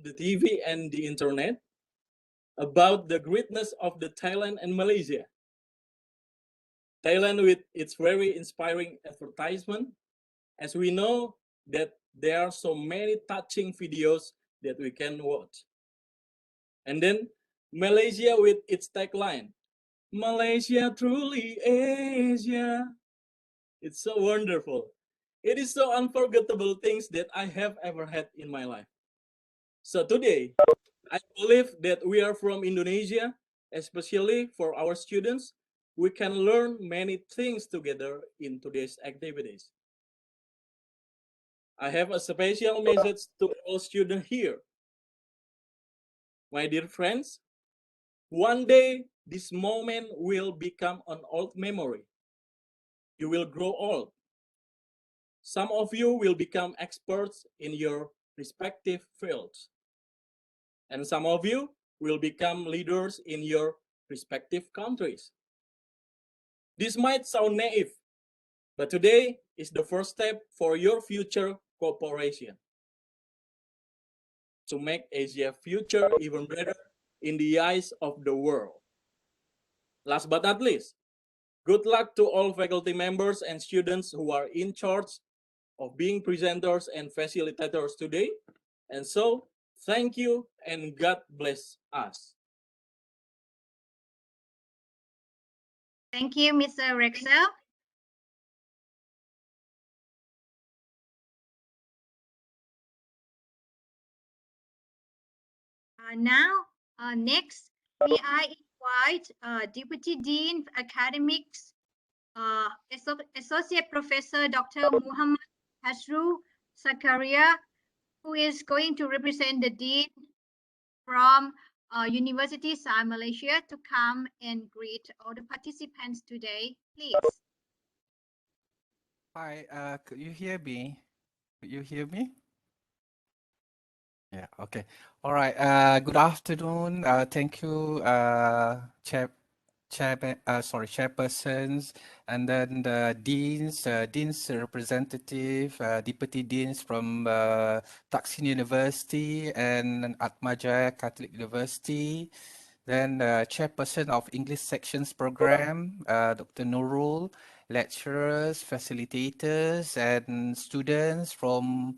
the TV and the internet about the greatness of the Thailand and Malaysia. Thailand with its very inspiring advertisement, as we know that there are so many touching videos that we can watch. And then Malaysia with its tagline, Malaysia truly Asia. It's so wonderful. It is so unforgettable things that I have ever had in my life. So today, I believe that we are from Indonesia, especially for our students. We can learn many things together in today's activities. I have a special message to all students here. My dear friends, one day this moment will become an old memory. You will grow old. Some of you will become experts in your respective fields. And some of you will become leaders in your respective countries. This might sound naive, but today is the first step for your future cooperation to make Asia's future even better in the eyes of the world. Last but not least, good luck to all faculty members and students who are in charge of being presenters and facilitators today. And so, thank you and God bless us. Thank you, Mr. Rexel. Next, may I invite Deputy Dean of Academics, Associate Professor Dr. Muhammad Hasru Zakaria, who is going to represent the Dean from University South Malaysia to come and greet all the participants today, please. Hi, could you hear me? Could you hear me? Yeah, okay. All right. Good afternoon. Thank you, chairpersons, and then the deans representative, deputy deans from Taksin University and ATMA JAYA Catholic University. Then chairperson of English sections program, Dr. Nurul, lecturers, facilitators, and students from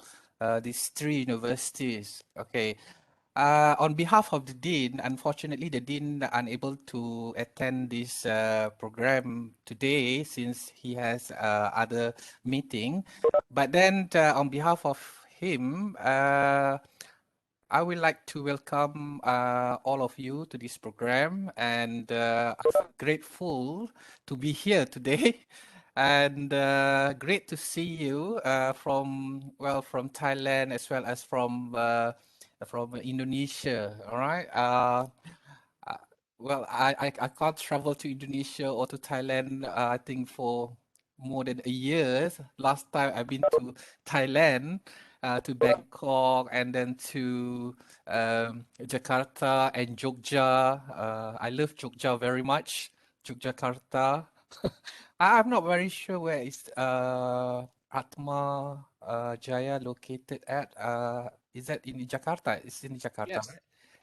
these three universities. Okay. On behalf of the Dean, unfortunately, the Dean unable to attend this program today since he has other meeting. But then on behalf of him, I would like to welcome all of you to this program, and I'm grateful to be here today. And great to see you from Thailand as well as from Indonesia. All right. I can't travel to Indonesia or to Thailand. I think for more than a year. Last time I've been to Thailand, to Bangkok, and then to Jakarta and Jogja. I love Jogja very much. Yogyakarta. I'm not very sure where is Atma Jaya located at. Is that in Jakarta? It's in Jakarta, Yes. right?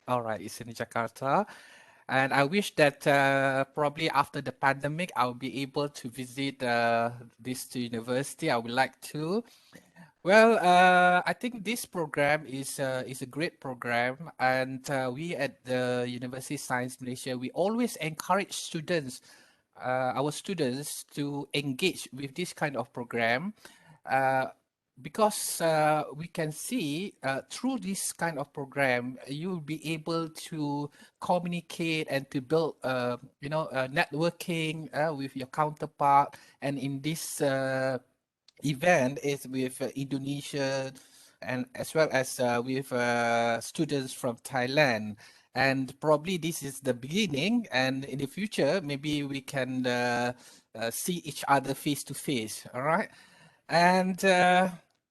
All right, it's in Jakarta. And I wish that probably after the pandemic, I'll be able to visit this university. I would like to. Well, I think this program is a great program, and we at the University of Science Malaysia, we always encourage students, our students, to engage with this kind of program. Because we can see through this kind of program, you'll be able to communicate and to build, networking with your counterpart. And in this event is with Indonesia and as well as with students from Thailand. And probably this is the beginning, and in the future, maybe we can see each other face to face, all right? And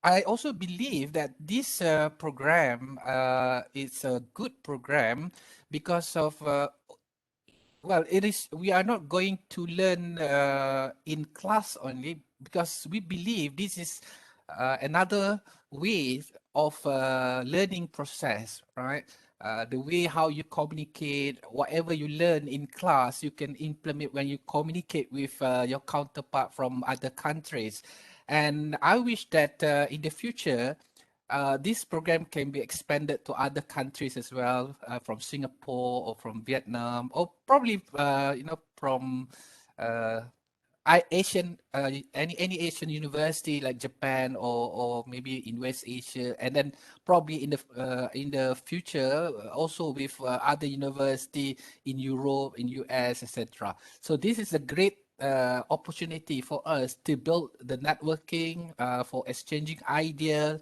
I also believe that this program is a good program because of, we are not going to learn in class only, because we believe this is another way of learning process, right? The way how you communicate, whatever you learn in class, you can implement when you communicate with your counterpart from other countries. And I wish that in the future, this program can be expanded to other countries as well, from Singapore or from Vietnam, or probably from Asian any Asian university like Japan or maybe in West Asia, and then probably in the future also with other university in Europe, in US, etc. So this is a great opportunity for us to build the networking, for exchanging ideas,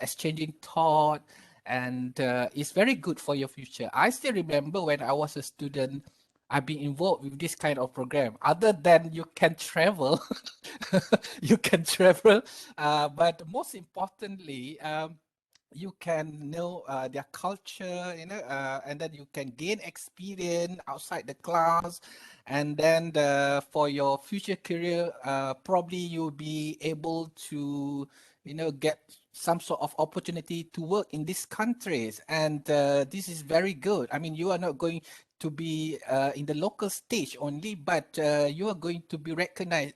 exchanging thought, and it's very good for your future. I still remember when I was a student, I've been involved with this kind of program. Other than you can travel, you can travel, but most importantly, you can know their culture, and then you can gain experience outside the class, and then for your future career, probably you'll be able to, get some sort of opportunity to work in these countries, and this is very good. I mean, you are not going to be in the local stage only, but you are going to be recognized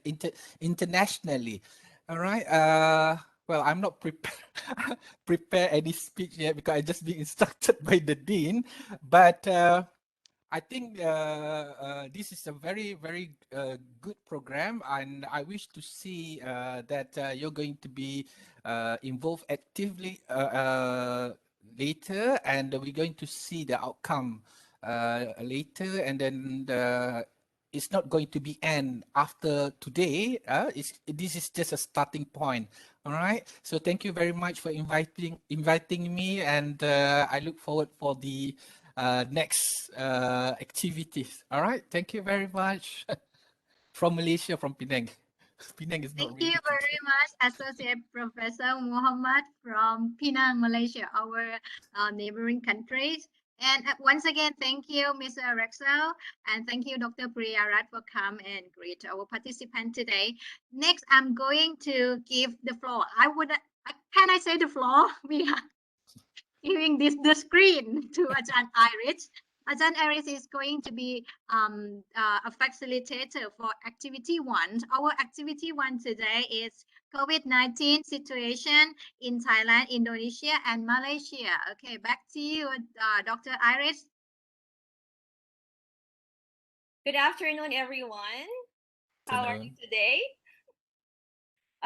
internationally. All right. Well, I'm not prepare any speech yet because I just been instructed by the dean, but I think this is a very, very good program, and I wish to see that you're going to be involved actively later, and we're going to see the outcome later, and then it's not going to be end after today. This is just a starting point. All right. So thank you very much for inviting me, and I look forward for the next activities. All right. Thank you very much. From Malaysia, from Penang. Penang is not Thank really. you very much, Associate Professor Muhammad from Penang, Malaysia, our neighboring countries. And once again, thank you, Mr. Rexel, and thank you, Dr. Priyarat, for come and greet our participant today. Next, I'm going to give the floor. Can I say the floor? We are giving the screen to Ajahn Iris. Ajahn Iris is going to be a facilitator for activity 1. Our activity 1 today is COVID-19 situation in Thailand, Indonesia, and Malaysia. Okay, back to you, Dr. Iris. Good afternoon, everyone. How are you today?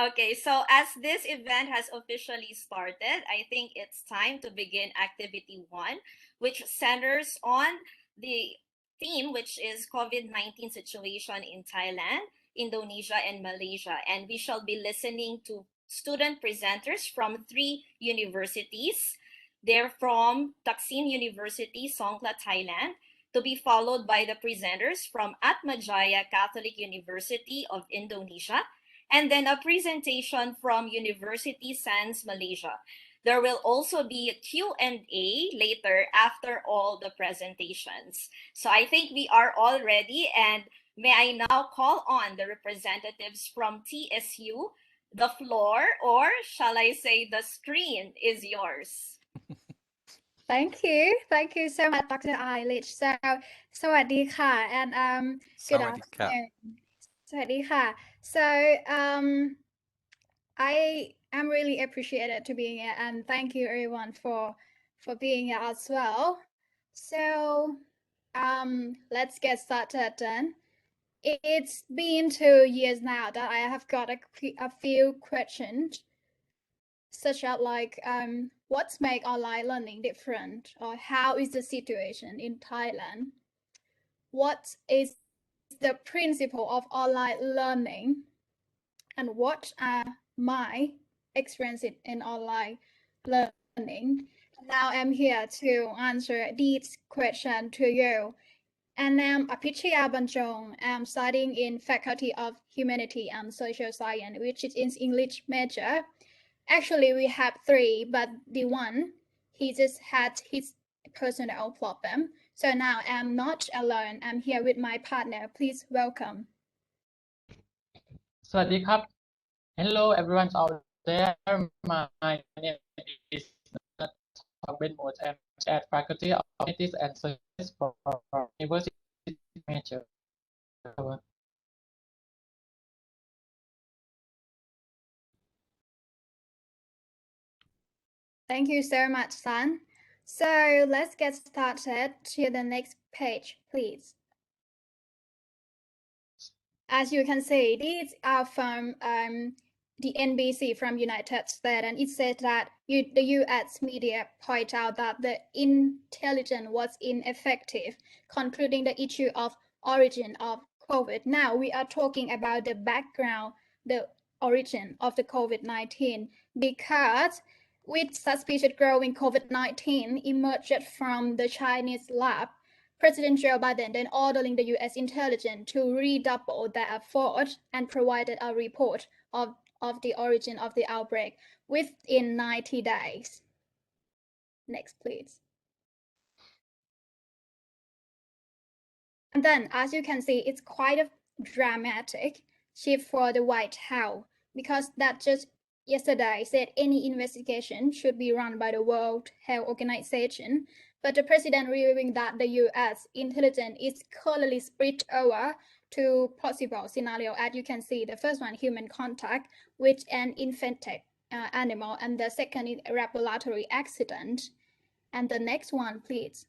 Okay, so as this event has officially started, I think it's time to begin activity 1, which centers on the theme, which is COVID-19 situation in Thailand, Indonesia, and Malaysia. And we shall be listening to student presenters from 3 universities. They're from Taksin University, Songkhla, Thailand, to be followed by the presenters from ATMA JAYA Catholic University of Indonesia, and then a presentation from University Sans Malaysia. There will also be a Q&A later after all the presentations. So I think we are all ready, and may I now call on the representatives from TSU. The floor, or shall I say the screen, is yours. Thank you so much, Dr. Eilish. So, สวัสดีค่ะ and good afternoon. สวัสดีค่ะ. So, I am really appreciated to being here, and thank you everyone for being here as well. So, let's get started then. It's been 2 years now that I have got a few questions, such as like what's make online learning different, or how is the situation in Thailand? What is the principle of online learning, and what are my experiences in online learning? Now I'm here to answer these questions to you. And I'm Apichaya Banchong. I'm studying in Faculty of Humanity and Social Science, which is in English major. Actually, we have 3, but the one, he just had his personal problem. So now I'm not alone. I'm here with my partner. Please welcome. สวัสดีครับ Hello everyone out there. My name is Ben Moot. I'm at Faculty of Humanities and Sciences for University Major. Thank you so much, San. So let's get started to the next page, please. As you can see, these are from the NBC from United States, and it says that the US media point out that the intelligence was ineffective, concluding the issue of origin of COVID. Now we are talking about the background, the origin of the COVID-19, because with suspicious growing COVID-19 emerged from the Chinese lab, President Joe Biden then ordering the US intelligence to redouble their effort and provided a report of the origin of the outbreak within 90 days. Next, please. And then, as you can see, it's quite a dramatic shift for the White House, because that just yesterday said any investigation should be run by the World Health Organization, but the president revealing that the US intelligence is currently split over two possible scenarios. As you can see, the first one, human contact with an infected animal, and the second is a laboratory accident. And the next one, please.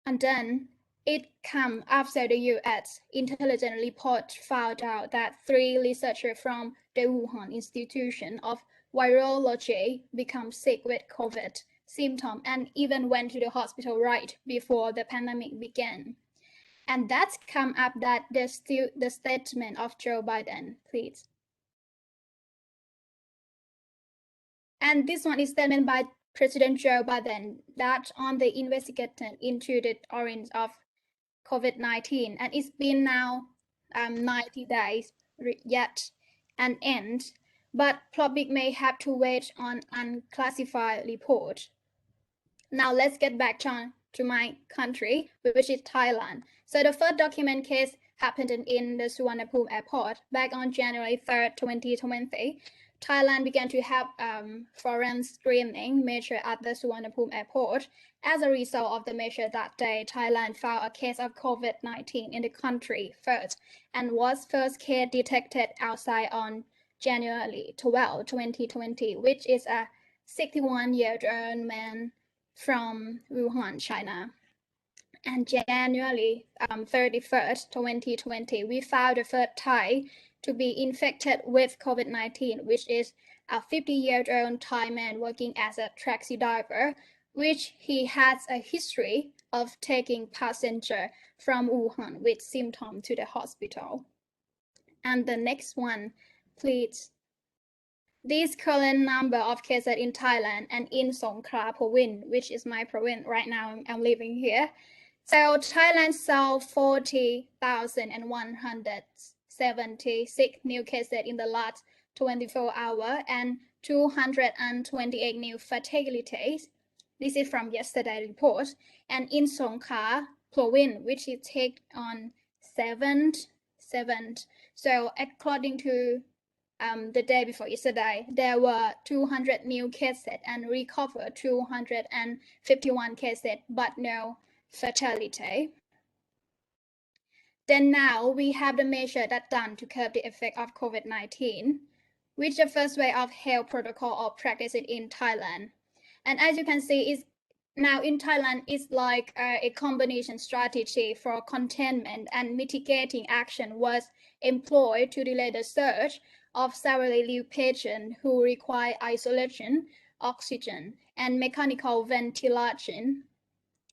And then it comes after the US intelligence report found out that 3 researchers from the Wuhan Institution of Virology become sick with COVID symptoms and even went to the hospital right before the pandemic began. And that's come up that there's still the statement of Joe Biden, please. And this one is statement by President Joe Biden that on the investigation into the origin of COVID-19, and it's been now 90 days yet an end, but public may have to wait on unclassified report. Now let's get back to my country, which is Thailand. So the first document case happened in the Suvarnabhumi airport back on January 3rd, 2020. Thailand began to have foreign screening measure at the Suvarnabhumi airport. As a result of the measure that day, Thailand found a case of COVID-19 in the country first, and was first case detected outside on January 12, 2020, which is a 61-year-old man from Wuhan, China. And January 31st, 2020, we found the first Thai to be infected with COVID-19, which is a 50-year-old Thai man working as a taxi driver, which he has a history of taking passenger from Wuhan with symptoms to the hospital. And the next one, please. This current number of cases in Thailand and in Songkhla province, which is my province right now, I'm living here. So Thailand saw 40,176 new cases in the last 24 hours and 228 new fatalities. This is from yesterday's report. And in Songkhla province, which is take on 7th. So according to the day before yesterday, there were 200 new cases and recovered 251 cases, but no fatality. Then now we have the measure that done to curb the effect of COVID-19, which the first way of health protocol or practice it in Thailand. And as you can see, is now in Thailand is like a combination strategy for containment and mitigating action was employed to delay the surge of severely ill patients who require isolation, oxygen, and mechanical ventilation.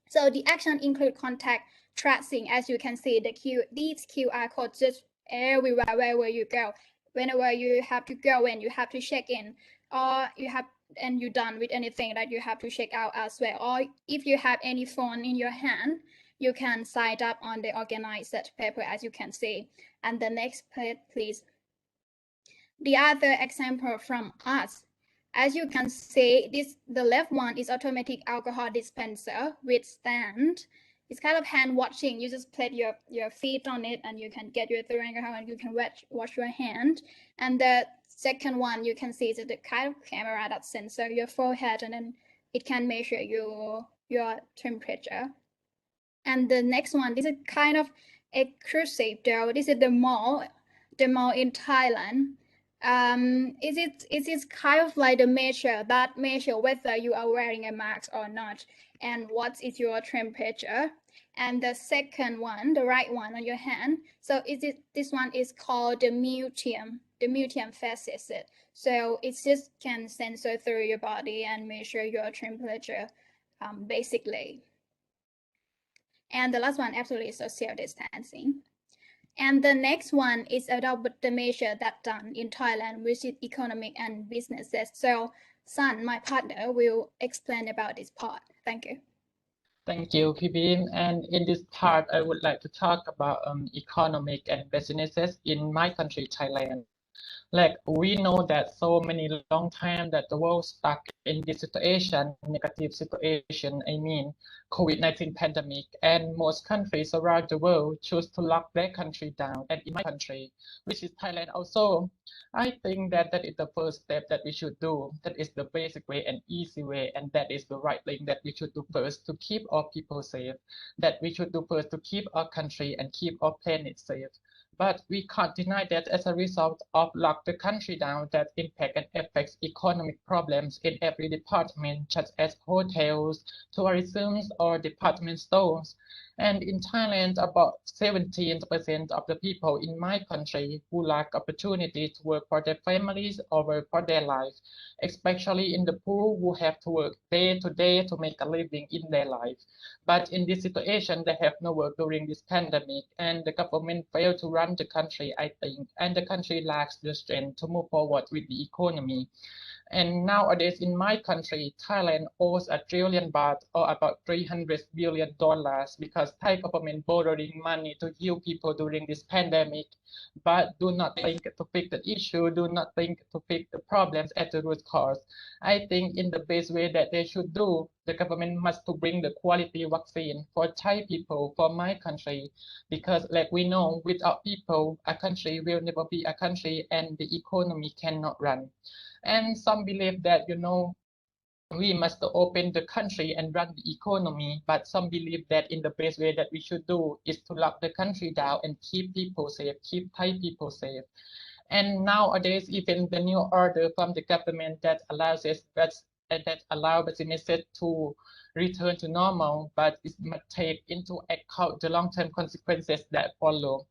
So the action include contact tracing. As you can see, these QR codes just everywhere wherever you go. Whenever you have to go in, you have to check in, or you're done with anything that you have to check out as well. Or if you have any phone in your hand, you can sign up on the organized paper, as you can see. And the next page, please. The other example from us, as you can see, the left one is automatic alcohol dispenser with stand. It's kind of hand washing. You just place your feet on it and you can get your alcohol and you can wash your hand. And the second one, you can see is the kind of camera that sensor your forehead, and then it can measure your temperature. And the next one, this is kind of exclusive though. This is the mall in Thailand. It is kind of like the measure whether you are wearing a mask or not, and what is your temperature. And the second one, the right one on your hand, so this one is called the museum facet. So it just can sensor through your body and measure your temperature, basically. And the last one, absolutely social distancing. And the next one is about the measure that done in Thailand, which is economic and businesses. So Sun, my partner, will explain about this part. Thank you. Thank you, Pibin. And in this part, I would like to talk about economic and businesses in my country, Thailand. Like we know that so many long time that the world stuck in this situation, negative situation, I mean, COVID-19 pandemic, and most countries around the world choose to lock their country down. And in my country, which is Thailand also, I think that that is the first step that we should do. That is the basic way and easy way, and that is the right thing that we should do first to keep our people safe, that we should do first to keep our country and keep our planet safe. But we can't deny that as a result of lock the country down, that impact and affects economic problems in every department, such as hotels, tourism, or department stores. And in Thailand, about 17% of the people in my country who lack opportunity to work for their families or work for their life, especially in the poor who have to work day to day to make a living in their life. But in this situation, they have no work during this pandemic, and the government failed to run the country, I think, and the country lacks the strength to move forward with the economy. And nowadays in my country, Thailand owes $1 trillion or about $300 billion because Thai government borrowing money to heal people during this pandemic, but do not think to fix the issue, do not think to fix the problems at the root cause. I think in the best way that they should do, the government must to bring the quality vaccine for Thai people, for my country, because like we know, without people, a country will never be a country and the economy cannot run. And some believe that, we must open the country and run the economy, but some believe that in the best way that we should do is to lock the country down and keep people safe, keep Thai people safe. And nowadays, even the new order from the government that allows us businesses to return to normal, but it must take into account the long-term consequences that follow.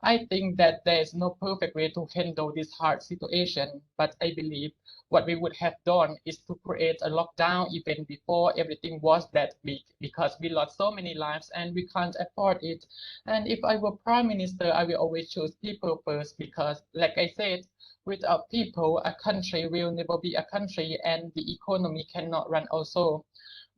I think that there is no perfect way to handle this hard situation, but I believe what we would have done is to create a lockdown even before everything was that big, because we lost so many lives and we can't afford it. And if I were Prime Minister, I will always choose people first, because like I said, without people, a country will never be a country and the economy cannot run also.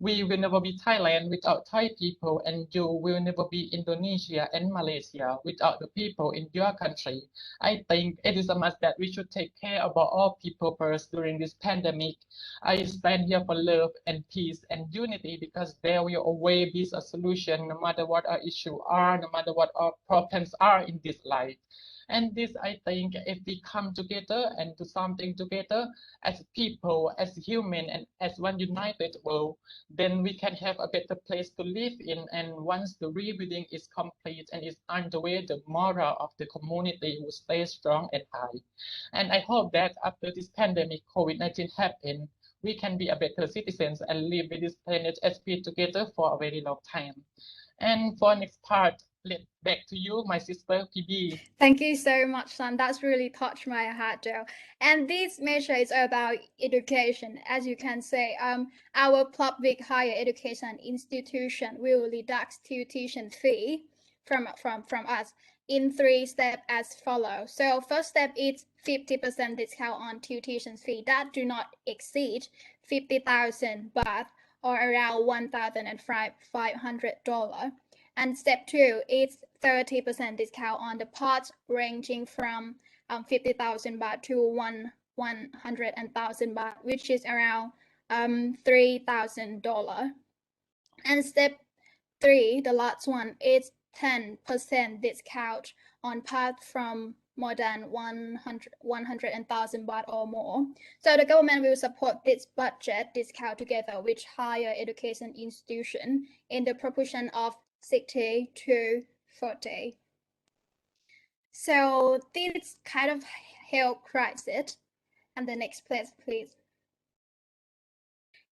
We will never be Thailand without Thai people, and you will never be Indonesia and Malaysia without the people in your country. I think it is a must that we should take care about all people first during this pandemic. I stand here for love and peace and unity, because there will always be a solution no matter what our issues are, no matter what our problems are in this life. And this, I think, if we come together and do something together as people, as human, and as one united world, then we can have a better place to live in. And once the rebuilding is complete and is underway, the moral of the community will stay strong and high. And I hope that after this pandemic, COVID-19 happened, we can be a better citizens and live with this planet as we together for a very long time. And for next part, back to you, my sister PB. Thank you so much, Sam. That's really touched my heart, Joe. And this measure is about education. As you can say, our public higher education institution will deduct tuition fee from us in 3 steps as follows. So first step is 50% discount on tuition fee that do not exceed 50,000 baht or around $1,500. And step 2 is 30% discount on the parts ranging from 50,000 baht to 100,000 baht, which is around $3,000. And step 3, the last one, is 10% discount on parts from more than 100,000 baht or more. So the government will support this budget discount together with higher education institution in the proportion of 60 to 40. So this kind of health crisis. And the next place, please.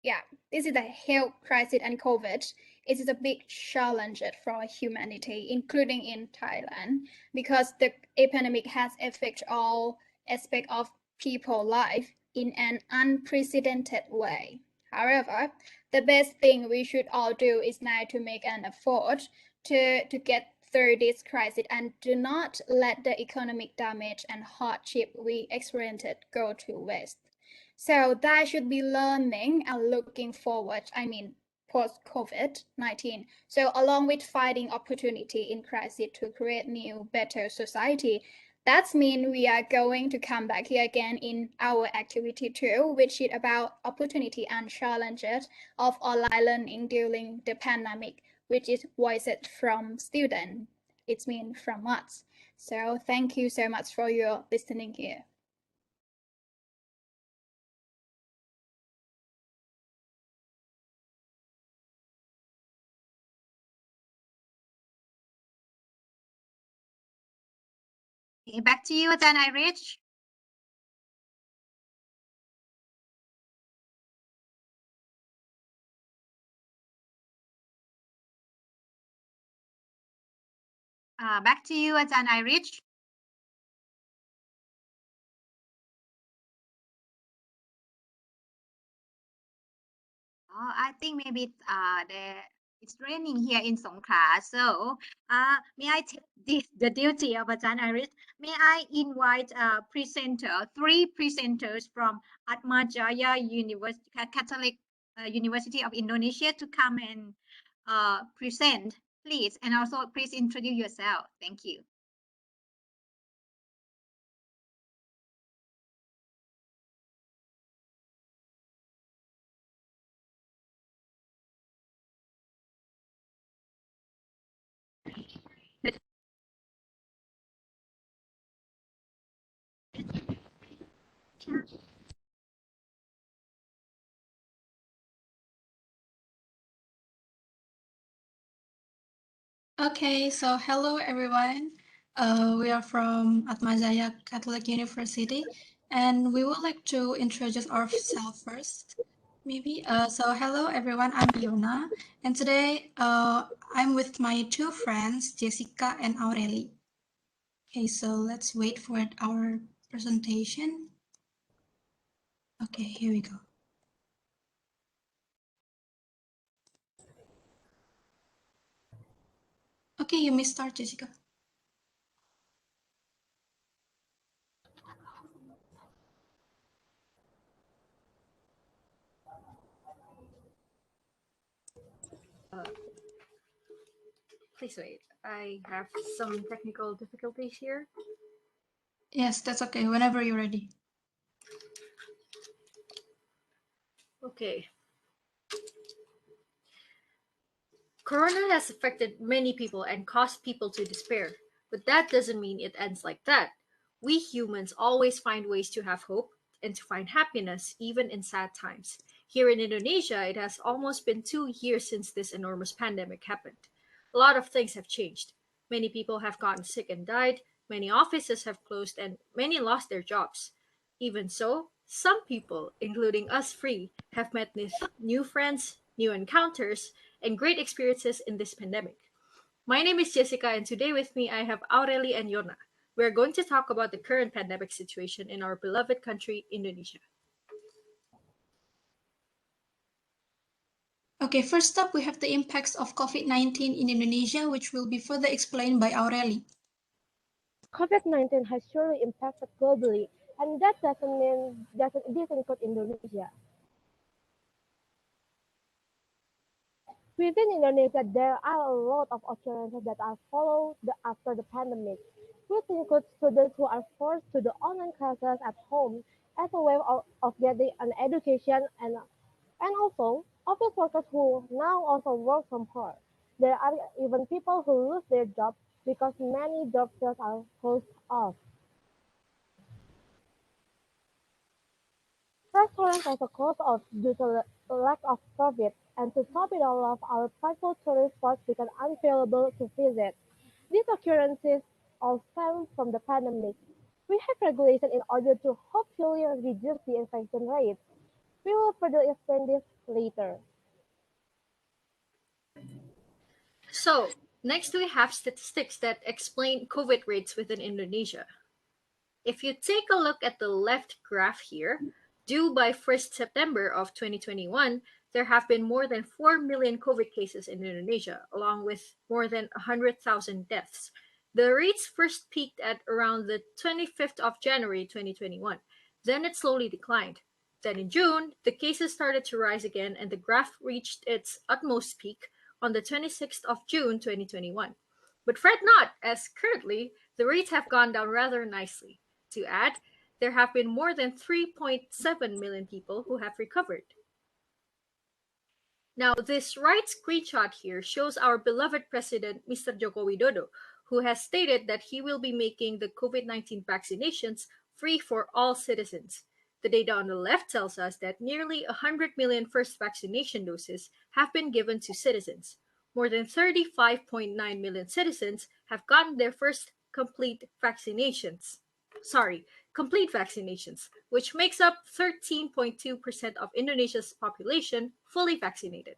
Yeah, this is the health crisis and COVID. It is a big challenge for humanity, including in Thailand, because the epidemic has affected all aspects of people's life in an unprecedented way. However, the best thing we should all do is now to make an effort to get through this crisis and do not let the economic damage and hardship we experienced go to waste. So that should be learning and looking forward, post-COVID-19. So along with finding opportunity in crisis to create new, better society, that means we are going to come back here again in our activity too, which is about opportunity and challenges of online learning during the pandemic, which is voiced from students. It's mean from us. So thank you so much for your listening here. Okay, back to you, then Irish. Back to you, then Irish. Oh, I think maybe it's raining here in Songkhla. So may I take the duty of Ajahn Iris? May I invite three presenters from ATMA JAYA University, Catholic University of Indonesia to come and present, please. And also please introduce yourself. Thank you. Okay, so hello everyone. We are from ATMA JAYA Catholic University, and we would like to introduce ourselves first. Maybe. So hello everyone, I'm Yona, and today I'm with my two friends, Jessica and Aurelie. Okay, so let's wait for our presentation. Okay, here we go. Okay, you may start, Jessica. Please wait. I have some technical difficulties here. Yes, that's okay. Whenever you're ready. Okay. Corona has affected many people and caused people to despair, but that doesn't mean it ends like that. We humans always find ways to have hope and to find happiness even in sad times. Here in Indonesia, it has almost been 2 years since this enormous pandemic happened. A lot of things have changed. Many people have gotten sick and died, many offices have closed, and many lost their jobs. Even so, some people, including us free, have met new friends, new encounters, and great experiences in this pandemic. My name is Jessica, and today with me I have Aurelie and Yona. We are going to talk about the current pandemic situation in our beloved country, Indonesia. Okay, first up, we have the impacts of COVID-19 in Indonesia, which will be further explained by Aurelie. COVID-19 has surely impacted globally, and that doesn't mean that it didn't include Indonesia. Within Indonesia, there are a lot of challenges that are followed after the pandemic, which include students who are forced to do online classes at home as a way of getting an education, and also office workers who now also work from home. There are even people who lose their jobs because many job fields are closed off. Restaurants also closed off due to the lack of profit, and to top it all off, our prideful tourist spots became unavailable to visit. These occurrences all stem from the pandemic. We have regulation in order to hopefully reduce the infection rate. We will further explain this later. So, next we have statistics that explain COVID rates within Indonesia. If you take a look at the left graph here, due by 1st September of 2021, there have been more than 4 million COVID cases in Indonesia, along with more than 100,000 deaths. The rates first peaked at around the 25th of January 2021. Then it slowly declined. Then in June, the cases started to rise again and the graph reached its utmost peak on the 26th of June 2021. But fret not, as currently the rates have gone down rather nicely. To add, there have been more than 3.7 million people who have recovered. Now, this right screenshot here shows our beloved President, Mr. Joko Widodo, who has stated that he will be making the COVID-19 vaccinations free for all citizens. The data on the left tells us that nearly 100 million first vaccination doses have been given to citizens. More than 35.9 million citizens have gotten their first complete vaccinations, which makes up 13.2% of Indonesia's population fully vaccinated.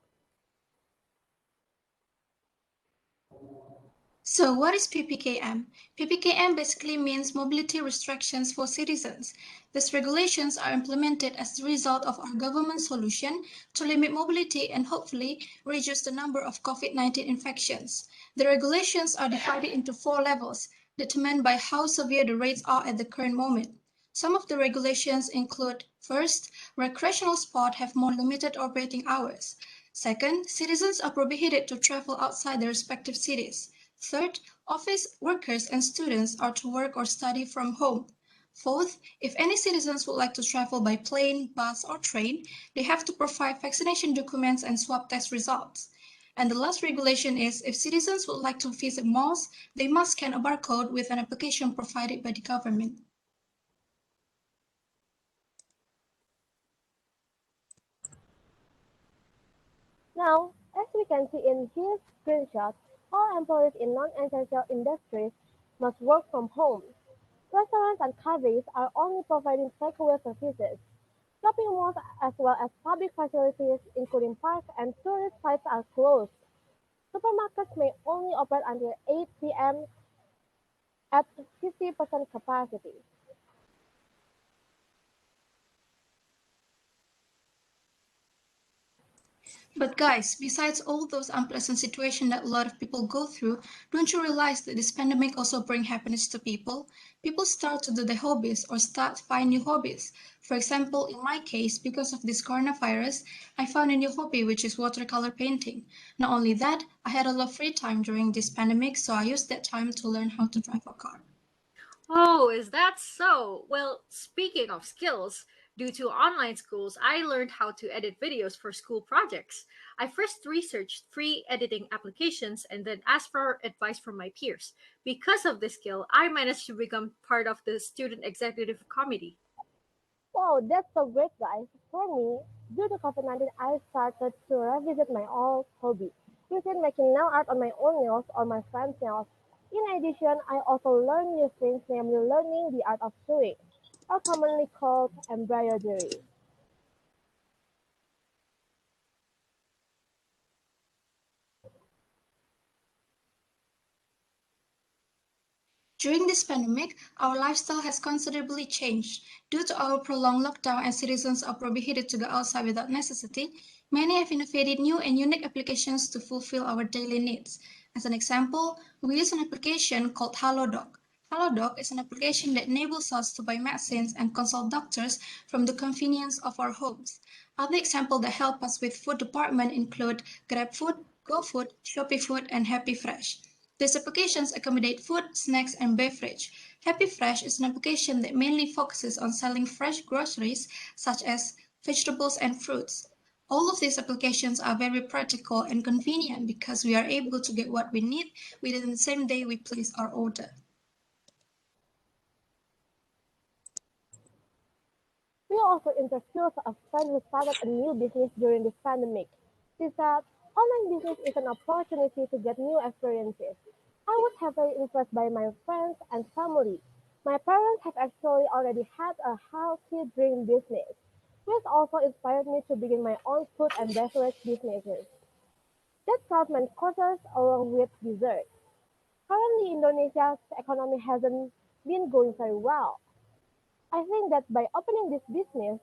So what is PPKM? PPKM basically means mobility restrictions for citizens. These regulations are implemented as the result of our government solution to limit mobility and hopefully reduce the number of COVID-19 infections. The regulations are divided into 4 levels, determined by how severe the rates are at the current moment. Some of the regulations include: first, recreational spots have more limited operating hours. Second, citizens are prohibited to travel outside their respective cities. Third, office workers and students are to work or study from home. Fourth, if any citizens would like to travel by plane, bus, or train, they have to provide vaccination documents and swab test results. And the last regulation is, if citizens would like to visit malls, they must scan a barcode with an application provided by the government. Now, as we can see in this screenshot, all employees in non-essential industries must work from home. Restaurants and cafes are only providing takeaway services. Shopping malls as well as public facilities, including parks and tourist sites, are closed. Supermarkets may only operate until 8 p.m. at 50% capacity. But guys, besides all those unpleasant situations that a lot of people go through, don't you realize that this pandemic also brings happiness to people? People start to do their hobbies or start find new hobbies. For example, in my case, because of this coronavirus, I found a new hobby, which is watercolor painting. Not only that, I had a lot of free time during this pandemic, so I used that time to learn how to drive a car. Oh, is that so? Well, speaking of skills, due to online schools, I learned how to edit videos for school projects. I first researched free editing applications and then asked for advice from my peers. Because of this skill, I managed to become part of the student executive committee. Wow, that's so great, guys. For me, due to COVID-19, I started to revisit my old hobby, which is making nail art on my own nails or my friend's nails. In addition, I also learned new things, namely learning the art of sewing, or commonly called embroidery. During this pandemic, our lifestyle has considerably changed. Due to our prolonged lockdown and citizens are prohibited to go outside without necessity, many have innovated new and unique applications to fulfill our daily needs. As an example, we use an application called HaloDoc. HaloDoc is an application that enables us to buy medicines and consult doctors from the convenience of our homes. Other examples that help us with food department include GrabFood, GoFood, ShopeeFood, and HappyFresh. These applications accommodate food, snacks, and beverage. HappyFresh is an application that mainly focuses on selling fresh groceries such as vegetables and fruits. All of these applications are very practical and convenient because we are able to get what we need within the same day we place our order. We also interviewed a friend who started a new business during this pandemic. She said, online business is an opportunity to get new experiences. I was heavily influenced by my friends and family. My parents have actually already had a healthy drink business, which also inspired me to begin my own food and beverage businesses. That self-made courses along with dessert. Currently, Indonesia's economy hasn't been going very well. I think that by opening this business,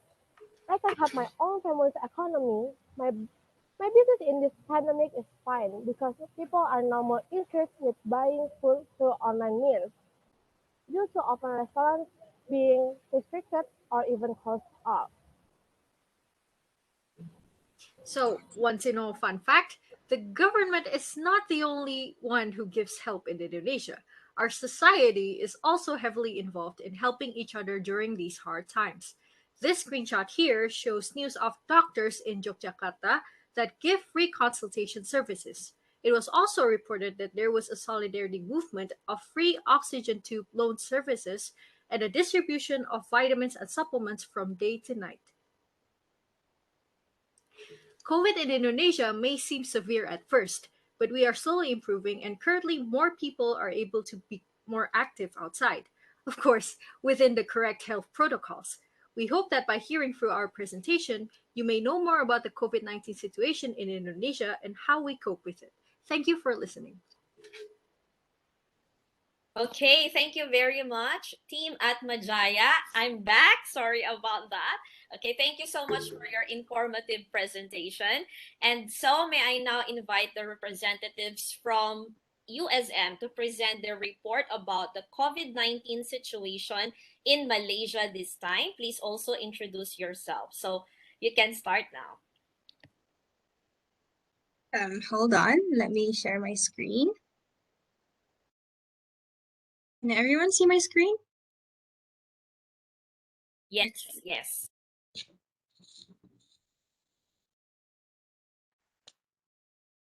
I can help my own family's economy. My business in this pandemic is fine because people are now more interested with buying food through online means due to often restaurants being restricted or even closed off. So, once you know, fun fact, the government is not the only one who gives help in Indonesia. Our society is also heavily involved in helping each other during these hard times. This screenshot here shows news of doctors in Yogyakarta that give free consultation services. It was also reported that there was a solidarity movement of free oxygen tube loan services and a distribution of vitamins and supplements from day to night. COVID in Indonesia may seem severe at first, but we are slowly improving and currently more people are able to be more active outside. Of course, within the correct health protocols. We hope that by hearing through our presentation, you may know more about the COVID-19 situation in Indonesia and how we cope with it. Thank you for listening. Okay, thank you very much, Team ATMA JAYA. I'm back. Sorry about that. Okay, thank you so much for your informative presentation. And so may I now invite the representatives from USM to present their report about the COVID-19 situation in Malaysia this time. Please also introduce yourself. So you can start now. Hold on, let me share my screen. Can everyone see my screen? Yes, yes.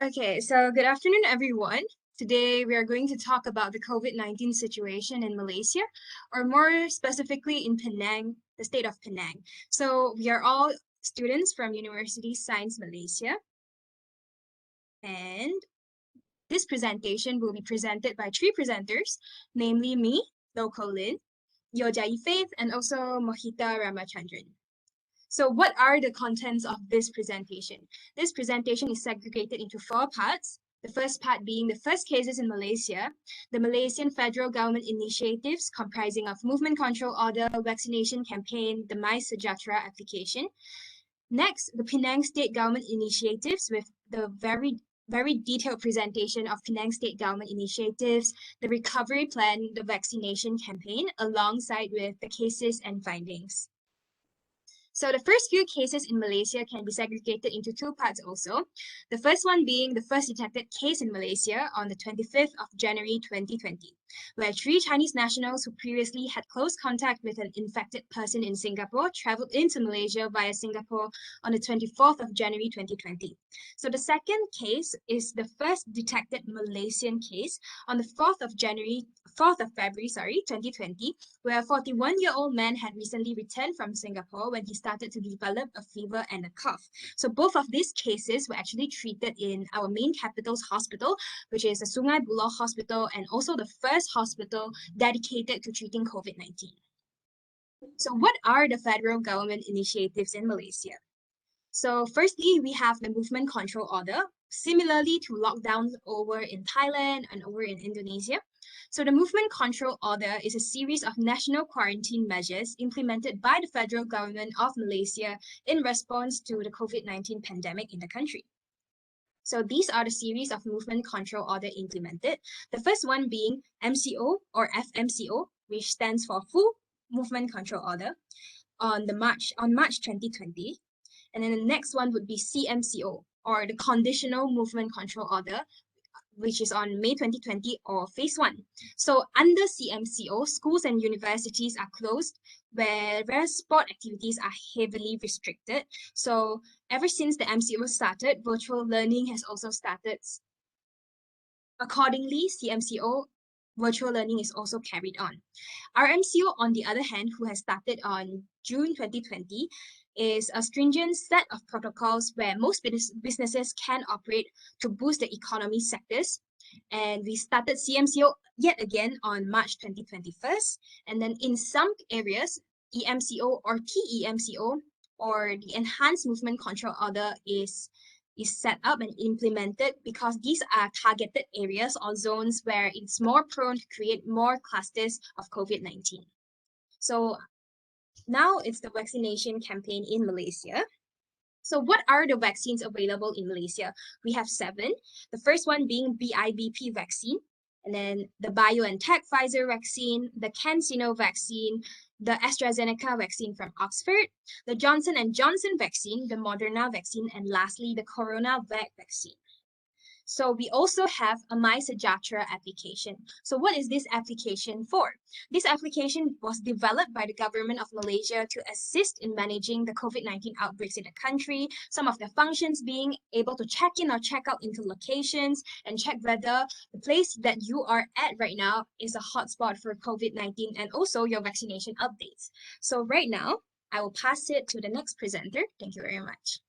Okay, so good afternoon, everyone. Today, we are going to talk about the COVID-19 situation in Malaysia, or more specifically in Penang, the state of Penang. So we are all students from University Science Malaysia. And this presentation will be presented by three presenters, namely me, Loco Lin, Yojai Faith, and also Mohita Ramachandran. So what are the contents of this presentation? This presentation is segregated into 4 parts. The first part being the first cases in Malaysia, the Malaysian federal government initiatives comprising of movement control order, vaccination campaign, the My Sejahtera application. Next, the Penang state government initiatives with the very detailed presentation of Penang state government initiatives, the recovery plan, the vaccination campaign, alongside with the cases and findings. So the first few cases in Malaysia can be segregated into 2 parts also. The first one being the first detected case in Malaysia on the 25th of January 2020, where 3 Chinese nationals who previously had close contact with an infected person in Singapore traveled into Malaysia via Singapore on the 24th of January 2020. So the second case is the first detected Malaysian case on the 4th of February 2020, where a 41-year-old man had recently returned from Singapore when he started to develop a fever and a cough. So both of these cases were actually treated in our main capital's hospital, which is the Sungai Buloh Hospital, and also the first hospital dedicated to treating COVID-19. So what are the federal government initiatives in Malaysia? So firstly, we have the movement control order, similarly to lockdowns over in Thailand and over in Indonesia. So the movement control order is a series of national quarantine measures implemented by the federal government of Malaysia in response to the COVID-19 pandemic in the country. So these are the series of movement control order implemented. The first one being MCO or FMCO, which stands for Full Movement Control Order on March 2020. And then the next one would be CMCO, or the Conditional Movement Control Order, which is on May 2020, or Phase 1. So under CMCO, schools and universities are closed, whereas sport activities are heavily restricted. So ever since the MCO started, virtual learning has also started. Accordingly, CMCO virtual learning is also carried on. RMCO, on the other hand, who has started on June 2020, is a stringent set of protocols where most businesses can operate to boost the economy sectors. And we started CMCO yet again on March 2021. And then in some areas, EMCO or TEMCO, or the Enhanced Movement Control Order, is set up and implemented because these are targeted areas or zones where it's more prone to create more clusters of COVID-19. So now it's the vaccination campaign in Malaysia. So what are the vaccines available in Malaysia? We have 7. The first one being BIVP vaccine, and then the BioNTech Pfizer vaccine, the CanSino vaccine, the AstraZeneca vaccine from Oxford, the Johnson & Johnson vaccine, the Moderna vaccine, and lastly, the CoronaVac vaccine. So we also have a MySejahtera application. So what is this application for? This application was developed by the government of Malaysia to assist in managing the COVID-19 outbreaks in the country. Some of the functions being able to check in or check out into locations and check whether the place that you are at right now is a hotspot for COVID-19, and also your vaccination updates. So right now, I will pass it to the next presenter. Thank you very much.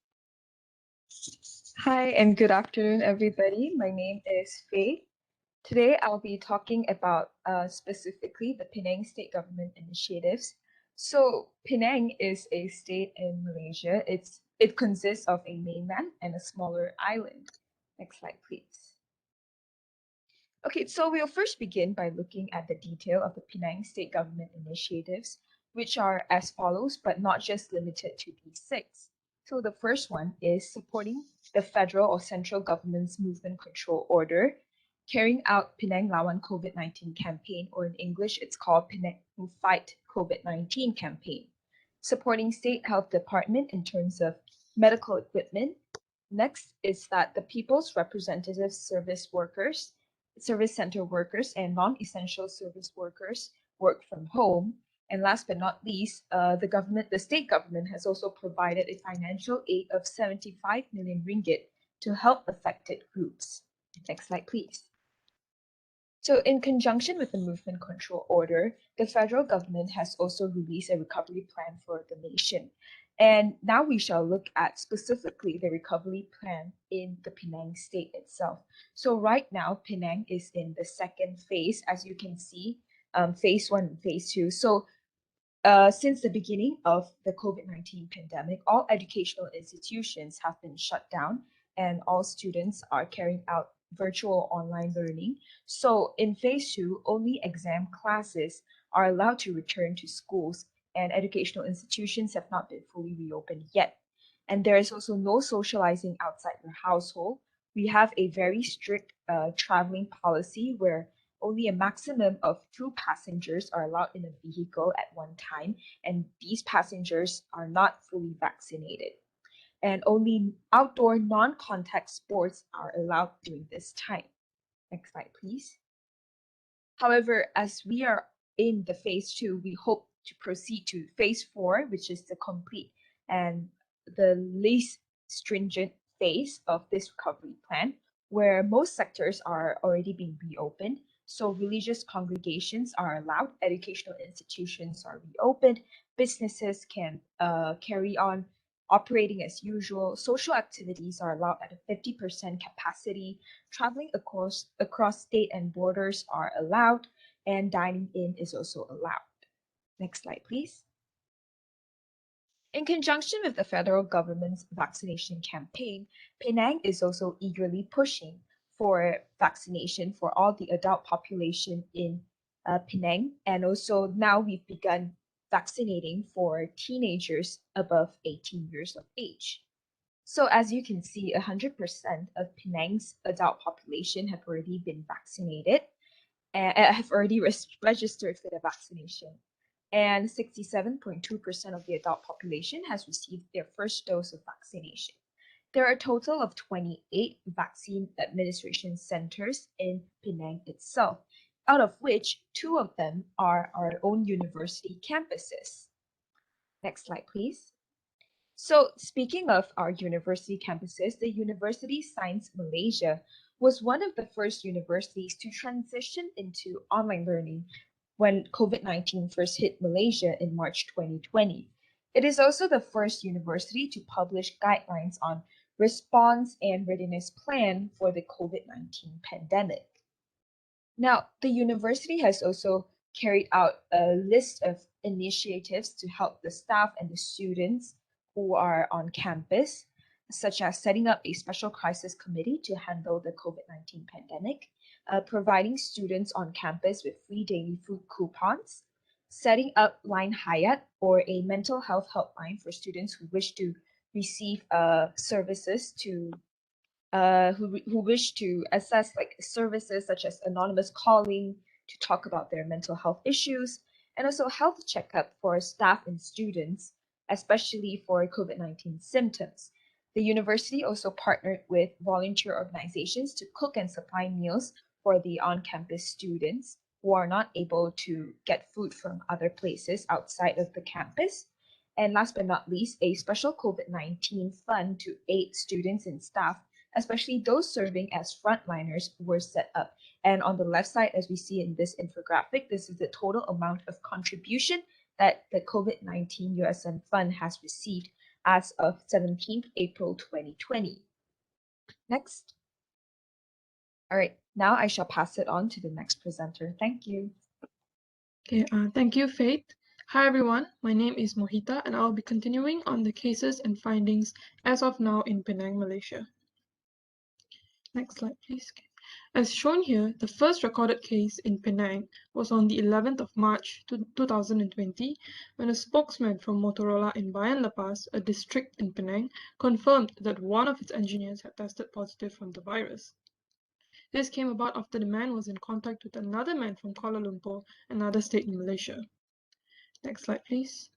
Hi and good afternoon, everybody. My name is Faye. Today I'll be talking about specifically the Penang state government initiatives. So Penang is a state in Malaysia. It consists of a mainland and a smaller island. Next slide, please. Okay, so we'll first begin by looking at the detail of the Penang state government initiatives, which are as follows, but not just limited to these 6. So the first one is supporting the federal or central government's movement control order, carrying out Penang Lawan COVID-19 campaign, or in English, it's called Penang Fight COVID-19 campaign, supporting state health department in terms of medical equipment. Next is that the people's representative service workers, service center workers, and non-essential service workers work from home. And last but not least, the state government has also provided a financial aid of 75 million ringgit to help affected groups. Next slide, please. So in conjunction with the movement control order, the federal government has also released a recovery plan for the nation. And now we shall look at specifically the recovery plan in the Penang state itself. So right now, Penang is in the second phase, as you can see, phase 1 and phase 2. So since the beginning of the COVID-19 pandemic, all educational institutions have been shut down and all students are carrying out virtual online learning. So in phase 2, only exam classes are allowed to return to schools, and educational institutions have not been fully reopened yet. And there is also no socializing outside your household. We have a very strict traveling policy where only a maximum of 2 passengers are allowed in a vehicle at one time, and these passengers are not fully vaccinated. And only outdoor non-contact sports are allowed during this time. Next slide, please. However, as we are in the phase 2, we hope to proceed to phase 4, which is the complete and the least stringent phase of this recovery plan, where most sectors are already being reopened. So religious congregations are allowed, educational institutions are reopened, businesses can carry on operating as usual, social activities are allowed at a 50% capacity, traveling across state and borders are allowed, and dining in is also allowed. Next slide, please. In conjunction with the federal government's vaccination campaign, Penang is also eagerly pushing for vaccination for all the adult population in Penang, and also now we've begun vaccinating for teenagers above 18 years of age. So as you can see, 100% of Penang's adult population have already been vaccinated and have already registered for the vaccination. And 67.2% of the adult population has received their first dose of vaccination. There are a total of 28 vaccine administration centers in Penang itself, out of which 2 of them are our own university campuses. Next slide, please. So speaking of our university campuses, the University Science Malaysia was one of the first universities to transition into online learning when COVID-19 first hit Malaysia in March 2020. It is also the first university to publish guidelines on response and readiness plan for the COVID-19 pandemic. Now, the university has also carried out a list of initiatives to help the staff and the students who are on campus, such as setting up a special crisis committee to handle the COVID-19 pandemic, providing students on campus with free daily food coupons, setting up Line Hayat, or a mental health helpline for students who wish to receive services to who wish to access like services such as anonymous calling to talk about their mental health issues, and also health checkup for staff and students, especially for COVID-19 symptoms. The university also partnered with volunteer organizations to cook and supply meals for the on-campus students who are not able to get food from other places outside of the campus. And last but not least, a special COVID-19 fund to aid students and staff, especially those serving as frontliners, were set up. And on the left side, as we see in this infographic, this is the total amount of contribution that the COVID-19 USM Fund has received as of 17th April 2020. Next. All right, now I shall pass it on to the next presenter. Thank you. Okay, thank you, Faith. Hi, everyone. My name is Mohita, and I'll be continuing on the cases and findings as of now in Penang, Malaysia. Next slide, please. As shown here, the first recorded case in Penang was on the 11th of March 2020, when a spokesman from Motorola in Bayan Lepas, a district in Penang, confirmed that one of its engineers had tested positive from the virus. This came about after the man was in contact with another man from Kuala Lumpur, another state in Malaysia. Next slide, please.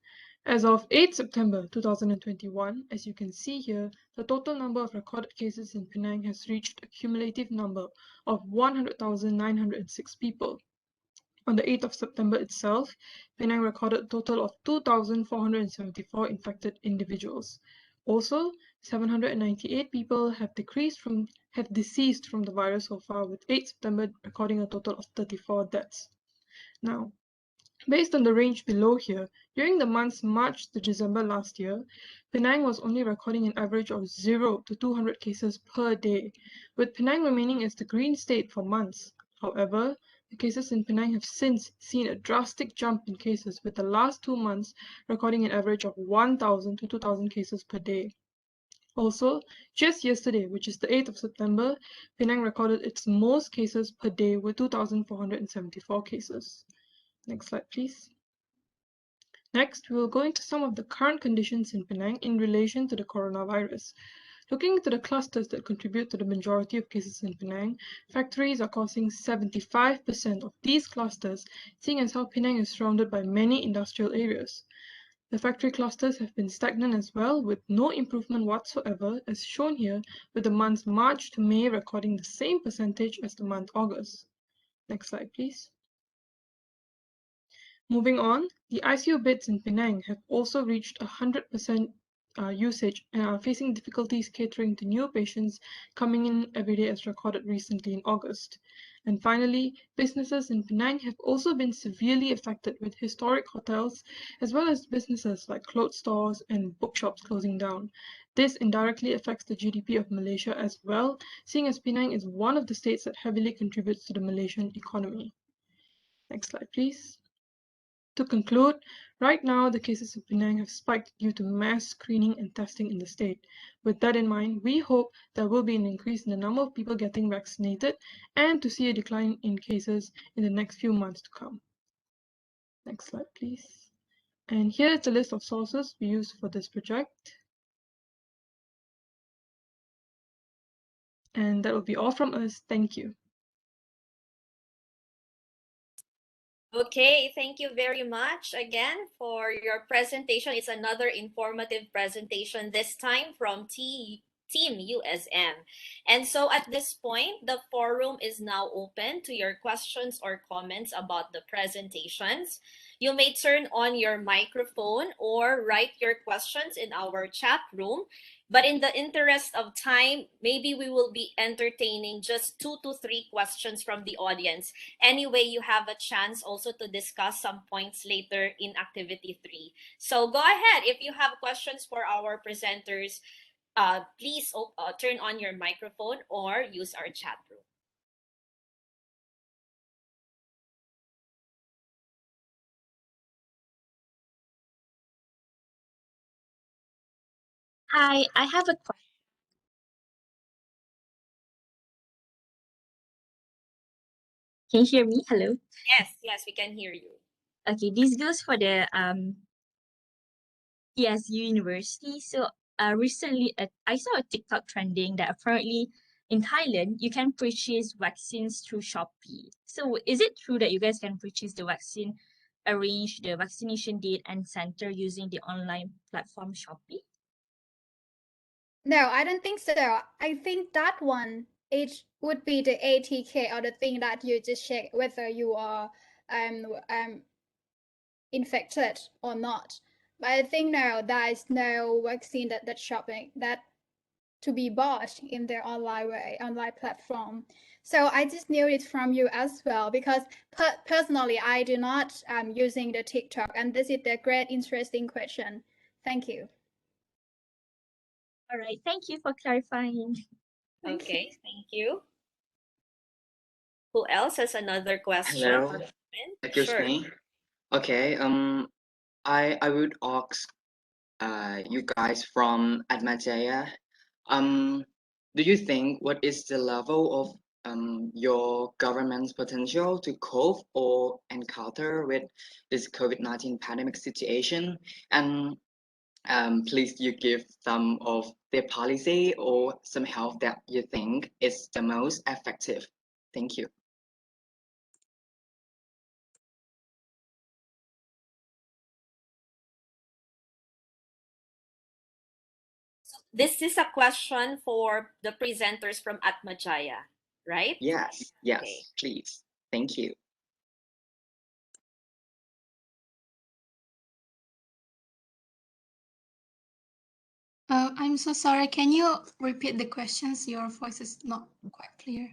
As of 8 September 2021, as you can see here, the total number of recorded cases in Penang has reached a cumulative number of 100,906 people. On the 8th of September itself, Penang recorded a total of 2,474 infected individuals. Also, 798 people have deceased from the virus so far, with 8 September recording a total of 34 deaths. Now, based on the range below here, during the months March to December last year, Penang was only recording an average of 0 to 200 cases per day, with Penang remaining as the green state for months. However, the cases in Penang have since seen a drastic jump in cases, with the last 2 months recording an average of 1,000 to 2,000 cases per day. Also, just yesterday, which is the 8th of September, Penang recorded its most cases per day with 2,474 cases. Next slide, please. Next, we will go into some of the current conditions in Penang in relation to the coronavirus. Looking into the clusters that contribute to the majority of cases in Penang, factories are causing 75% of these clusters, seeing as how Penang is surrounded by many industrial areas. The factory clusters have been stagnant as well, with no improvement whatsoever, as shown here, with the months March to May recording the same percentage as the month August. Next slide, please. Moving on, the ICU beds in Penang have also reached 100% usage and are facing difficulties catering to new patients coming in every day, as recorded recently in August. And finally, businesses in Penang have also been severely affected, with historic hotels as well as businesses like clothes stores and bookshops closing down. This indirectly affects the GDP of Malaysia as well, seeing as Penang is one of the states that heavily contributes to the Malaysian economy. Next slide, please. To conclude, right now the cases in Penang have spiked due to mass screening and testing in the state. With that in mind, we hope there will be an increase in the number of people getting vaccinated and to see a decline in cases in the next few months to come. Next slide, please. And here is the list of sources we used for this project. And that will be all from us. Thank you. Okay, thank you very much again for your presentation. It's another informative presentation, this time from TSU. Team USM. And so at this point, the forum is now open to your questions or comments about the presentations. You may turn on your microphone or write your questions in our chat room. But in the interest of time, maybe we will be entertaining just 2 to 3 questions from the audience. Anyway, you have a chance also to discuss some points later in activity 3. So go ahead. If you have questions for our presenters, please turn on your microphone or use our chat room. Hi, I have a question. Can you hear me? Hello. Yes, we can hear you. Okay, this goes for the TSU University. So recently I saw a TikTok trending that apparently in Thailand you can purchase vaccines through Shopee. So is it true that you guys can purchase the vaccine, arrange the vaccination date and center using the online platform Shopee? No, I don't think so. I think that one it would be the ATK or the thing that you just check whether you are infected or not. But I think now there is no vaccine that shopping that to be bought in their online platform. So I just knew it from you as well because personally I do not using the TikTok, and this is a great interesting question. Thank you. All right, thank you for clarifying. Okay, thank you. Who else has another question? Hello, excuse Sure. me. Okay, I would ask you guys from ATMA JAYA, do you think what is the level of your government's potential to cope or encounter with this COVID-19 pandemic situation? And please you give some of the policy or some help that you think is the most effective. Thank you. This is a question for the presenters from ATMA JAYA, right? Yes, Okay. please. Thank you. I'm so sorry. Can you repeat the questions? Your voice is not quite clear.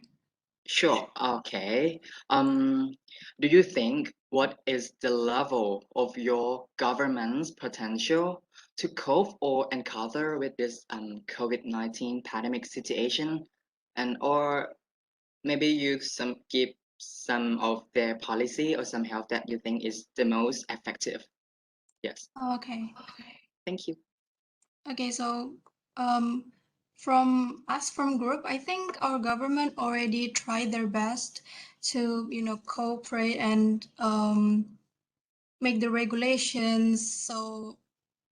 Sure. Okay. Do you think what is the level of your government's potential to cope or encounter with this COVID-19 pandemic situation, and or maybe you give some of their policy or some help that you think is the most effective? Yes. Okay. Thank you. Okay, so from us from group, I think our government already tried their best to, cooperate and make the regulations so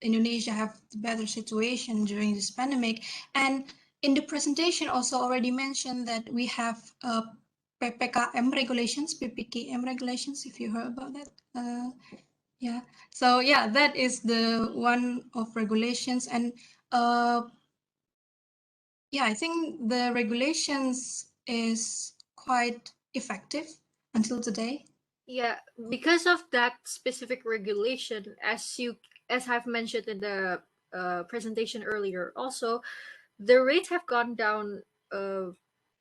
Indonesia have the better situation during this pandemic. And in the presentation also already mentioned that we have PPKM regulations, PPKM regulations, if you heard about that. Yeah, so yeah, that is the one of regulations. And yeah, I think the regulations is quite effective until today. Yeah, because of that specific regulation, as I've mentioned in the presentation earlier, also the rates have gone down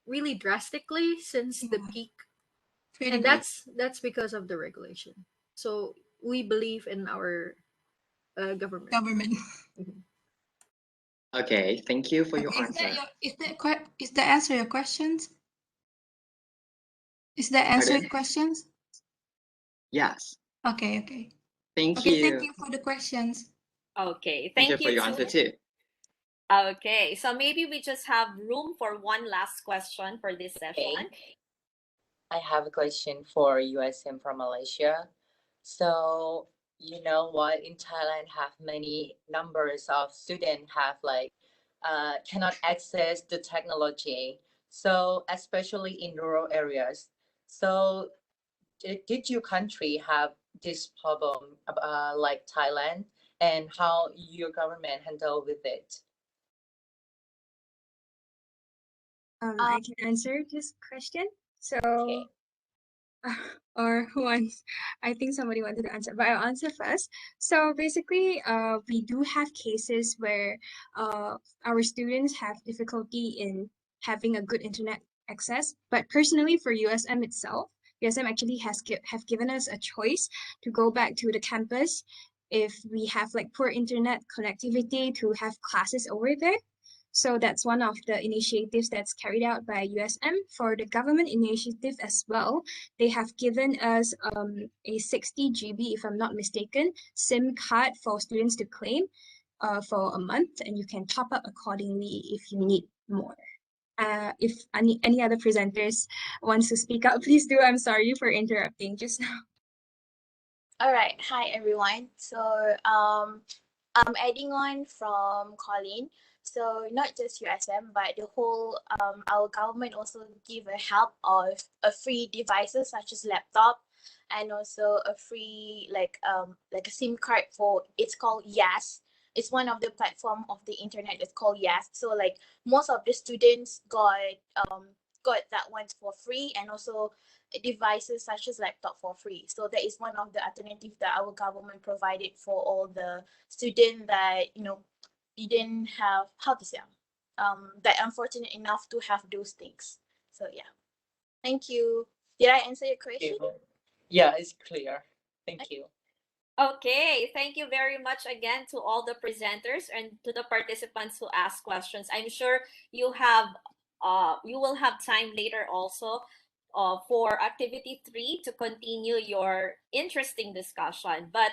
really drastically since the peak, and that's because of the regulation. So we believe in our government. Okay, thank you for your Is answer. is that answer your questions? Is that answer Pardon? your questions? Yes. Okay. Thank Okay, you. thank you for the questions. Okay, Thank you thank for you your answer too. Okay, so maybe we just have room for one last question for this session. I have a question for USM from Malaysia. So you know what, in Thailand have many numbers of students have cannot access the technology. So especially in rural areas. So did your country have this problem like Thailand, and how your government handle with it? I can answer this question. So, Okay. or who wants? I think somebody wanted to answer, but I'll answer first. So basically, we do have cases where our students have difficulty in having a good internet access. But personally, for USM itself, USM actually have given us a choice to go back to the campus if we have like poor internet connectivity to have classes over there. So that's one of the initiatives that's carried out by USM. For the government initiative as well, they have given us a 60 GB, if I'm not mistaken, SIM card for students to claim for a month, and you can top up accordingly if you need more. If any other presenters wants to speak up, please do. I'm sorry for interrupting just now. All right. Hi, everyone. So I'm adding on from Colin. So not just USM, but the whole our government also give a help of a free devices such as laptop, and also a free like a SIM card for, it's called YAS. It's one of the platform of the internet that's called YAS. So like most of the students got that one for free, and also devices such as laptop for free. So that is one of the alternatives that our government provided for all the students that didn't have, how to say, that unfortunate enough to have those things. So yeah, thank you. Did I answer your question? Yeah, it's clear. Thank you. Okay, thank you very much again to all the presenters and to the participants who asked questions. I'm sure you will have time later also for activity 3 to continue your interesting discussion. But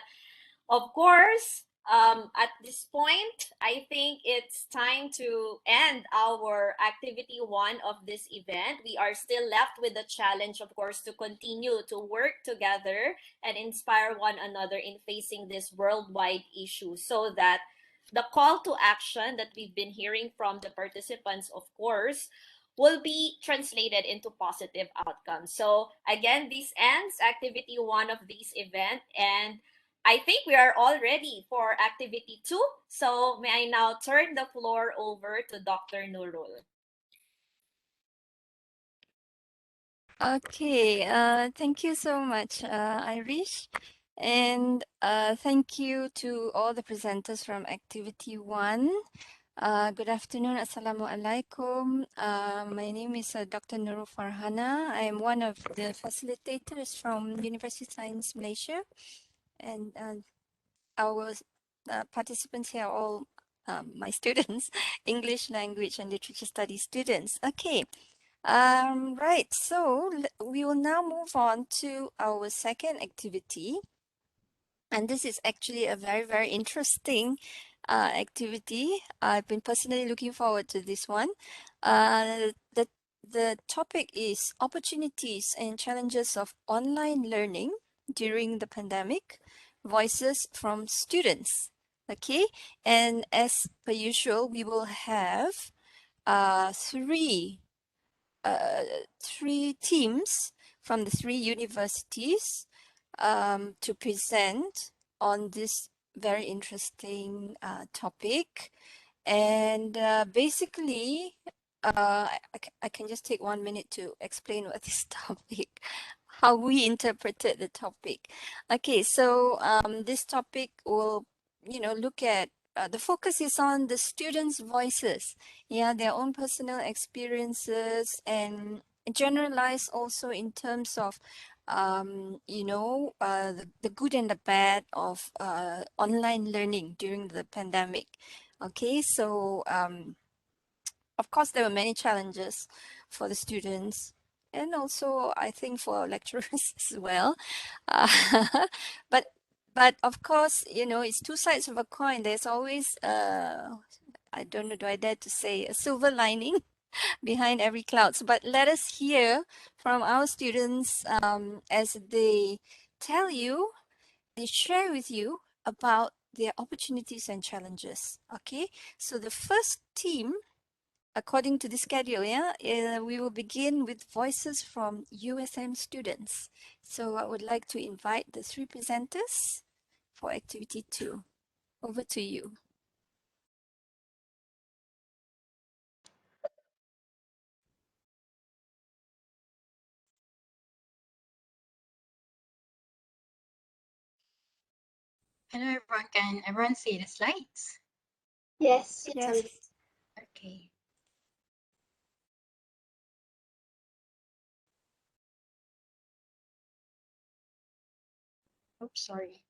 of course, at this point, I think it's time to end our activity 1 of this event. We are still left with the challenge, of course, to continue to work together and inspire one another in facing this worldwide issue, so that the call to action that we've been hearing from the participants, of course, will be translated into positive outcomes. So again, this ends activity 1 of this event, and I think we are all ready for activity 2. So may I now turn the floor over to Dr. Nurul. Okay, thank you so much, Irish. And thank you to all the presenters from Activity 1. Good afternoon, Assalamualaikum. My name is Dr. Nurul Farhana. I am one of the facilitators from University of Science Malaysia. And our participants here are all my students, English language and literature studies students. Okay. Right, so we will now move on to our second activity. And this is actually a very, very interesting activity. I've been personally looking forward to this one. The topic is opportunities and challenges of online learning during the pandemic, voices from students. Okay, and as per usual, we will have three teams from the 3 universities to present on this very interesting topic. And basically, I can just take 1 minute to explain what this topic, how we interpreted the topic. Okay, so this topic will, look at the focus is on the students' voices, their own personal experiences, and generalize also in terms of, the good and the bad of online learning during the pandemic. Okay, so of course, there were many challenges for the students, and also I think for lecturers as well. But of course, it's 2 sides of a coin. There's always, I don't know, do I dare to say, a silver lining behind every cloud. But let us hear from our students as they tell you, they share with you about their opportunities and challenges. Okay, so the first team, according to the schedule, we will begin with voices from USM students. So I would like to invite the 3 presenters for activity 2. Over to you. Hello everyone, can everyone see the slides? Yes, Yes. Okay. Oops, sorry.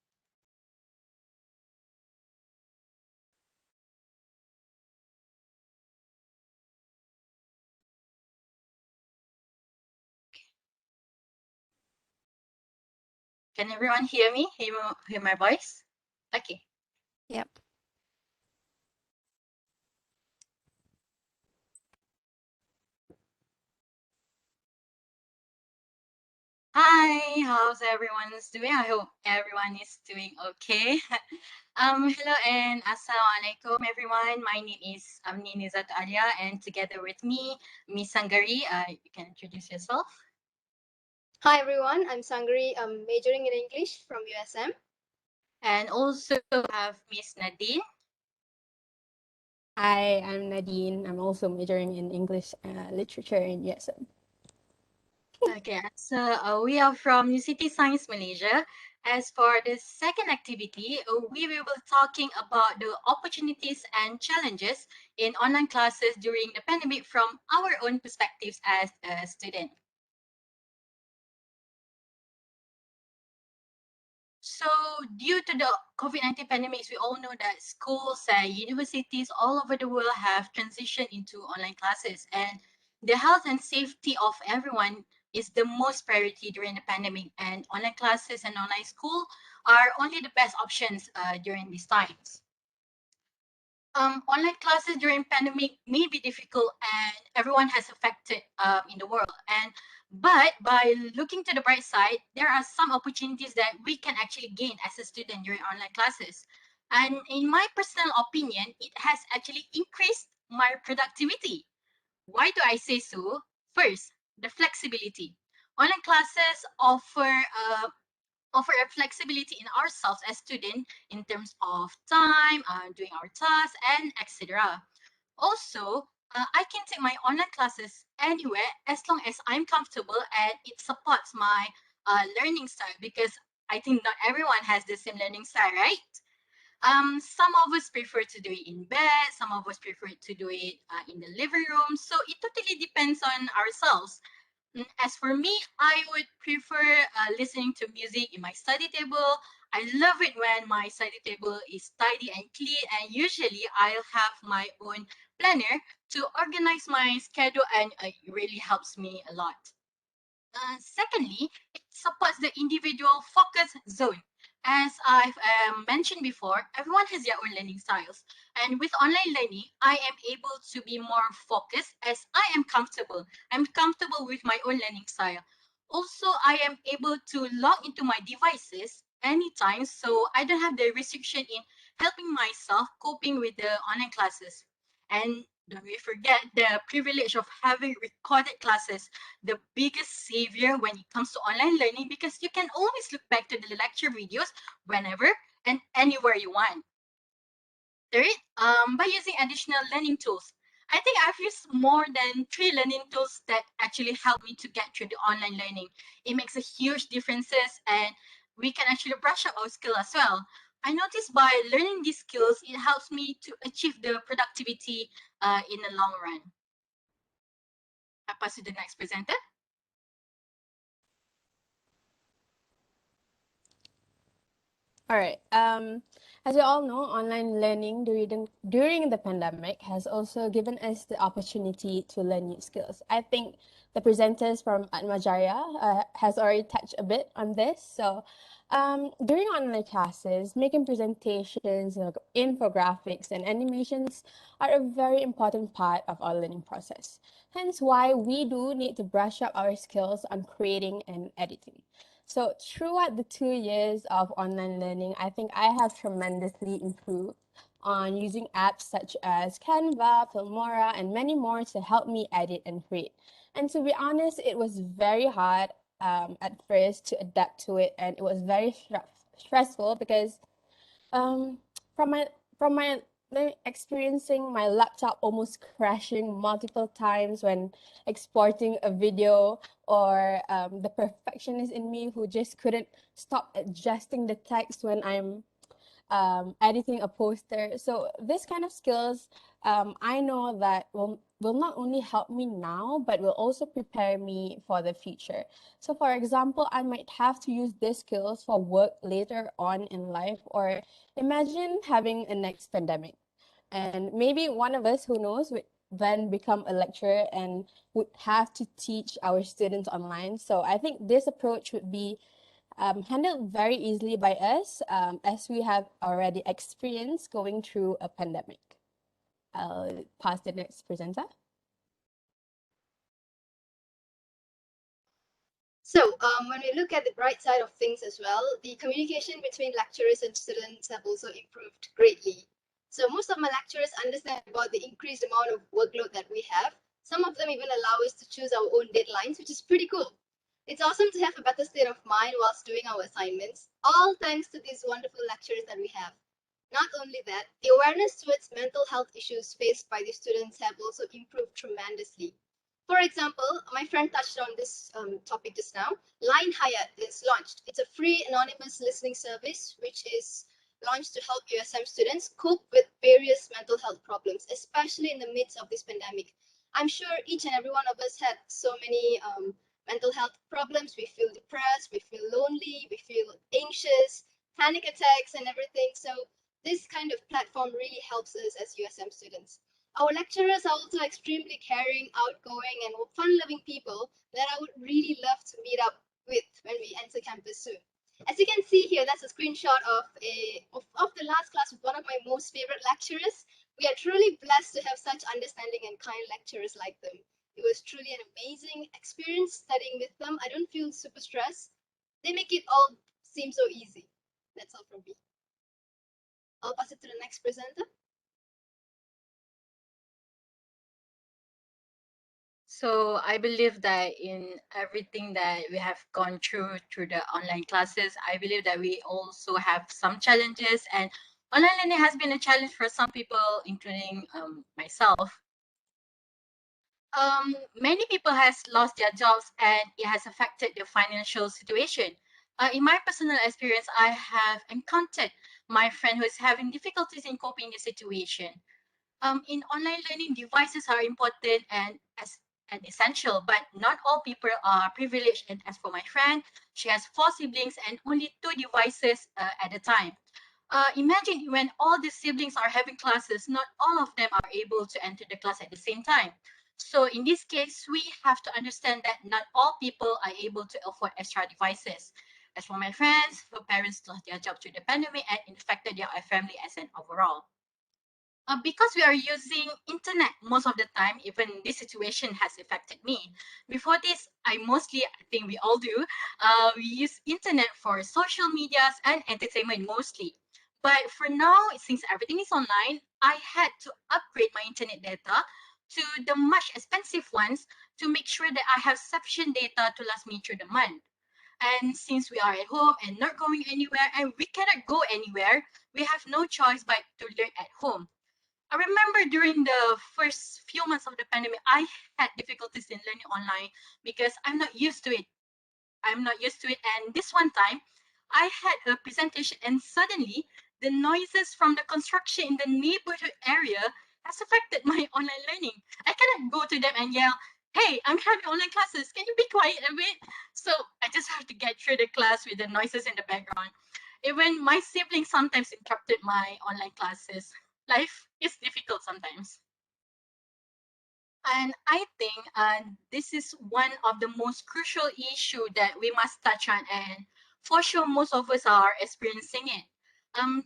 Can everyone hear me? Hear my voice? Okay. Yep. Hi, how's everyone doing? I hope everyone is doing okay. Hello and assalamualaikum everyone. My name is Nini Zat Alia, and together with me, Miss Sangari, you can introduce yourself. Hi everyone, I'm Sangari. I'm majoring in English from USM. And also have Miss Nadine. Hi, I'm Nadine. I'm also majoring in English literature in USM. Okay, so we are from UCT Science Malaysia. As for the second activity, we will be talking about the opportunities and challenges in online classes during the pandemic from our own perspectives as a student. So due to the COVID-19 pandemic, we all know that schools and universities all over the world have transitioned into online classes, and the health and safety of everyone is the most priority during the pandemic, and online classes and online school are only the best options during these times. Online classes during pandemic may be difficult and everyone has affected in the world. But by looking to the bright side, there are some opportunities that we can actually gain as a student during online classes. And in my personal opinion, it has actually increased my productivity. Why do I say so? First, the flexibility. Online classes offer a flexibility in ourselves as students in terms of time, doing our tasks, and etc. Also, I can take my online classes anywhere as long as I'm comfortable and it supports my learning style, because I think not everyone has the same learning style, right? Some of us prefer to do it in bed, some of us prefer to do it in the living room. So it totally depends on ourselves. As for me, I would prefer listening to music in my study table. I love it when my study table is tidy and clean, and usually I'll have my own planner to organize my schedule, and it really helps me a lot. Secondly, it supports the individual focus zone. As I've mentioned before, everyone has their own learning styles. And with online learning, I am able to be more focused as I am comfortable. I'm comfortable with my own learning style. Also, I am able to log into my devices anytime, so I don't have the restriction in helping myself coping with the online classes. And don't we forget the privilege of having recorded classes, the biggest savior when it comes to online learning, because you can always look back to the lecture videos whenever and anywhere you want. Third, by using additional learning tools. I think I've used more than 3 learning tools that actually help me to get through the online learning. It makes a huge differences, and we can actually brush up our skill as well. I noticed by learning these skills, it helps me to achieve the productivity in the long run. I pass to the next presenter. All right. As we all know, online learning during the pandemic has also given us the opportunity to learn new skills. I think the presenters from ATMA JAYA has already touched a bit on this. So during online classes, making presentations, infographics, and animations are a very important part of our learning process. Hence why we do need to brush up our skills on creating and editing. So throughout the 2 years of online learning, I think I have tremendously improved on using apps such as Canva, Filmora, and many more to help me edit and create. And to be honest, it was very hard at first to adapt to it, and it was very stressful because um, from my experiencing my laptop almost crashing multiple times when exporting a video, or the perfectionist in me who just couldn't stop adjusting the text when I'm editing a poster. So this kind of skills, I know that will not only help me now, but will also prepare me for the future. So for example, I might have to use these skills for work later on in life, or imagine having a next pandemic. And maybe one of us, who knows, would then become a lecturer and would have to teach our students online. So I think this approach would be handled very easily by us, as we have already experienced going through a pandemic. I'll pass the next presenter. So when we look at the bright side of things as well, the communication between lecturers and students have also improved greatly. So most of my lecturers understand about the increased amount of workload that we have. Some of them even allow us to choose our own deadlines, which is pretty cool. It's awesome to have a better state of mind whilst doing our assignments, all thanks to these wonderful lecturers that we have. Not only that, the awareness towards mental health issues faced by the students have also improved tremendously. For example, my friend touched on this topic just now. Line Hyatt is launched. It's a free anonymous listening service which is launched to help USM students cope with various mental health problems, especially in the midst of this pandemic. I'm sure each and every one of us had so many mental health problems. We feel depressed, we feel lonely, we feel anxious, panic attacks and everything. So this kind of platform really helps us as USM students. Our lecturers are also extremely caring, outgoing, and fun-loving people that I would really love to meet up with when we enter campus soon. As you can see here, that's a screenshot of the last class with one of my most favorite lecturers. We are truly blessed to have such understanding and kind lecturers like them. It was truly an amazing experience studying with them. I don't feel super stressed. They make it all seem so easy. That's all from me. I'll pass it to the next presenter. So I believe that in everything that we have gone through the online classes, I believe that we also have some challenges, and online learning has been a challenge for some people, including myself. Many people has lost their jobs and it has affected their financial situation. In my personal experience, I have encountered my friend who is having difficulties in coping the situation. In online learning, devices are important and essential, but not all people are privileged. And as for my friend, she has 4 siblings and only 2 devices at a time. Imagine when all the siblings are having classes, not all of them are able to enter the class at the same time. So in this case, we have to understand that not all people are able to afford extra devices. As for my friends, her parents lost their job through the pandemic and it affected their family as an overall. Because we are using internet most of the time, even this situation has affected me. Before this, I think we all do, we use internet for social medias and entertainment mostly. But for now, since everything is online, I had to upgrade my internet data to the much expensive ones to make sure that I have sufficient data to last me through the month. And since we are at home and not going anywhere and we cannot go anywhere, we have no choice but to learn at home. I remember during the first few months of the pandemic, I had difficulties in learning online because I'm not used to it. And this one time, I had a presentation and suddenly the noises from the construction in the neighborhood area has affected my online learning. I cannot go to them and yell, "Hey, I'm having online classes. Can you be quiet a bit?" So I just have to get through the class with the noises in the background. Even my siblings sometimes interrupted my online classes. Life is difficult sometimes. And I think this is one of the most crucial issue that we must touch on, and for sure most of us are experiencing it.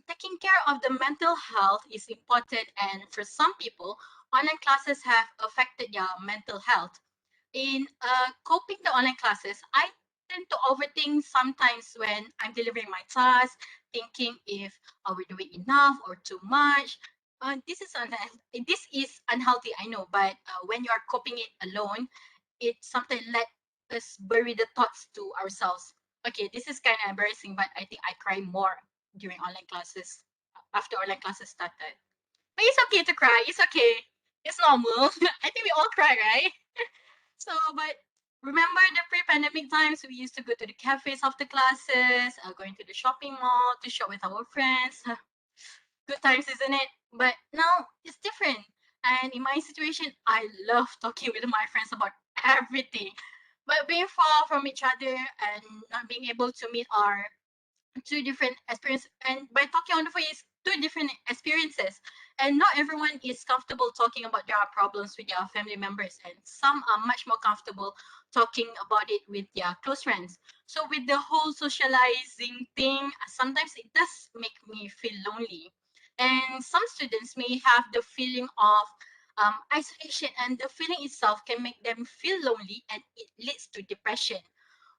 Taking care of the mental health is important, and for some people, online classes have affected their mental health. In coping the online classes, I tend to overthink sometimes when I'm delivering my task, thinking if are we doing enough or too much. This is unhealthy, I know, but when you are coping it alone, it sometimes let us bury the thoughts to ourselves. Okay, this is kind of embarrassing, but I think I cry more during online classes after online classes started. But it's okay to cry. It's okay. It's normal. I think we all cry, right? So, but remember the pre-pandemic times, we used to go to the cafes after classes, going to the shopping mall to shop with our friends. good times, isn't it? But now it's different. And in my situation, I love talking with my friends about everything. But being far from each other and not being able to meet our two different experiences, and by talking on the phone is two different experiences, and not everyone is comfortable talking about their problems with their family members, and some are much more comfortable talking about it with their close friends. So with the whole socializing thing, sometimes it does make me feel lonely, and some students may have the feeling of isolation, and the feeling itself can make them feel lonely, and it leads to depression.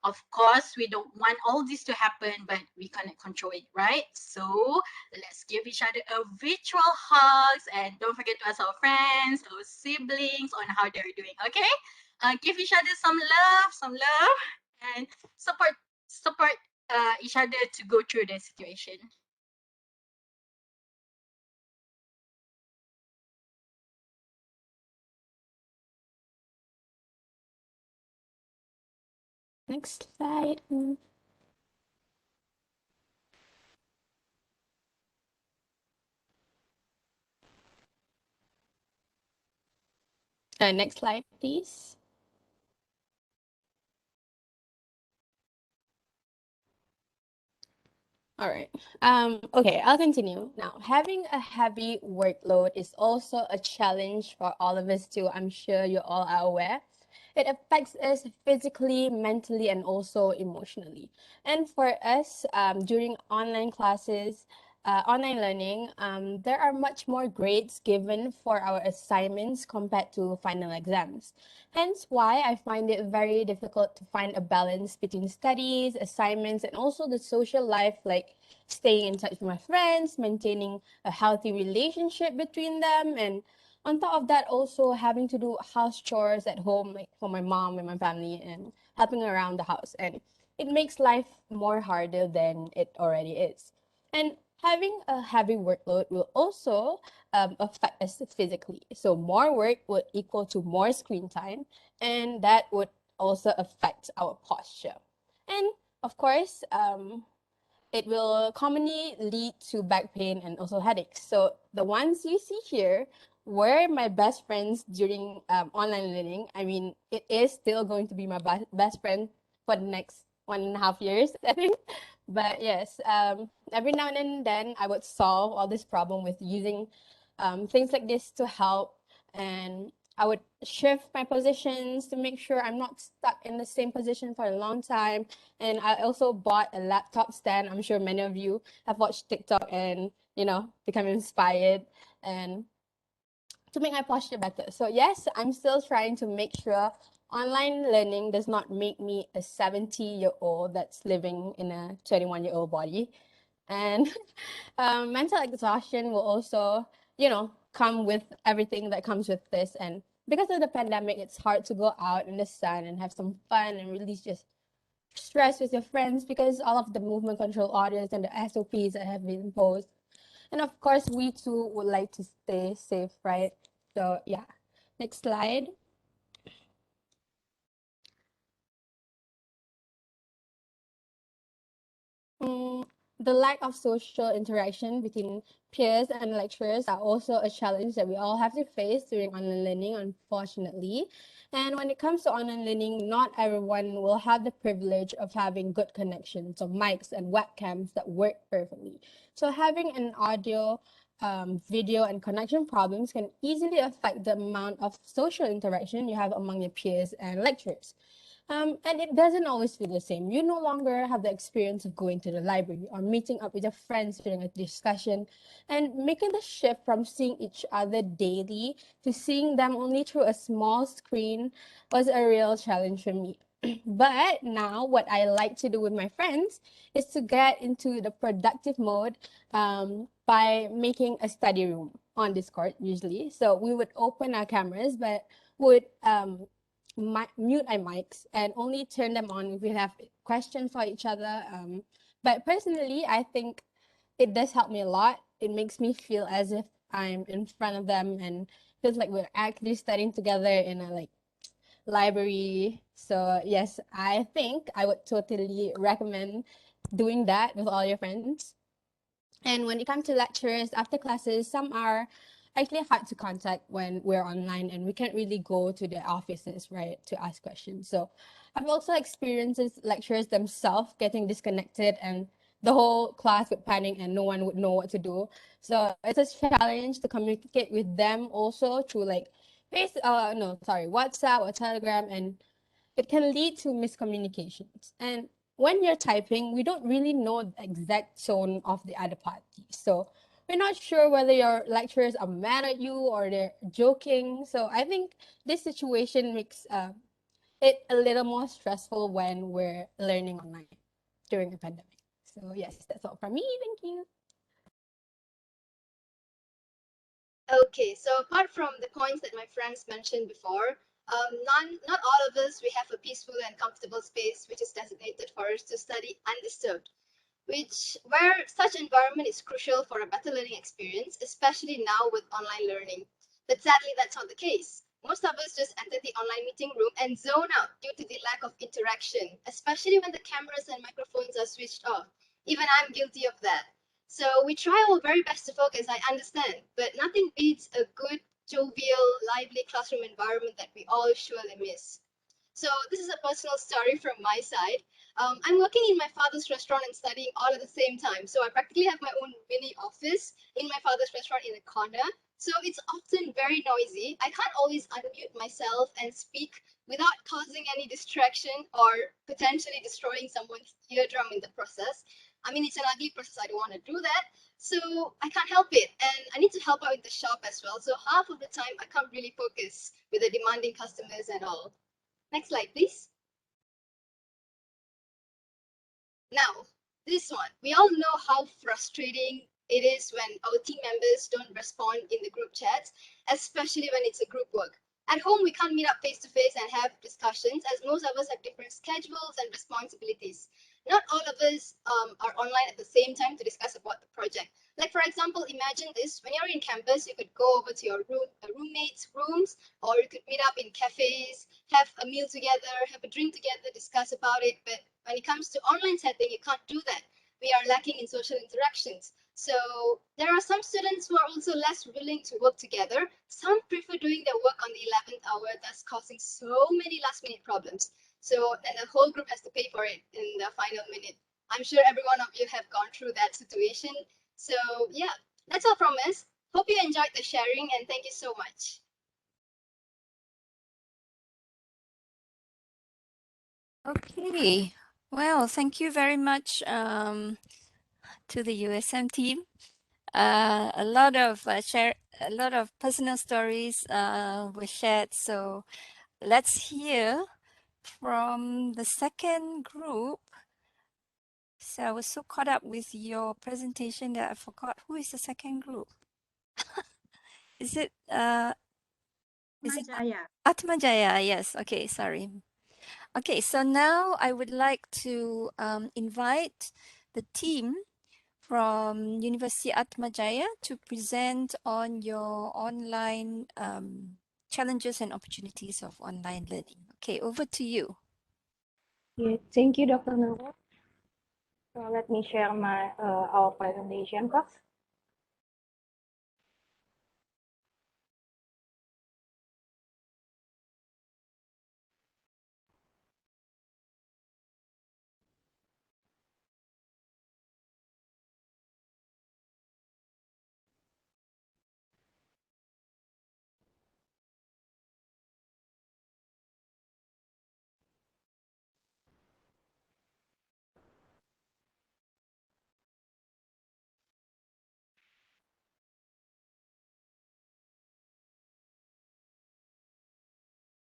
Of course, we don't want all this to happen, but we cannot control it, right? So let's give each other a virtual hugs, and don't forget to ask our friends, our siblings on how they're doing. Okay? Give each other some love, and support each other to go through the situation. Next slide. Next slide, please. All right. Okay, I'll continue. Now, having a heavy workload is also a challenge for all of us too. I'm sure you all are aware. It affects us physically, mentally, and also emotionally. And for us, during online classes, online learning, there are much more grades given for our assignments compared to final exams. Hence why I find it very difficult to find a balance between studies, assignments, and also the social life, like staying in touch with my friends, maintaining a healthy relationship between them, and on top of that, also having to do house chores at home, like for my mom and my family, and helping around the house. And it makes life more harder than it already is. And having a heavy workload will also affect us physically. So more work would equal to more screen time, and that would also affect our posture. And of course, it will commonly lead to back pain and also headaches. So the ones you see here were my best friends during online learning. I mean, it is still going to be my best friend for the next 1.5 years, I think. But yes, every now and then I would solve all this problem with using things like this to help. And I would shift my positions to make sure I'm not stuck in the same position for a long time. And I also bought a laptop stand. I'm sure many of you have watched TikTok and, become inspired and to make my posture better. So yes, I'm still trying to make sure online learning does not make me a 70-year-old that's living in a 21-year-old body. And mental exhaustion will also, come with everything that comes with this. And because of the pandemic, it's hard to go out in the sun and have some fun and release just stress with your friends because all of the movement control orders and the SOPs that have been imposed. And of course, we too would like to stay safe, right? So yeah, next slide. The lack of social interaction between peers and lecturers are also a challenge that we all have to face during online learning, unfortunately. And when it comes to online learning, not everyone will have the privilege of having good connections or mics and webcams that work perfectly. So having an audio, video, and connection problems can easily affect the amount of social interaction you have among your peers and lecturers. And it doesn't always feel the same. You no longer have the experience of going to the library or meeting up with your friends during a discussion, and making the shift from seeing each other daily to seeing them only through a small screen was a real challenge for me. But now what I like to do with my friends is to get into the productive mode by making a study room on Discord usually. So we would open our cameras, but would mute our mics and only turn them on if we have questions for each other. But personally, I think it does help me a lot. It makes me feel as if I'm in front of them and feels like we're actually studying together in a library. So yes, I think I would totally recommend doing that with all your friends. And when it comes to lectures after classes, some are actually hard to contact when we're online and we can't really go to their offices, right, to ask questions. So I've also experienced lecturers themselves getting disconnected and the whole class would panic and no one would know what to do. So it's a challenge to communicate with them also through like WhatsApp or Telegram, and it can lead to miscommunications. And when you're typing, we don't really know the exact tone of the other party. So we're not sure whether your lecturers are mad at you or they're joking. So I think this situation makes it a little more stressful when we're learning online during a pandemic. So yes, that's all from me. Thank you. Okay, so apart from the points that my friends mentioned before, not all of us, we have a peaceful and comfortable space which is designated for us to study undisturbed, where such environment is crucial for a better learning experience, especially now with online learning. But sadly, that's not the case. Most of us just enter the online meeting room and zone out due to the lack of interaction, especially when the cameras and microphones are switched off. Even I'm guilty of that. So we try our very best to focus, I understand, but nothing beats a good, jovial, lively classroom environment that we all surely miss. So this is a personal story from my side. I'm working in my father's restaurant and studying all at the same time. So I practically have my own mini office in my father's restaurant in a corner. So it's often very noisy. I can't always unmute myself and speak without causing any distraction or potentially destroying someone's eardrum in the process. I mean, it's an ugly process. I don't want to do that. So I can't help it. And I need to help out in the shop as well. So half of the time, I can't really focus with the demanding customers and all. Next slide, please. Now, this one, we all know how frustrating it is when our team members don't respond in the group chats, especially when it's a group work. At home, we can't meet up face to face and have discussions as most of us have different schedules and responsibilities. Not all of us are online at the same time to discuss about the project. Like for example, imagine this, when you're in campus, you could go over to your roommates' rooms, or you could meet up in cafes, have a meal together, have a drink together, discuss about it. But when it comes to online setting, you can't do that. We are lacking in social interactions. So there are some students who are also less willing to work together. Some prefer doing their work on the 11th hour, thus causing so many last minute problems. So then the whole group has to pay for it in the final minute. I'm sure every one of you have gone through that situation. So yeah, that's all from us. Hope you enjoyed the sharing and thank you so much. Okay, well, thank you very much to the USM team. A lot of personal stories were shared. So let's hear from the second group. So I was so caught up with your presentation that I forgot who is the second group. Is it JAYA. ATMA JAYA? Yes. Okay. Sorry. Okay. So now I would like to invite the team from University ATMA JAYA to present on your online challenges and opportunities of online learning. Okay, over to you. Yeah, thank you, Dr. Nurul. So let me share our presentation, class.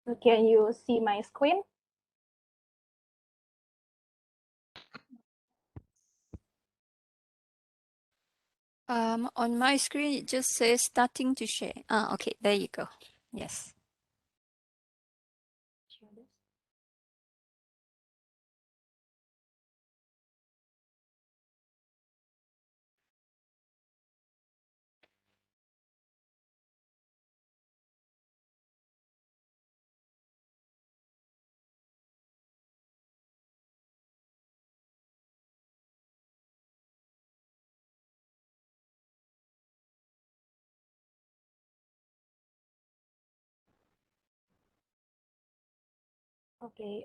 So can you see my screen? On my screen, it just says starting to share. Okay, there you go. Yes. Okay,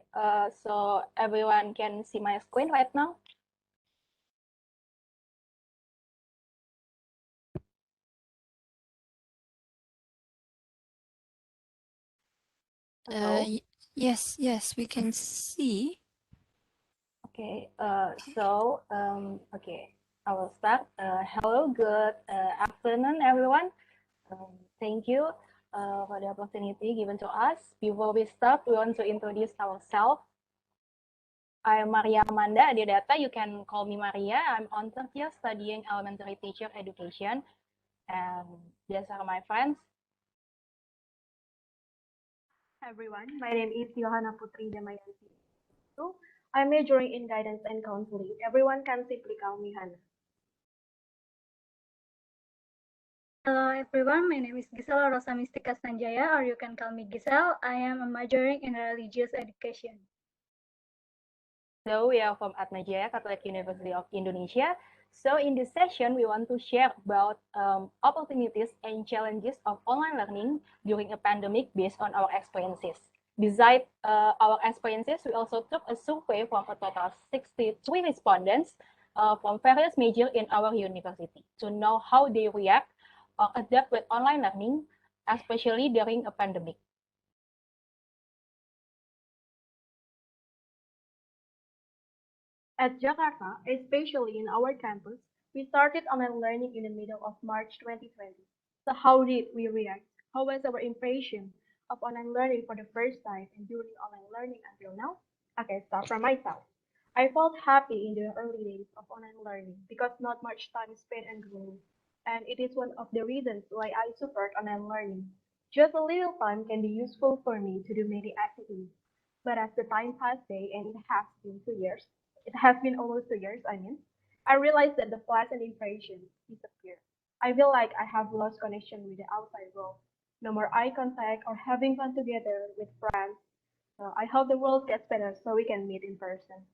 so everyone can see my screen right now? Hello? Yes, we can see. Okay, okay, I will start. Hello, good afternoon, everyone. Thank you for the opportunity given to us. Before we start, we want to introduce ourselves. I'm Maria Amanda Adiodata. You can call me Maria. I'm on third year studying elementary teacher education. And these are my friends. Everyone, my name is Johanna Putri Damayanti. I'm majoring in guidance and counseling. Everyone can simply call me Hannah. Hello everyone, my name is Gisela Rosa Mistika Sanjaya, or you can call me Giselle. I am majoring in religious education. So we are from ATMA JAYA, Catholic University of Indonesia. So in this session, we want to share about opportunities and challenges of online learning during a pandemic based on our experiences. Besides our experiences, we also took a survey from a total of 63 respondents from various majors in our university to know how they react or adapt with online learning, especially during a pandemic. At Jakarta, especially in our campus, we started online learning in the middle of March 2020. So how did we react? How was our impression of online learning for the first time and during online learning until now? Okay, start from myself. I felt happy in the early days of online learning because not much time is spent on Google, and it is one of the reasons why I support online learning. Just a little time can be useful for me to do many activities. But as the time passed by, and it has been almost 2 years, I realized that the pleasant impression disappeared. I feel like I have lost connection with the outside world. No more eye contact or having fun together with friends. I hope the world gets better so we can meet in person.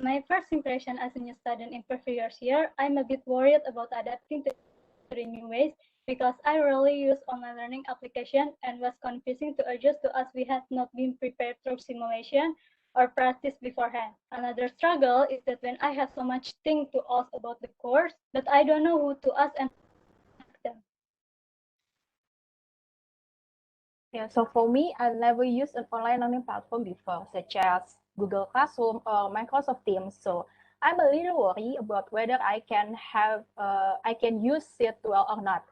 My first impression as a new student in first year here, I'm a bit worried about adapting to the new ways because I rarely use online learning application and was confusing to adjust to as we had not been prepared through simulation or practice beforehand. Another struggle is that when I have so much thing to ask about the course, but I don't know who to ask and ask them. Yeah, so for me, I never used an online learning platform before, such as Google Classroom or Microsoft Teams. So I'm a little worried about whether I can use it well or not.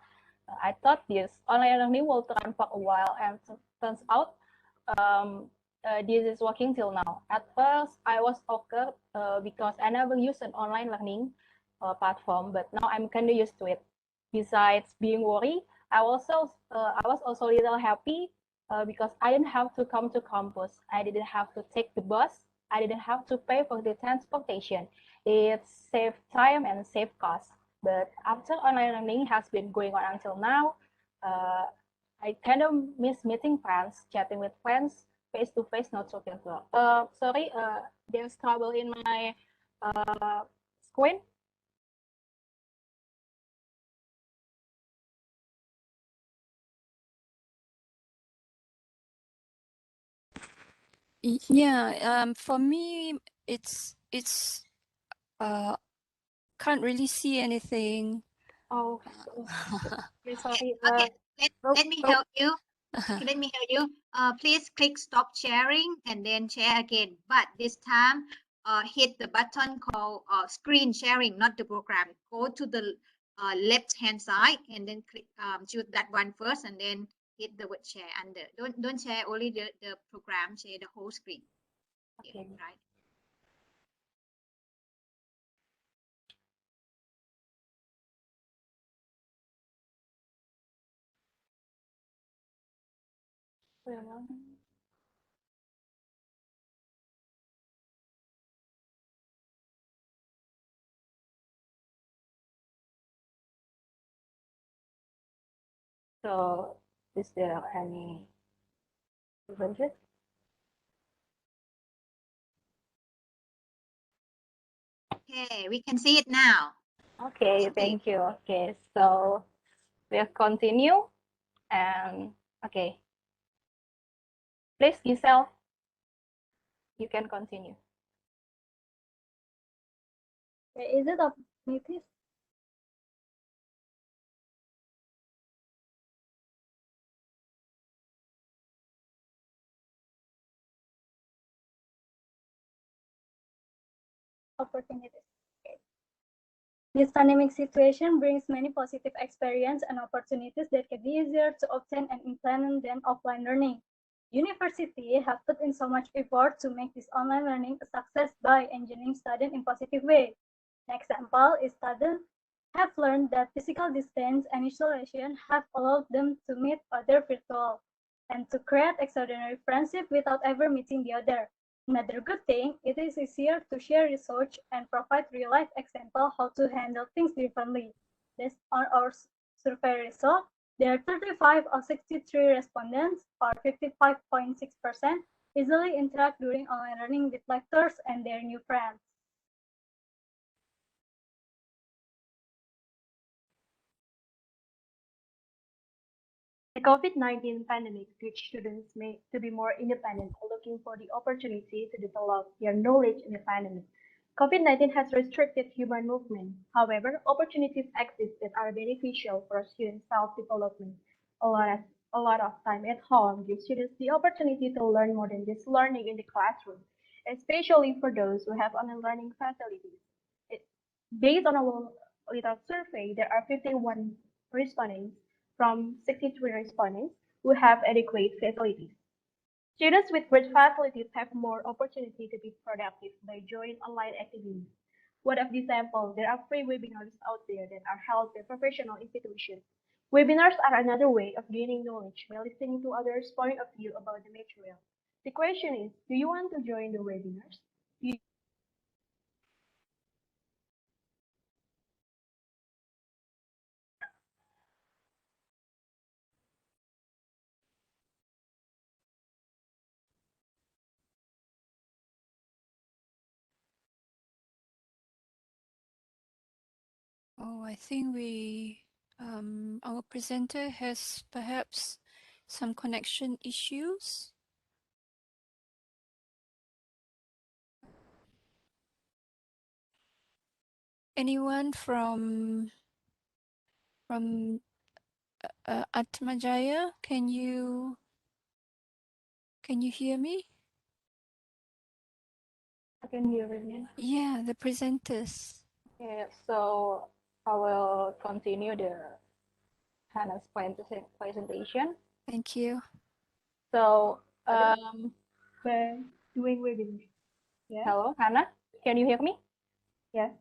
I thought this online learning will run for a while, and turns out this is working till now. At first, I was awkward because I never used an online learning platform, but now I'm kind of used to it. Besides being worried, I was also a little happy because I didn't have to come to campus. I didn't have to take the bus. I didn't have to pay for the transportation. It saved time and saved cost. But after online learning has been going on until now, I kind of miss meeting friends, chatting with friends, face to face, not so virtual. Sorry, there's trouble in my screen. Yeah, for me, it's can't really see anything. Oh, sorry. Okay, let me help you. Okay, let me help you. Please click stop sharing and then share again. But this time, hit the button called screen sharing, not the program. Go to the left hand side and then click choose that one first, and then hit the word share under. Don't share only the program. Share the whole screen. Okay, right. So, is there any differences? Okay, we can see it now. Okay, thank you. Okay, so We'll continue. And okay. Please, Giselle, you can continue. Is it opportunities? Opportunities. Okay. This pandemic situation brings many positive experiences and opportunities that can be easier to obtain and implement than offline learning. University have put in so much effort to make this online learning a success by engineering students in positive way. An example is students have learned that physical distance and isolation have allowed them to meet other virtual and to create extraordinary friendship without ever meeting the other. Another good thing, it is easier to share research and provide real-life example how to handle things differently. Based on our survey result, there are 35 of 63 respondents, or 55.6%, easily interact during online learning with lecturers and their new friends. The COVID-19 pandemic teach students to be more independent, looking for the opportunity to develop their knowledge in the pandemic. COVID-19 has restricted human movement. However, opportunities exist that are beneficial for student self-development. A lot of time at home gives students the opportunity to learn more than just learning in the classroom, especially for those who have online learning facilities. Based on our little survey, there are 51 respondents from 63 respondents who have adequate facilities. Students with great facilities have more opportunity to be productive by joining online activities. One of the examples, there are free webinars out there that are held by professional institutions. Webinars are another way of gaining knowledge by listening to others' point of view about the material. The question is, do you want to join the webinars? Oh, I think our presenter has perhaps some connection issues. Anyone from ATMA JAYA, can you hear me? I can hear you. Yeah, the presenters. Okay, so I will continue the Hannah's presentation. Thank you. So, doing webinar. Yeah. Hello, Hannah. Can you hear me? Yes.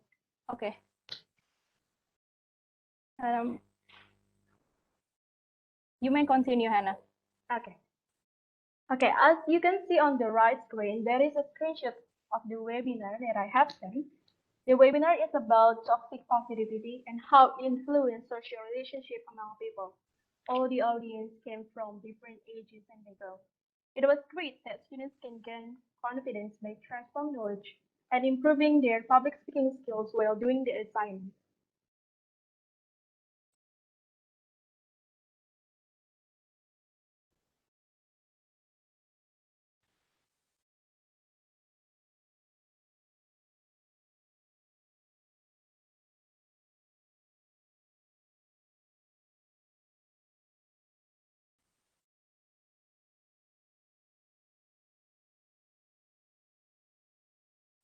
Okay. You may continue, Hannah. Okay. Okay, as you can see on the right screen, there is a screenshot of the webinar that I have sent. The webinar is about toxic positivity and how it influences social relationship among people. All the audience came from different ages and backgrounds. It was great that students can gain confidence by transforming knowledge and improving their public speaking skills while doing the assignment.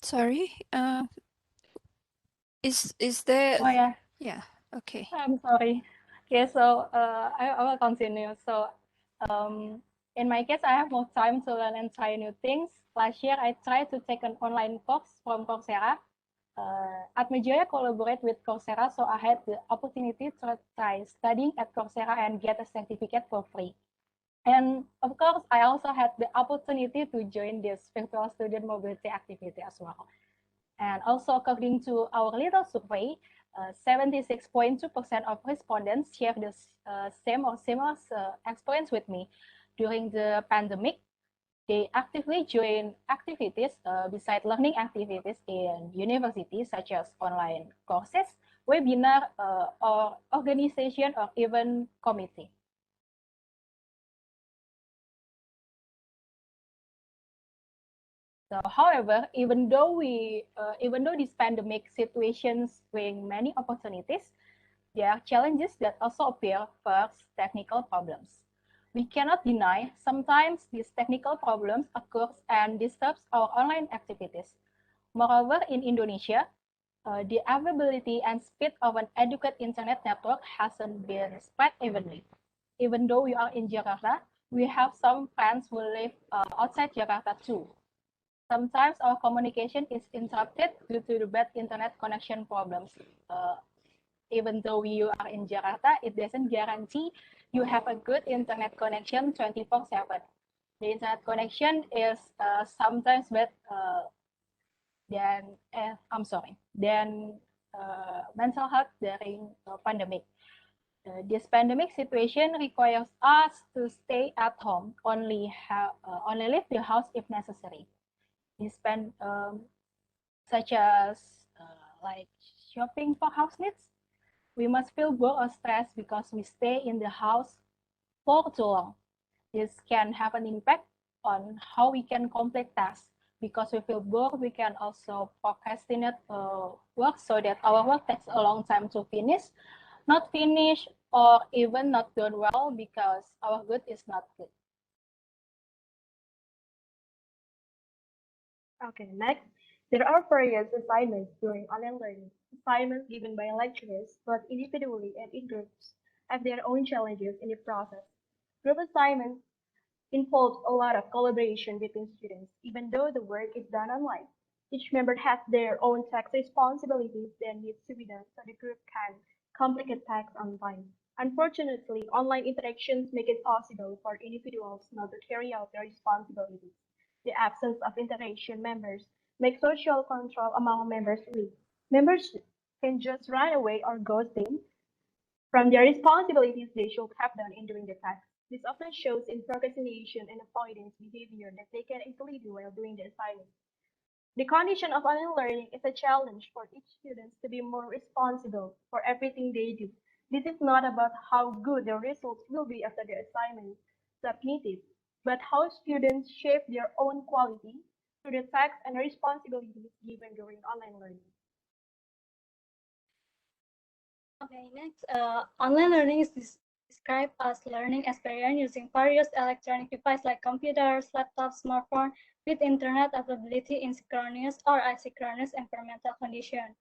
Sorry, is there? Oh yeah. Yeah. Okay. I'm sorry. Okay, so I will continue. So in my case, I have more time to learn and try new things. Last year, I tried to take an online course from Coursera. ATMA JAYA collaborate with Coursera, so I had the opportunity to try studying at Coursera and get a certificate for free. And of course, I also had the opportunity to join this virtual student mobility activity as well. And also, according to our little survey, 76.2% of respondents share the same or similar experience with me. During the pandemic, they actively join activities besides learning activities in universities, such as online courses, webinar, or organization or even committee. So, however, even though this pandemic situations bring many opportunities, there are challenges that also appear. First, technical problems. We cannot deny sometimes these technical problems occur and disturbs our online activities. Moreover, in Indonesia, the availability and speed of an adequate internet network hasn't been spread evenly. Even though we are in Jakarta, we have some friends who live outside Jakarta too. Sometimes our communication is interrupted due to the bad internet connection problems. Even though you are in Jakarta, it doesn't guarantee you have a good internet connection 24/7. The internet connection is sometimes bad than mental health during pandemic. This pandemic situation requires us to stay at home, only leave the house if necessary. Such as like shopping for house needs. We must feel bored or stressed because we stay in the house for too long. This can have an impact on how we can complete tasks. Because we feel bored, we can also procrastinate work so that our work takes a long time to finish, not finish, or even not done well because our good is not good. Okay, next, there are various assignments during online learning. Assignments given by lecturers, both individually and in groups, have their own challenges in the process. Group assignments involves a lot of collaboration between students, even though the work is done online. Each member has their own task responsibilities that needs to be done so the group can complete tasks on time. Unfortunately, online interactions make it possible for individuals not to carry out their responsibilities. The absence of interaction members make social control among members weak. Members can just run away or ghosting from their responsibilities they should have done in doing the task. This often shows in procrastination and avoidance behavior that they can easily do while doing the assignment. The condition of online learning is a challenge for each student to be more responsible for everything they do. This is not about how good the results will be after the assignment submitted, but how students shape their own quality through the tasks and responsibilities given during online learning. Okay, next, online learning is described as learning experience using various electronic devices like computers, laptops, smartphones, with internet availability in synchronous or asynchronous environmental conditions.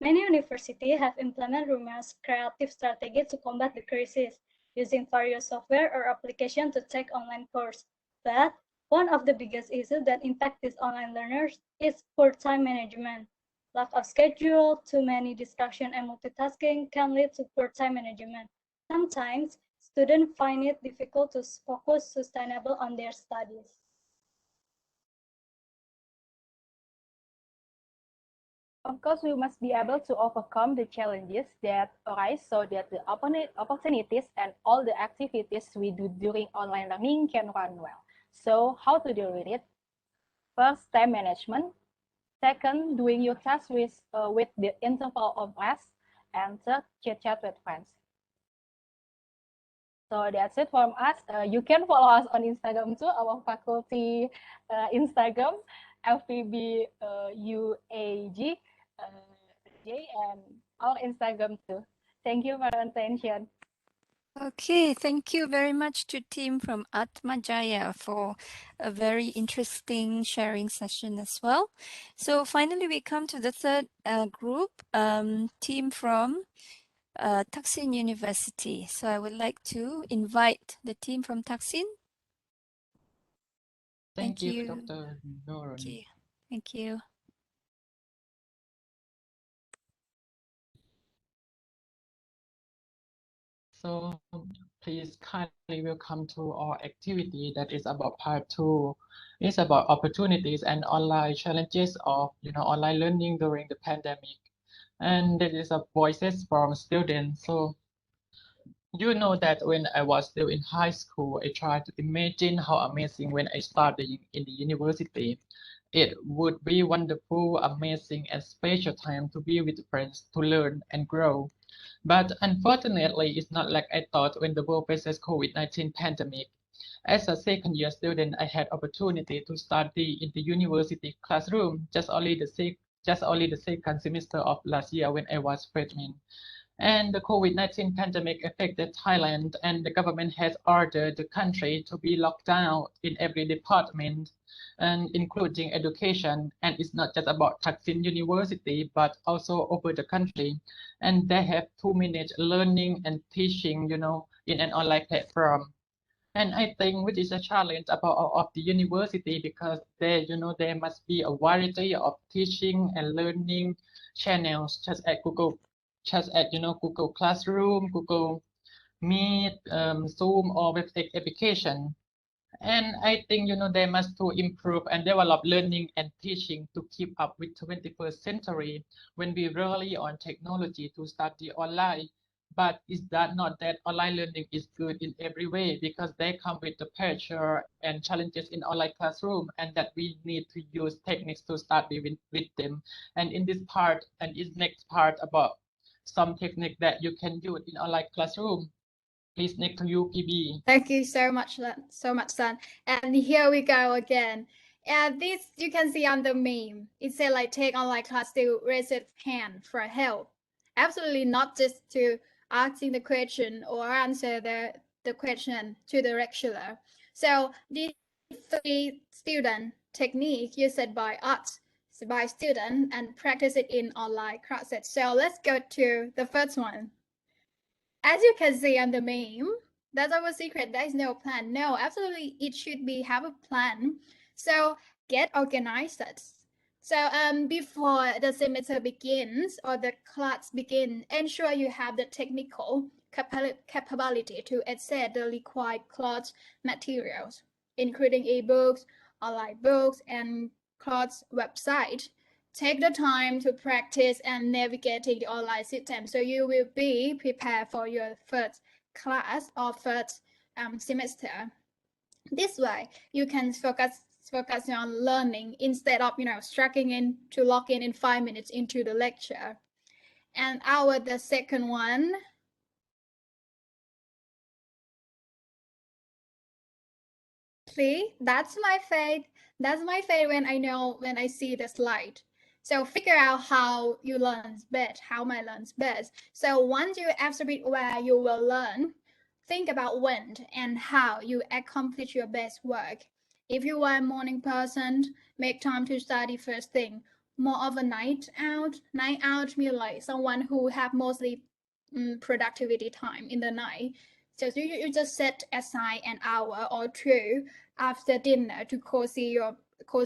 Many universities have implemented numerous creative strategies to combat the crisis, using various software or applications to take online courses. But one of the biggest issues that impact these online learners is poor time management. Lack of schedule, too many distractions, and multitasking can lead to poor time management. Sometimes, students find it difficult to focus sustainably on their studies. Of course, we must be able to overcome the challenges that arise so that the opportunities and all the activities we do during online learning can run well. So, how to deal with it? First, time management. Second, doing your tasks with the interval of rest. And third, chit-chat with friends. So that's it from us. You can follow us on Instagram too, our faculty Instagram, FPB UAG J, and our Instagram too. Thank you for your attention. Okay, thank you very much to team from ATMA JAYA for a very interesting sharing session as well. So finally, we come to the third group, team from Thaksin University. So I would like to invite the team from Thaksin. Thank you, Dr. Noron. Thank you. Thank you. So please kindly welcome to our activity that is about part 2. It's about opportunities and online challenges of online learning during the pandemic. And that is a voices from students. So you know that when I was still in high school, I tried to imagine how amazing when I started in the university. It would be wonderful, amazing, and special time to be with friends to learn and grow. But unfortunately, it's not like I thought when the world faces COVID-19 pandemic. As a second-year student, I had opportunity to study in the university classroom just only the second semester of last year when I was freshman. And the COVID-19 pandemic affected Thailand, and the government has ordered the country to be locked down in every department, and including education. And it's not just about Thaksin University, but also over the country. And they have to manage learning and teaching, in an online platform. And I think which is a challenge of the university because there must be a variety of teaching and learning channels, just at Google Classroom, Google Meet, Zoom, or web application. And I think they must to improve and develop learning and teaching to keep up with 21st century when we rely on technology to study online. But is that not that online learning is good in every way because they come with the pressure and challenges in online classroom and that we need to use techniques to study with them. And in this part and in next part about some technique that you can use in online classroom. Please next to you, PB. Thank you so much, Sun. And here we go again. And this you can see on the meme. It said like take online class to raise its hand for help. Absolutely not just to asking the question or answer the question to the lecturer. So these three student technique used by us, by student, and practice it in online classes. So let's go to the first one. As you can see on the meme, that's our secret. There is no plan. No, absolutely, it should be have a plan. So get organized. So before the semester begins or the class begin, ensure you have the technical capability to access the required class materials, including ebooks, online books, and class website. Take the time to practice and navigating the online system so you will be prepared for your first class or first semester. This way, you can focus on learning instead of struggling in to log in 5 minutes into the lecture. And the second one. See, that's my fate. That's my fate when I see the slide. So figure out how you learn best, how my learns best. So once you estimate where you will learn, think about when and how you accomplish your best work. If you are a morning person, make time to study first thing. More of a night out means like someone who have mostly productivity time in the night. So you just set aside an hour or two after dinner to cozy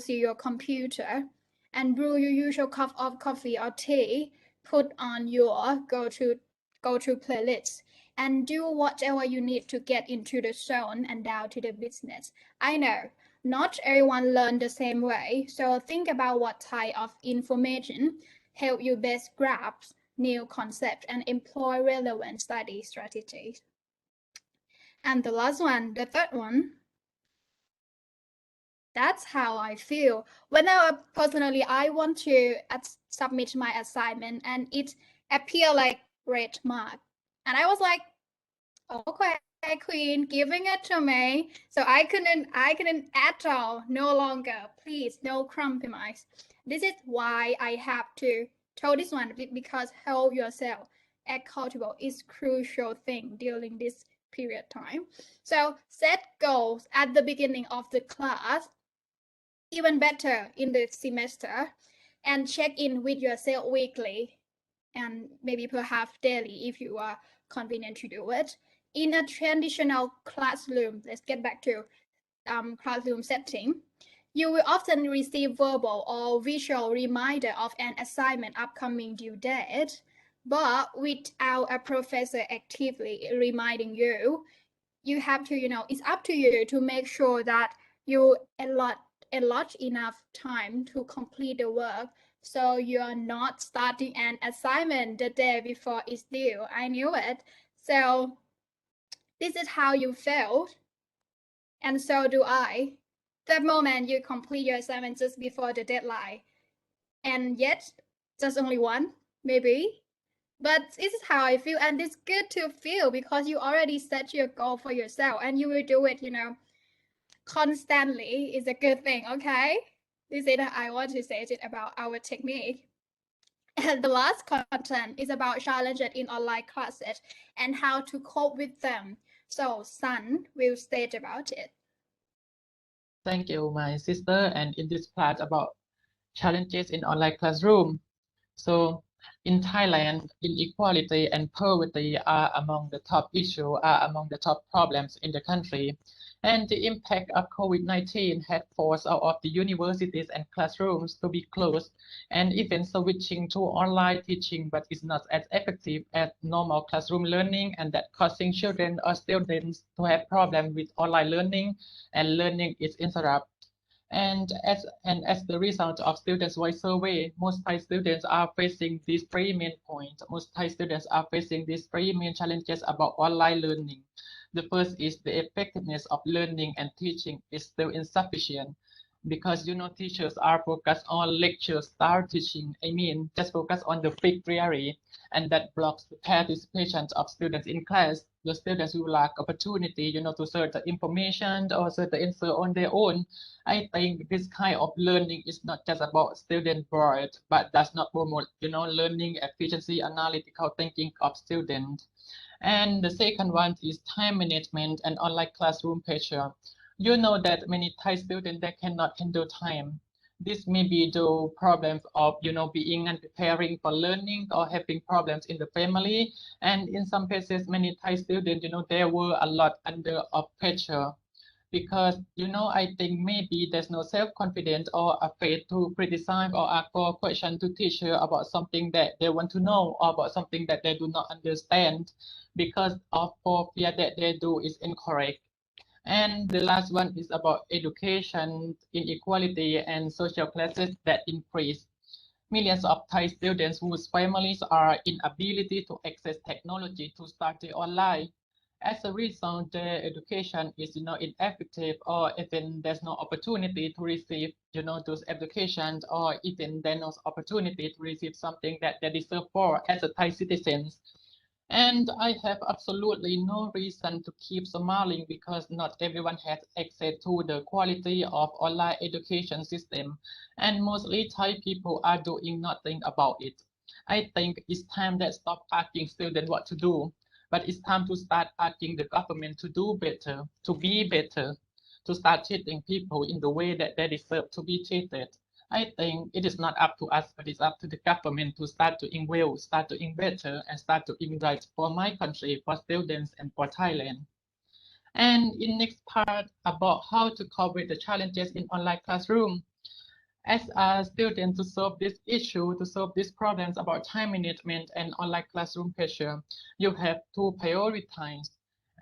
your computer and brew your usual cup of coffee or tea, put on your go-to playlist, and do whatever you need to get into the zone and down to the business. I know not everyone learns the same way, so think about what type of information help you best grasp new concepts and employ relevant study strategies. And the last one, the third one, that's how I feel. When I want to submit my assignment and it appeared like red mark. And I was like, okay, Queen, giving it to me. So I couldn't at all, no longer, please, no compromise. This is why I have to tell this one because hold yourself accountable is crucial thing during this period time. So set goals at the beginning of the class, even better in the semester, and check in with yourself weekly and maybe perhaps daily if you are convenient to do it. In a traditional classroom, let's get back to classroom setting, you will often receive verbal or visual reminder of an assignment upcoming due date, but without a professor actively reminding you, you have to, it's up to you to make sure that you allot enough time to complete the work so you're not starting an assignment the day before it's due. I knew it. So this is how you felt, and so do I. That moment you complete your assignment just before the deadline. And yet, just only one, maybe. But this is how I feel, and it's good to feel because you already set your goal for yourself and you will do it, constantly is a good thing, okay? This is what I want to say about our technique. And the last content is about challenges in online classes and how to cope with them. So Sun will state about it. Thank you, my sister. And in this part about challenges in online classroom. So in Thailand, inequality and poverty are among the top problems in the country. And the impact of COVID-19 had forced all of the universities and classrooms to be closed and even switching to online teaching, but it's not as effective as normal classroom learning, and that causing children or students to have problems with online learning, and learning is interrupted. And as the result of students' voice survey, most Thai students are facing these three main points. Most Thai students are facing these three main challenges about online learning. The first is the effectiveness of learning and teaching is still insufficient because teachers are focused on lecture style teaching. I mean, just focus on the fixed theory, and that blocks the participation of students in class. The students will lack opportunity, to search the information or search the answer on their own. I think this kind of learning is not just about student board, but does not promote, learning efficiency, analytical thinking of students. And the second one is time management and online classroom pressure. You know that many Thai students that cannot handle time. This may be the problems of, being and preparing for learning or having problems in the family. And in some cases, many Thai students, they were a lot under of pressure because I think maybe there's no self-confidence or afraid to criticize or ask for a question to teacher about something that they want to know or about something that they do not understand because of for fear that they do is incorrect. And the last one is about education inequality and social classes that increase. Millions of Thai students whose families are inability to access technology to study online. As a result, their education is, ineffective, or even there's no opportunity to receive, those educations, or even there's no opportunity to receive something that they deserve for as a Thai citizens. And I have absolutely no reason to keep smiling because not everyone has access to the quality of online education system, and mostly Thai people are doing nothing about it. I think it's time that stop asking students what to do, but it's time to start asking the government to do better, to be better, to start treating people in the way that they deserve to be treated. I think it is not up to us, but it's up to the government to start doing well, start doing better, and start doing right for my country, for students, and for Thailand. And in next part about how to cope with the challenges in online classroom. As a student, to solve this issue, to solve these problems about time management and online classroom pressure, you have to prioritize,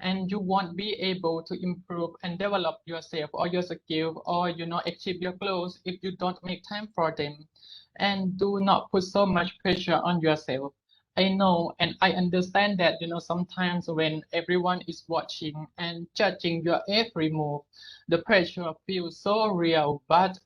and you won't be able to improve and develop yourself or your skill or achieve your goals if you don't make time for them. And do not put so much pressure on yourself. I know and I understand that sometimes when everyone is watching and judging your every move, the pressure feels so real, but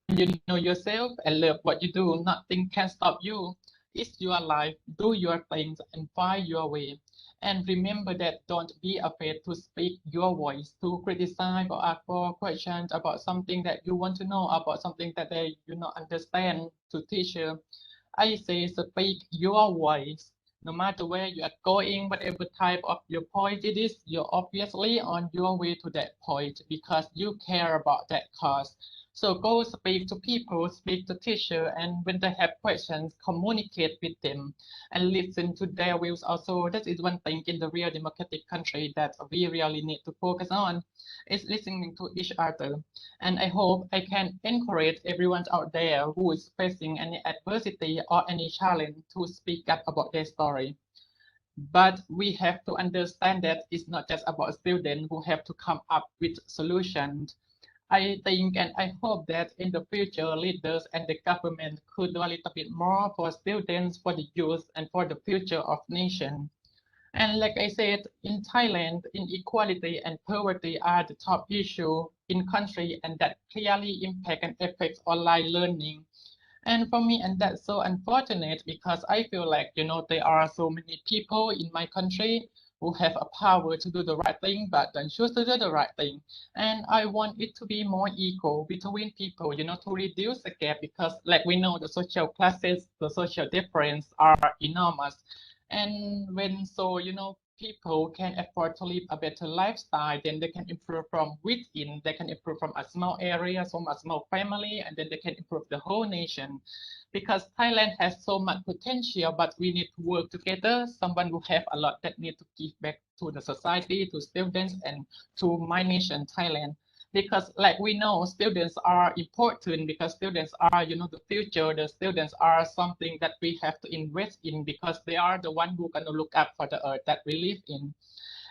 you know yourself and love what you do, nothing can stop you. It's your life, do your things and find your way. And remember that don't be afraid to speak your voice, to criticize or ask for questions about something that you want to know, about something that they do not understand to teacher. I say speak your voice. No matter where you are going, whatever type of your point it is, you're obviously on your way to that point because you care about that cause. So go speak to people, speak to teacher, and when they have questions, communicate with them and listen to their views also. That is one thing in the real democratic country that we really need to focus on, is listening to each other. And I hope I can encourage everyone out there who is facing any adversity or any challenge to speak up about their story. But we have to understand that it's not just about students who have to come up with solutions. I think and I hope that in the future, leaders and the government could do a little bit more for students, for the youth, and for the future of nation. And like I said, in Thailand, inequality and poverty are the top issue in country, and that clearly impact and affects online learning. And for me, and that's so unfortunate because I feel like, there are so many people in my country who have a power to do the right thing, but don't choose to do the right thing. And I want it to be more equal between people, to reduce the gap because like we know the social classes, the social difference are enormous. And when so, people can afford to live a better lifestyle, then they can improve from within, they can improve from a small area, from a small family, and then they can improve the whole nation. Because Thailand has so much potential, but we need to work together. Someone who have a lot that need to give back to the society, to students, and to my nation, Thailand. Because like we know, students are important because students are, the future. The students are something that we have to invest in because they are the one who gonna look up for the earth that we live in.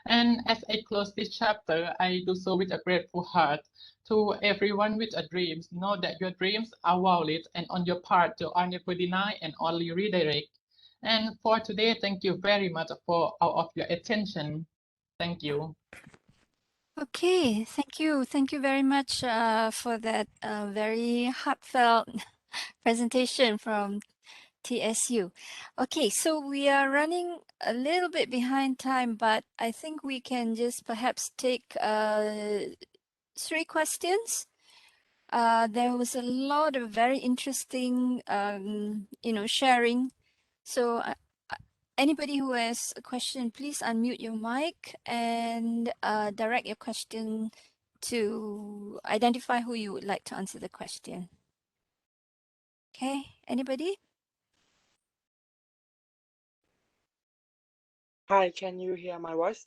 And as I close this chapter, I do so with a grateful heart. To everyone with a dreams, know that your dreams are valid and on your part to never deny and only redirect. And for today, thank you very much for all of your attention. Thank you. Okay, thank you very much for that very heartfelt presentation from TSU. Okay, so we are running a little bit behind time, but I think we can just perhaps take 3 questions. There was a lot of very interesting, sharing. So anybody who has a question, please unmute your mic and direct your question to identify who you would like to answer the question. Okay, anybody? Hi, can you hear my voice?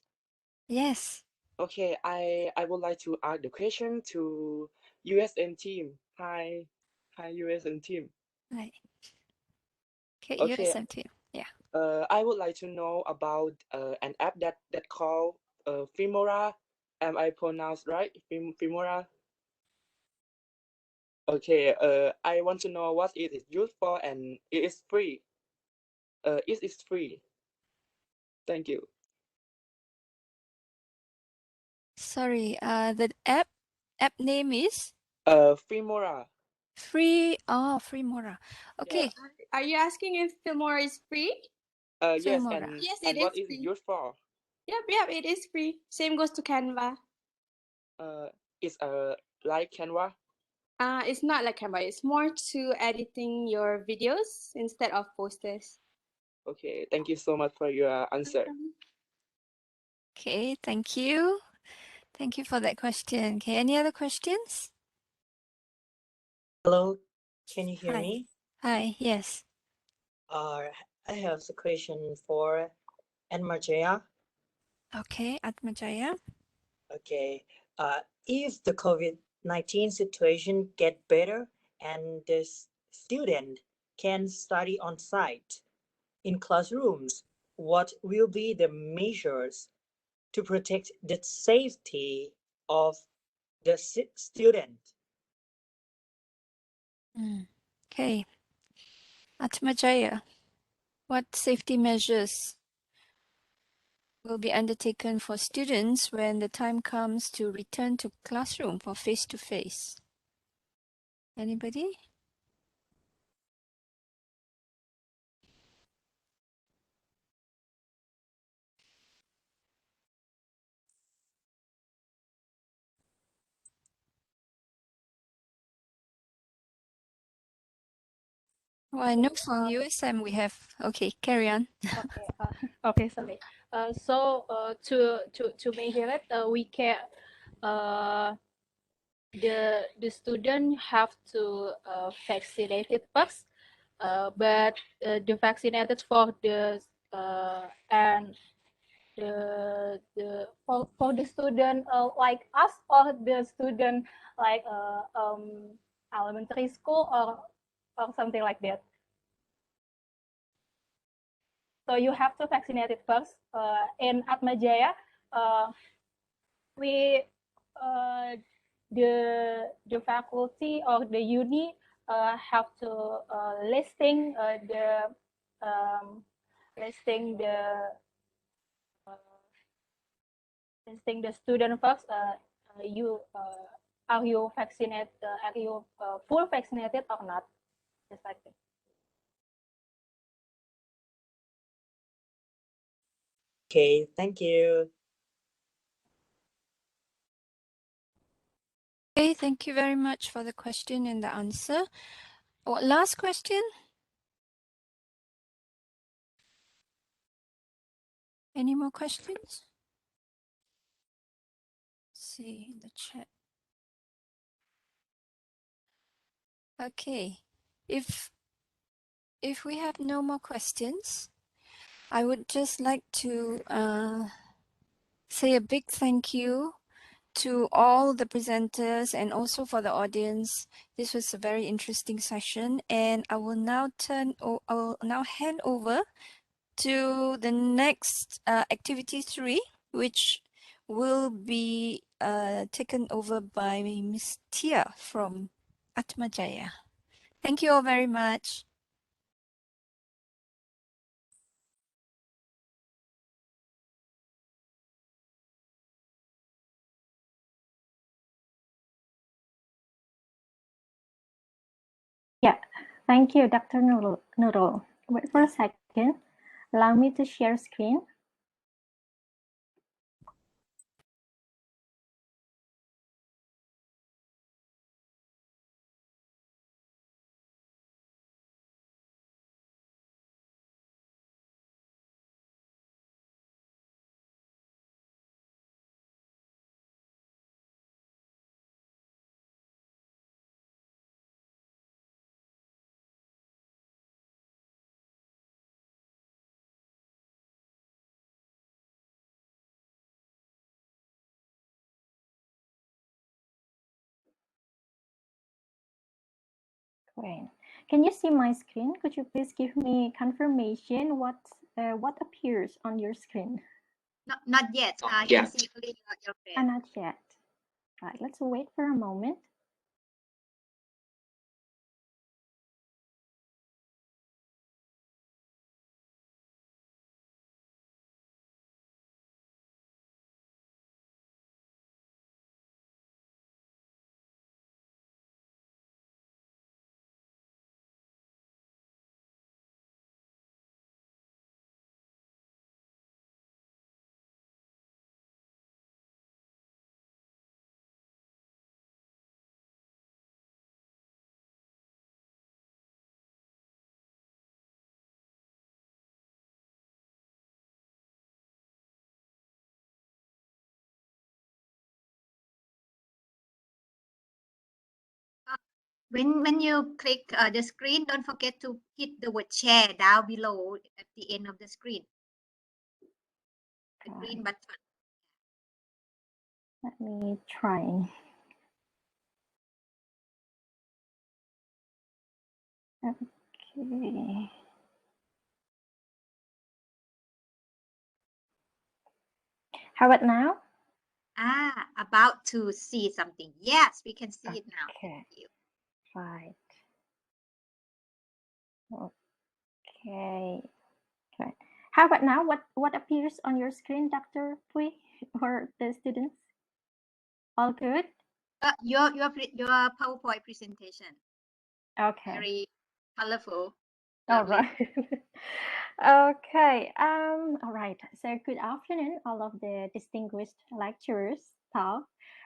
Yes. Okay, I would like to ask the question to USM team. Hi, USM team. Right. Okay, Okay, USM team. Yeah. I would like to know about an app that called Filmora. Am I pronounced right? Filmora. Okay, I want to know what it is used for and it is free. It is free. Thank you. Sorry, the app name is Filmora. Filmora. Okay. Are you asking if Filmora is free? Yes, Filmora. Yes, and it what is is it free. used for? Yep, it is free. Same goes to Canva. It's like Canva. It's not like Canva. It's more to editing your videos instead of posters. Okay, thank you so much for your answer. Okay, thank you. Thank you for that question. Okay, any other questions? Hello, can you hear Hi. me? Hi, yes. I have a question for JAYA. Okay, ATMA. Okay, if the COVID-19 situation get better and the student can study on site in classrooms, what will be the measures to protect the safety of the student? Okay. ATMA, what safety measures will be undertaken for students when the time comes to return to classroom for face-to-face? Anybody? Well, I know from USM we have. Okay, carry on. Okay, sorry. To measure it, we can the student have to vaccinated first, but the vaccinated for the and the for the student like us or the student like elementary school or something like that. So you have to vaccinate it first. In ATMA JAYA, we the faculty or the uni have to listing the testing the student first. Are you vaccinated? Are you full vaccinated or not? Just like that. Okay, thank you. Okay, thank you very much for the question and the answer. Last question. Any more questions? See in the chat. Okay. If we have no more questions, I would just like to say a big thank you to all the presenters and also for the audience. This was a very interesting session, and I will now hand over to the next activity 3, which will be taken over by Miss Tia from ATMA JAYA. Thank you all very much. Yeah, thank you, Dr. Nurul. Wait for a second. Allow me to share screen. Great. Can you see my screen? Could you please give me confirmation what appears on your screen? Not yet. I can see only your face. Not yet. Right. Let's wait for a moment. When you click the screen, don't forget to hit the word share down below at the end of the screen. The green button. Let me try. Okay. How about now? About to see something. Yes, we can see it now. Okay. Thank you. Right. Okay. Okay. How about now? What appears on your screen, Dr. Pui, or the students? All good? Your PowerPoint presentation. Okay. Very colorful. All right. Okay. All right. So good afternoon, all of the distinguished lecturers, staff,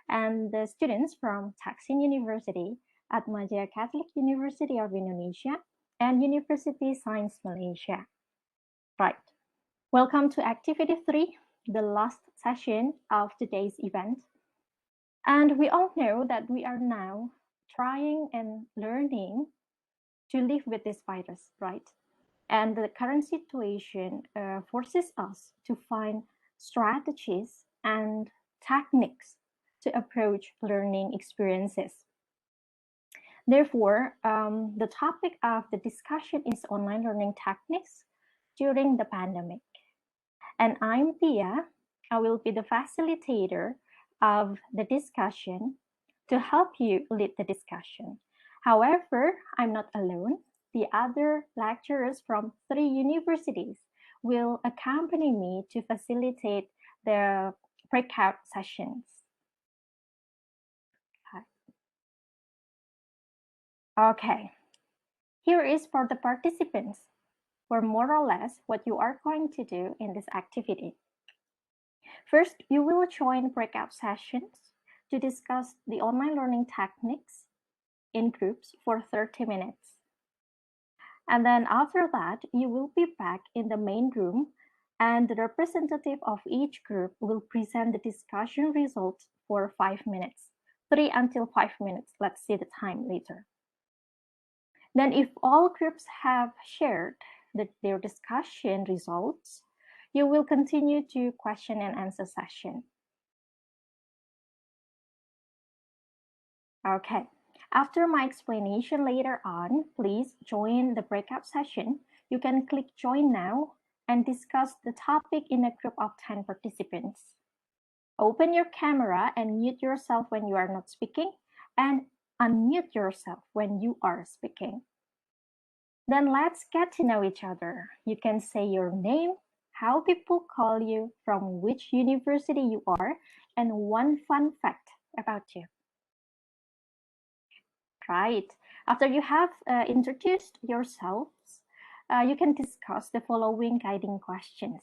and the students from Taksin University, ATMA JAYA Catholic University of Indonesia, and University Science Malaysia. Right. Welcome to Activity 3, the last session of today's event. And we all know that we are now trying and learning to live with this virus, right? And the current situation forces us to find strategies and techniques to approach learning experiences. Therefore, the topic of the discussion is online learning techniques during the pandemic. And I'm Tia. I will be the facilitator of the discussion to help you lead the discussion. However, I'm not alone. The other lecturers from 3 universities will accompany me to facilitate the breakout sessions. Okay, here is for the participants, or more or less what you are going to do in this activity. First, you will join breakout sessions to discuss the online learning techniques in groups for 30 minutes. And then after that, you will be back in the main room and the representative of each group will present the discussion results for 5 minutes, 3 until 5 minutes. Let's see the time later. Then if all groups have shared their discussion results, you will continue to question and answer session. Okay, after my explanation later on, please join the breakout session. You can click join now and discuss the topic in a group of 10 participants. Open your camera and mute yourself when you are not speaking and unmute yourself when you are speaking. Then let's get to know each other. You can say your name, how people call you, from which university you are, and one fun fact about you. Right. After you have introduced yourselves, you can discuss the following guiding questions.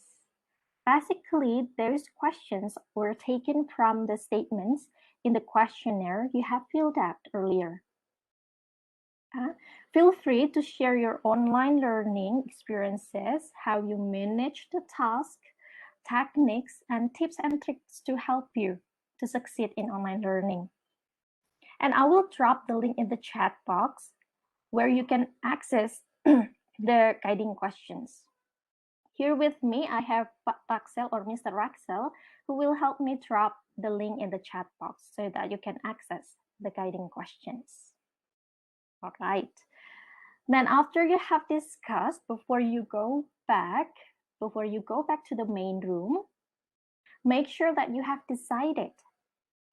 Basically, those questions were taken from the statements in the questionnaire you have filled out earlier. Feel free to share your online learning experiences, how you manage the task, techniques, and tips and tricks to help you to succeed in online learning. And I will drop the link in the chat box where you can access the guiding questions. Here with me, I have Paxel or Mr. Raxel, who will help me drop the link in the chat box so that you can access the guiding questions. All right. Then after you have discussed, before you go back to the main room, make sure that you have decided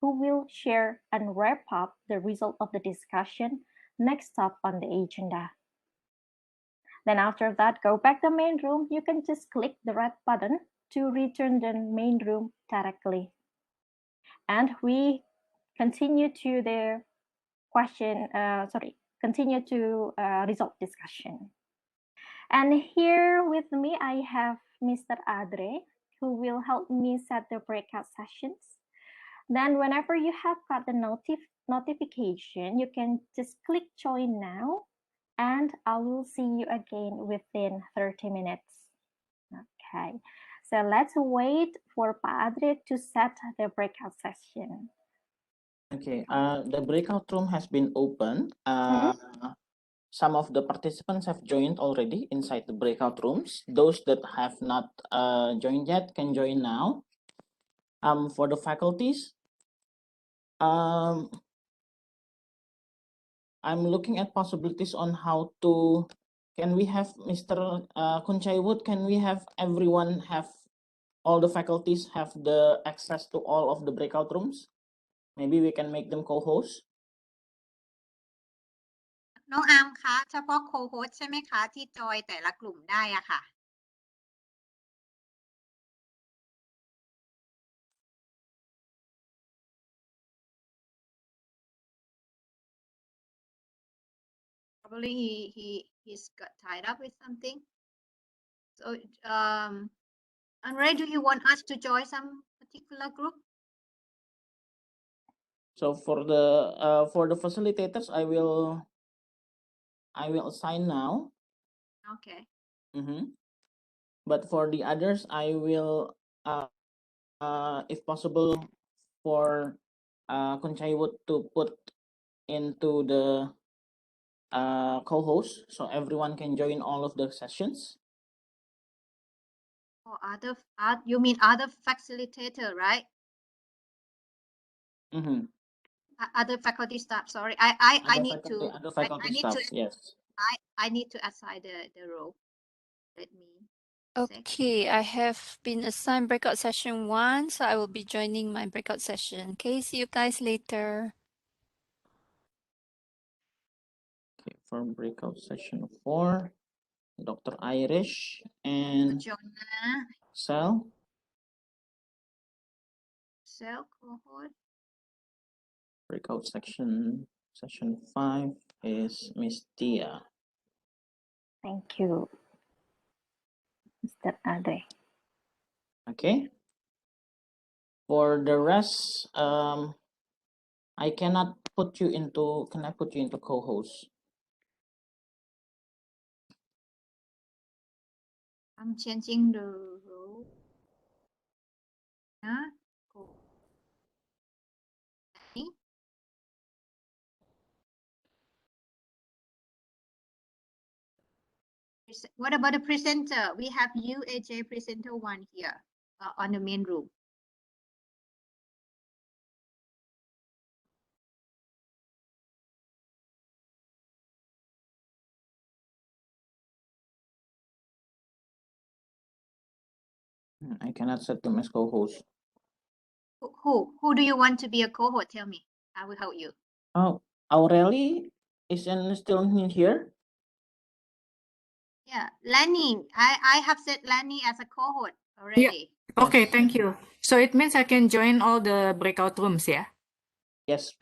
who will share and wrap up the result of the discussion next up on the agenda. Then after that, go back to the main room. You can just click the red button to return the main room directly. And we continue to the result discussion. And here with me, I have Mr. Adre, who will help me set the breakout sessions. Then whenever you have got the notification, you can just click join now, and I will see you again within 30 minutes. Okay, so let's wait for Padre to set the breakout session. Okay, the breakout room has been opened. Some of the participants have joined already inside the breakout rooms. Those that have not joined yet can join now. For the faculties, I'm looking at possibilities on how to, can we have Mr. Kunchaiwood, can we have everyone have, all the faculties have the access to all of the breakout rooms? Maybe we can make them co-host. น้องอาร์มคะเฉพาะโคโฮสใช่ไหมคะที่จอยแต่ละกลุ่มได้อะค่ะ Probably he's got tied up with something. So Andre, do you want us to join some particular group? So for the facilitators, I will assign now. Okay. But for the others, I will, if possible, for Kunchaiwood to put into the co-host, so everyone can join all of the sessions. Or you mean other facilitator, right? Other faculty staff. Sorry, I need to. Other faculty staff. Yes. I need to assign the role. Let me. Okay, I have been assigned breakout session 1, so I will be joining my breakout session. Okay, see you guys later. Okay, for breakout session 4, Dr. Irish and Sel. yourself, cohort. Breakout session 5 is Miss Tia. Thank you, Mr. Ade. Okay. For the rest, I cannot put you into. Can I put you into co-host? I'm changing the role. Huh? Cool. What about the presenter? We have you, AJ, presenter 1 here on the main room. I cannot set them as co-host. Who do you want to be a cohort? Tell me. I will help you. Oh, Aurelie isn't still in here. Yeah, Lenny. I have set Lenny as a cohort already. Yeah. Okay, thank you. So it means I can join all the breakout rooms, yeah? Yes.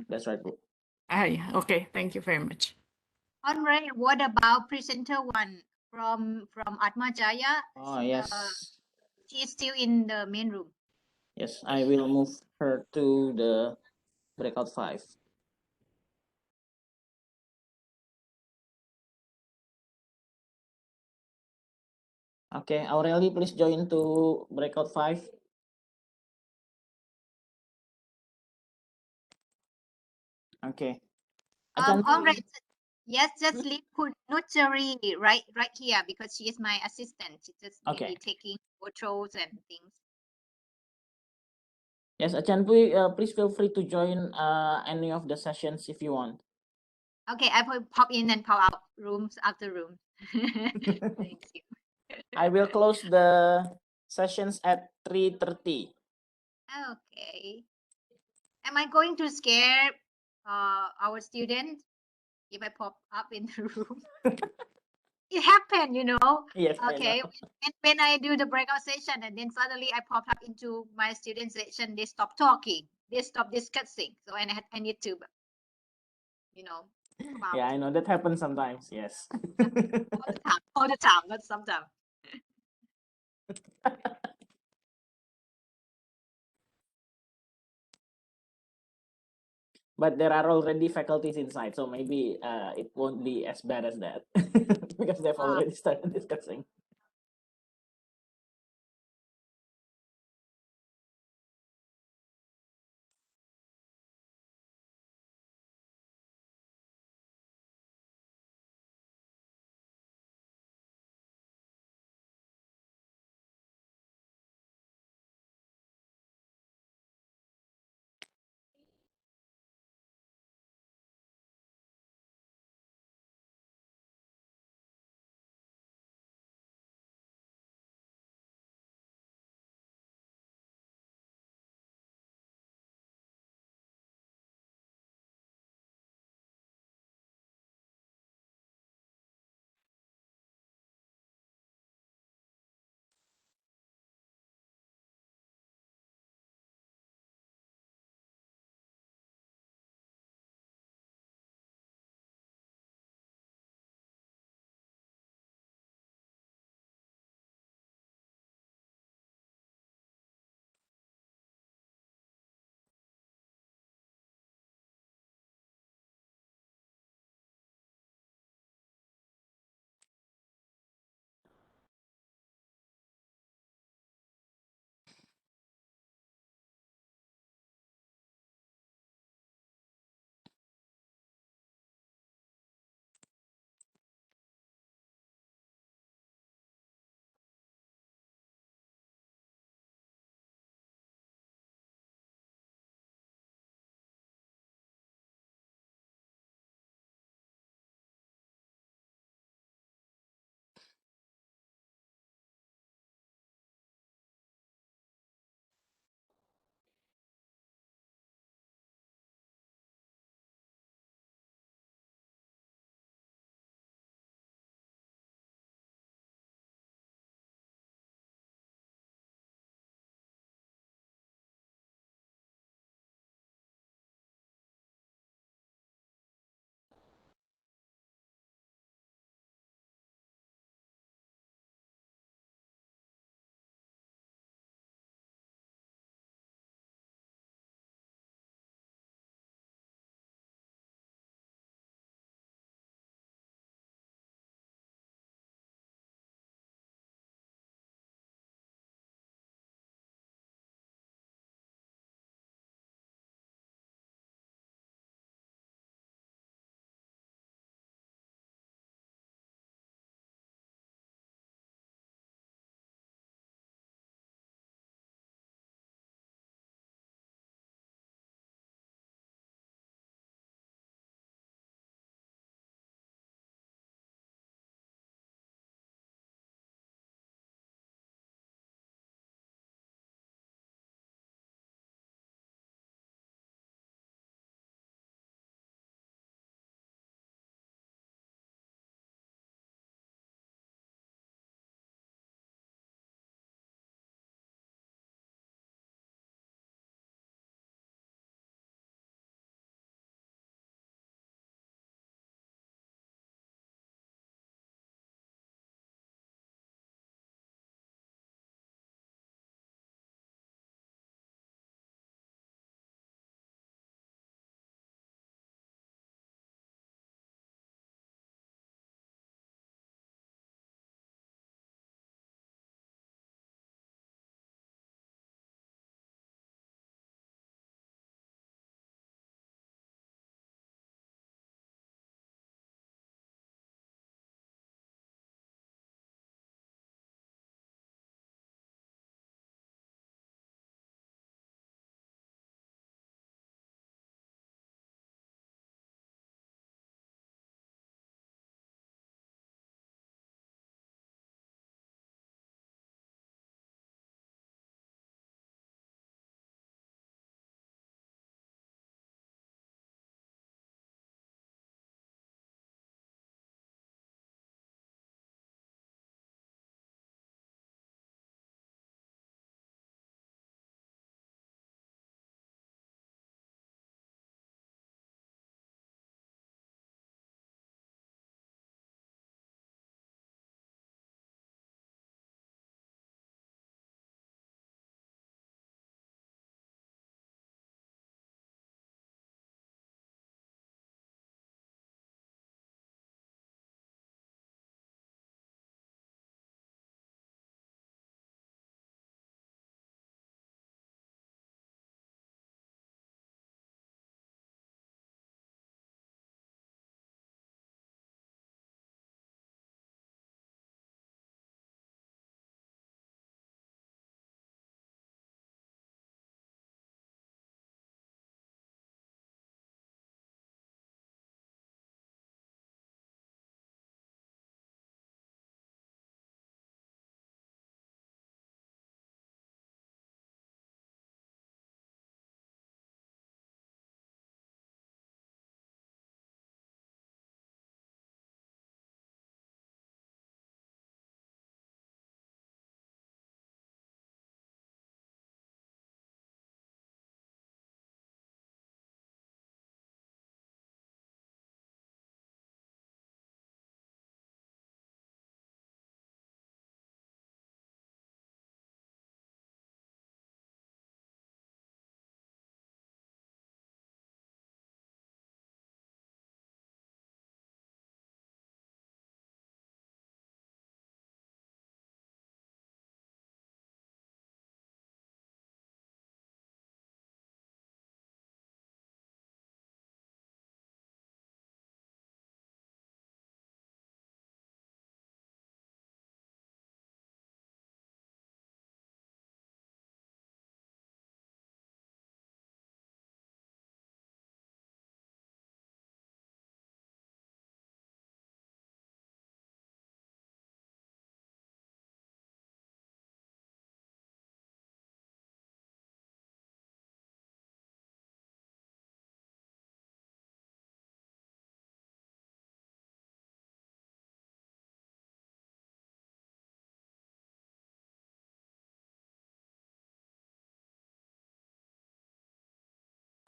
That's right, bro. Yeah. Okay, thank you very much. Andre, what about presenter 1 from ATMA JAYA? Oh, yes. She is still in the main room. Yes, I will move her to the breakout 5. Okay, Aurelie, please join to breakout 5. Okay. All right. Yes, just leave Nuturi right here because she is my assistant. She just maybe taking photos and things. Yes, Achanpui, please feel free to join any of the sessions if you want. Okay, I will pop in and pop out rooms after room. Thank you. I will close the sessions at 3:30. Okay. Am I going to scare our student if I pop up in the room? It happened, you know. Yes, okay. I know. When I do the breakout session and then suddenly I pop up into my student section, they stop talking, they stop discussing. So I need to, you know. Yeah, I know that happens sometimes. Yes. All the time, not sometimes. But there are already faculties inside, so maybe it won't be as bad as that because they've already started discussing.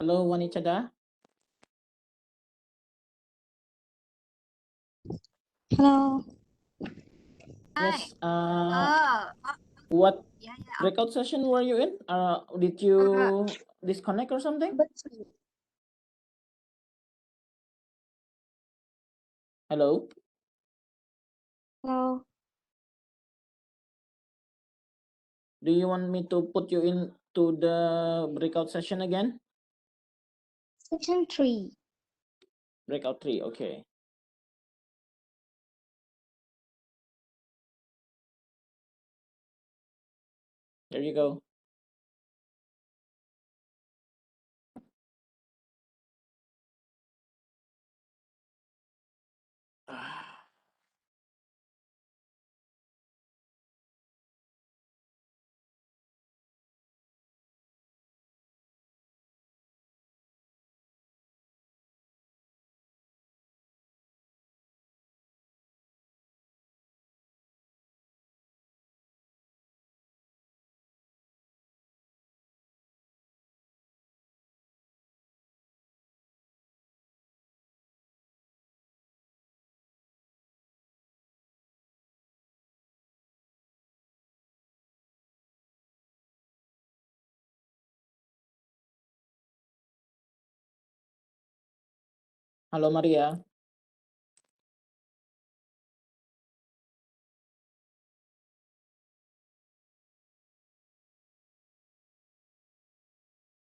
Hello, Wanichada. Hello. Yes. Oh, What yeah. breakout session were you in? Did you disconnect or something? Hello. Hello. Do you want me to put you into the breakout session again? Section 3. Breakout 3, okay. There you go. Halo Maria.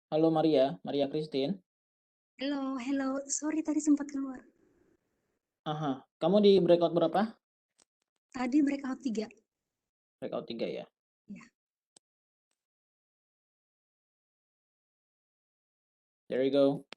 Halo Maria, Maria Christine. Hello. Sorry tadi sempat keluar. Aha, kamu di breakout berapa? Tadi breakout 3. Breakout 3 ya? Ya. There you go.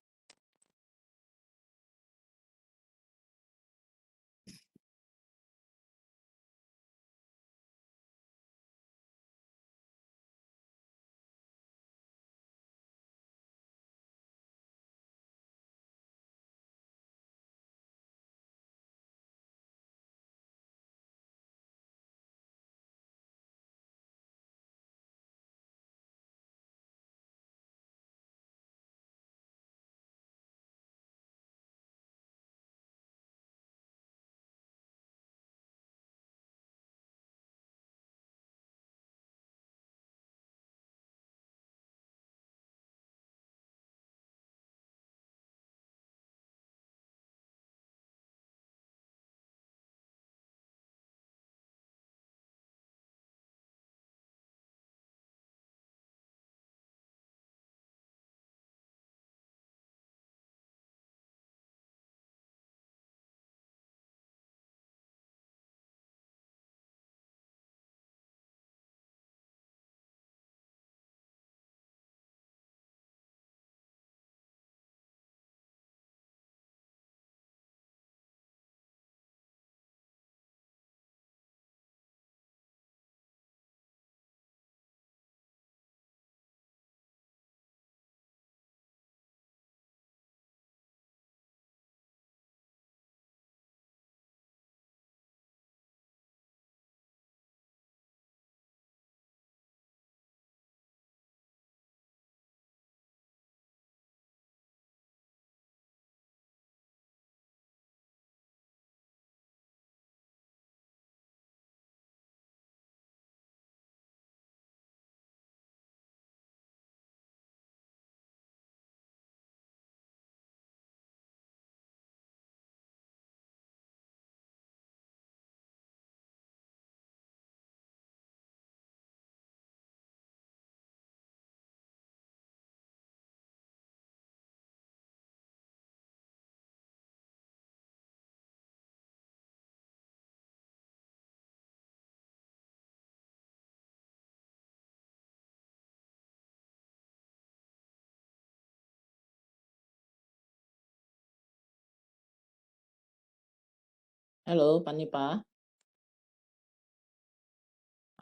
Hello, Panipa.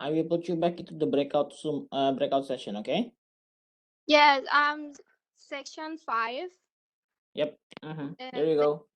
I will put you back into the breakout session, okay? Yes, section 5. Yep. There you go.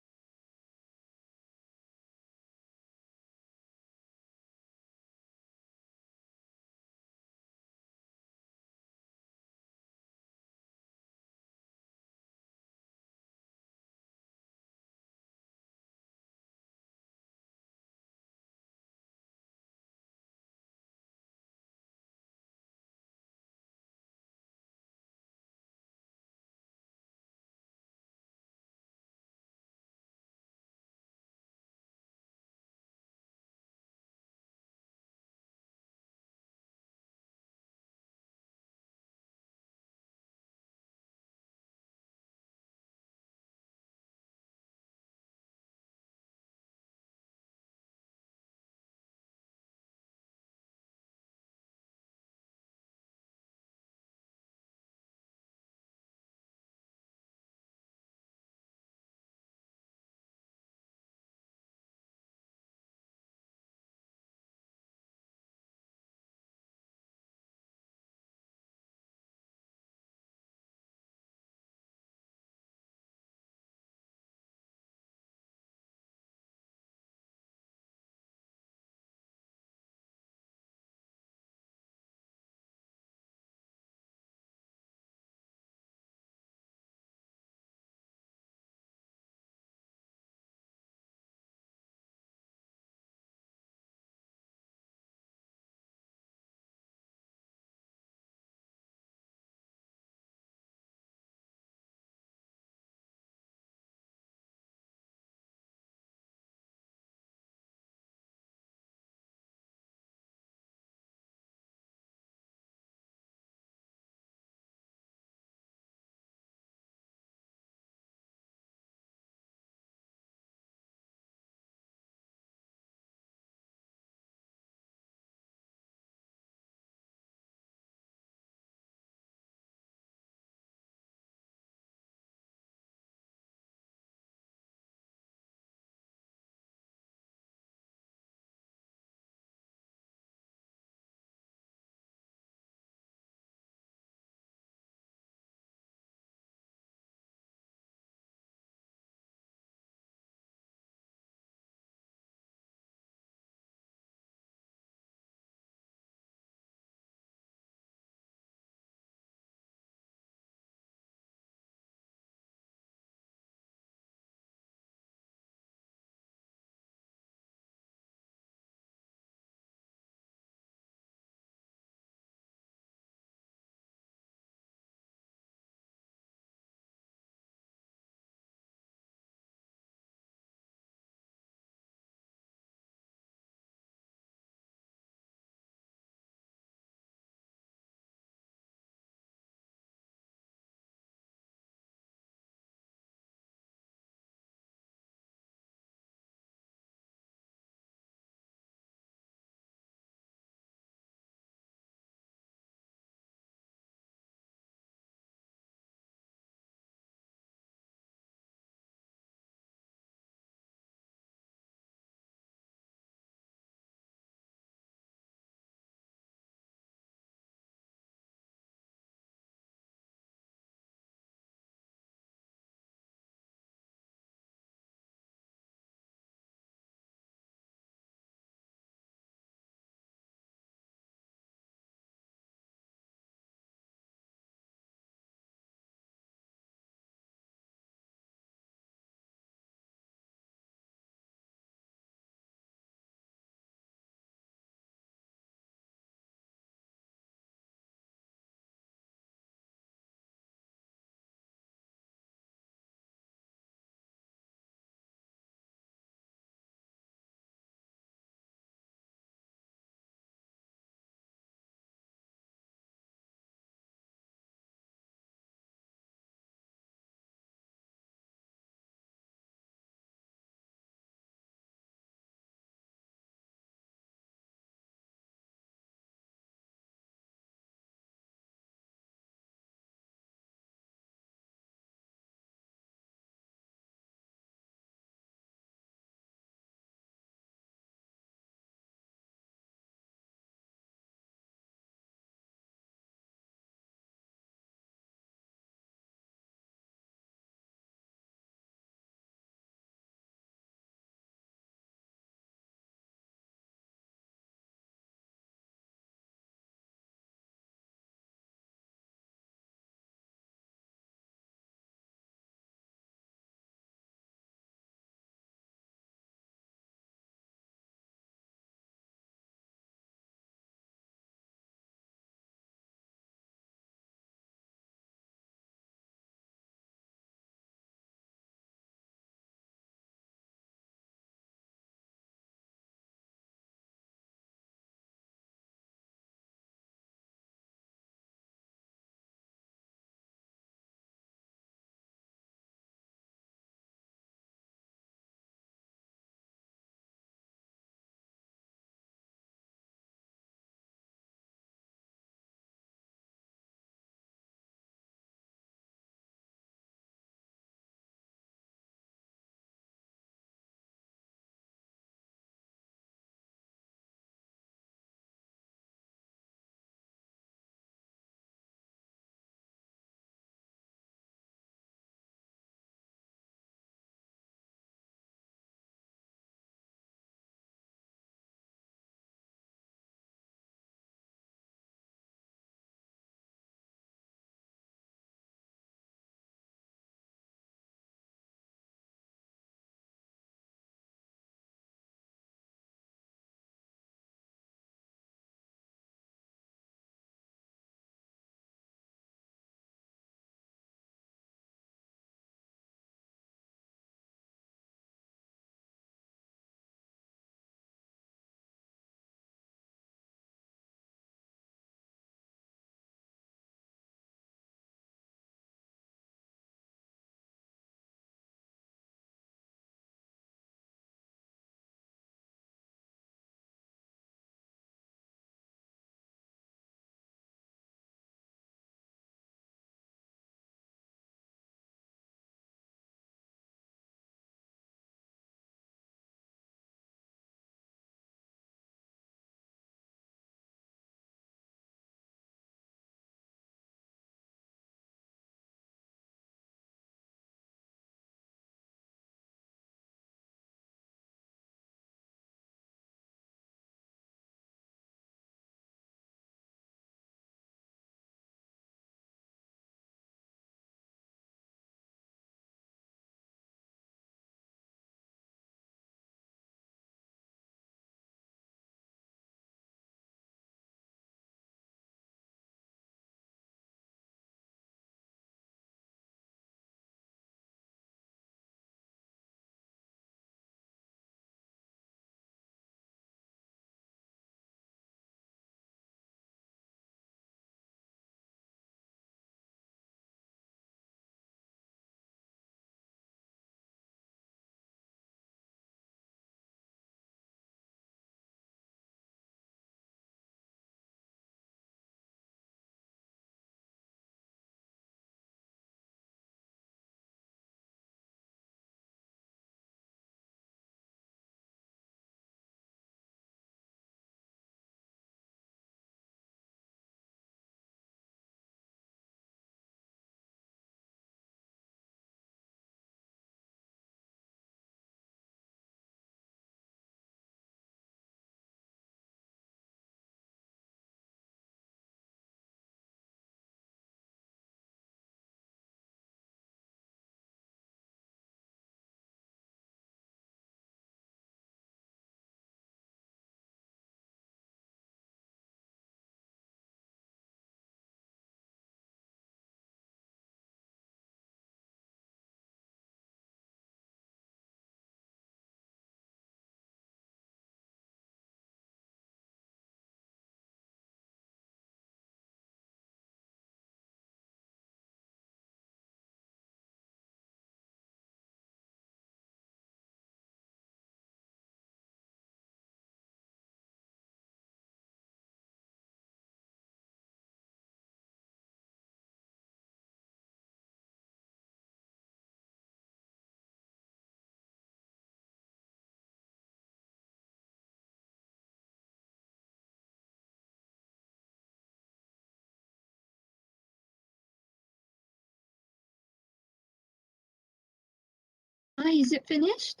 Oh, is it finished?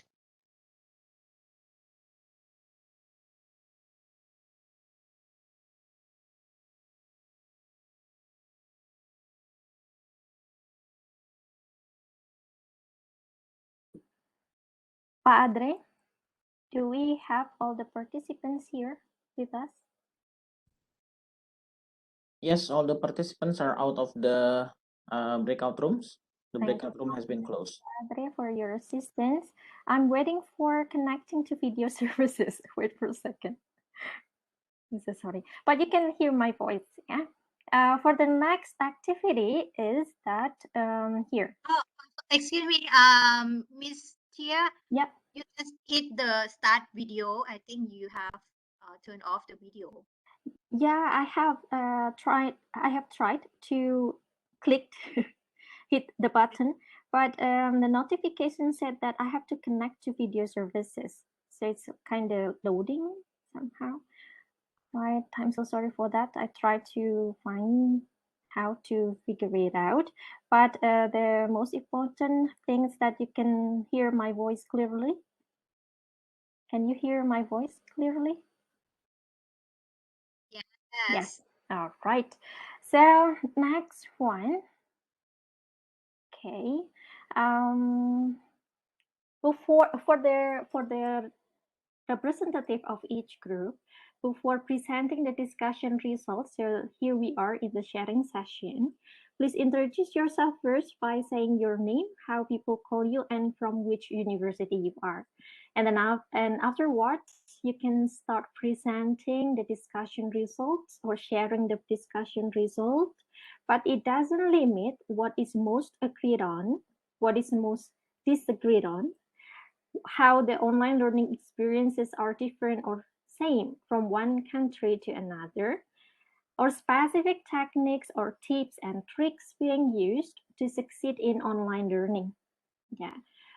Pak Adre, do we have all the participants here with us? Yes, all the participants are out of the breakout rooms. The Thank breakout room has been closed. Adre, for your assistance. I'm waiting for connecting to video services. Wait for a second. I'm so sorry, but you can hear my voice, yeah? For the next activity is that here. Oh, excuse me, Miss Tia. Yep. You just hit the start video. I think you have turned off the video. Yeah, I have tried. I have tried to click hit the button, but the notification said that I have to connect to video services. So it's kind of loading somehow. Right, I'm so sorry for that. I tried to find how to figure it out, but the most important thing is that you can hear my voice clearly. Can you hear my voice clearly? Yes. All right. So next one. Okay. For the representative of each group, before presenting the discussion results, so here we are in the sharing session. Please introduce yourself first by saying your name, how people call you, and from which university you are. And then afterwards, you can start presenting the discussion results or sharing the discussion result. But it doesn't limit what is most agreed on, what is most disagreed on, how the online learning experiences are different or same from one country to another, or specific techniques or tips and tricks being used to succeed in online learning. Yeah.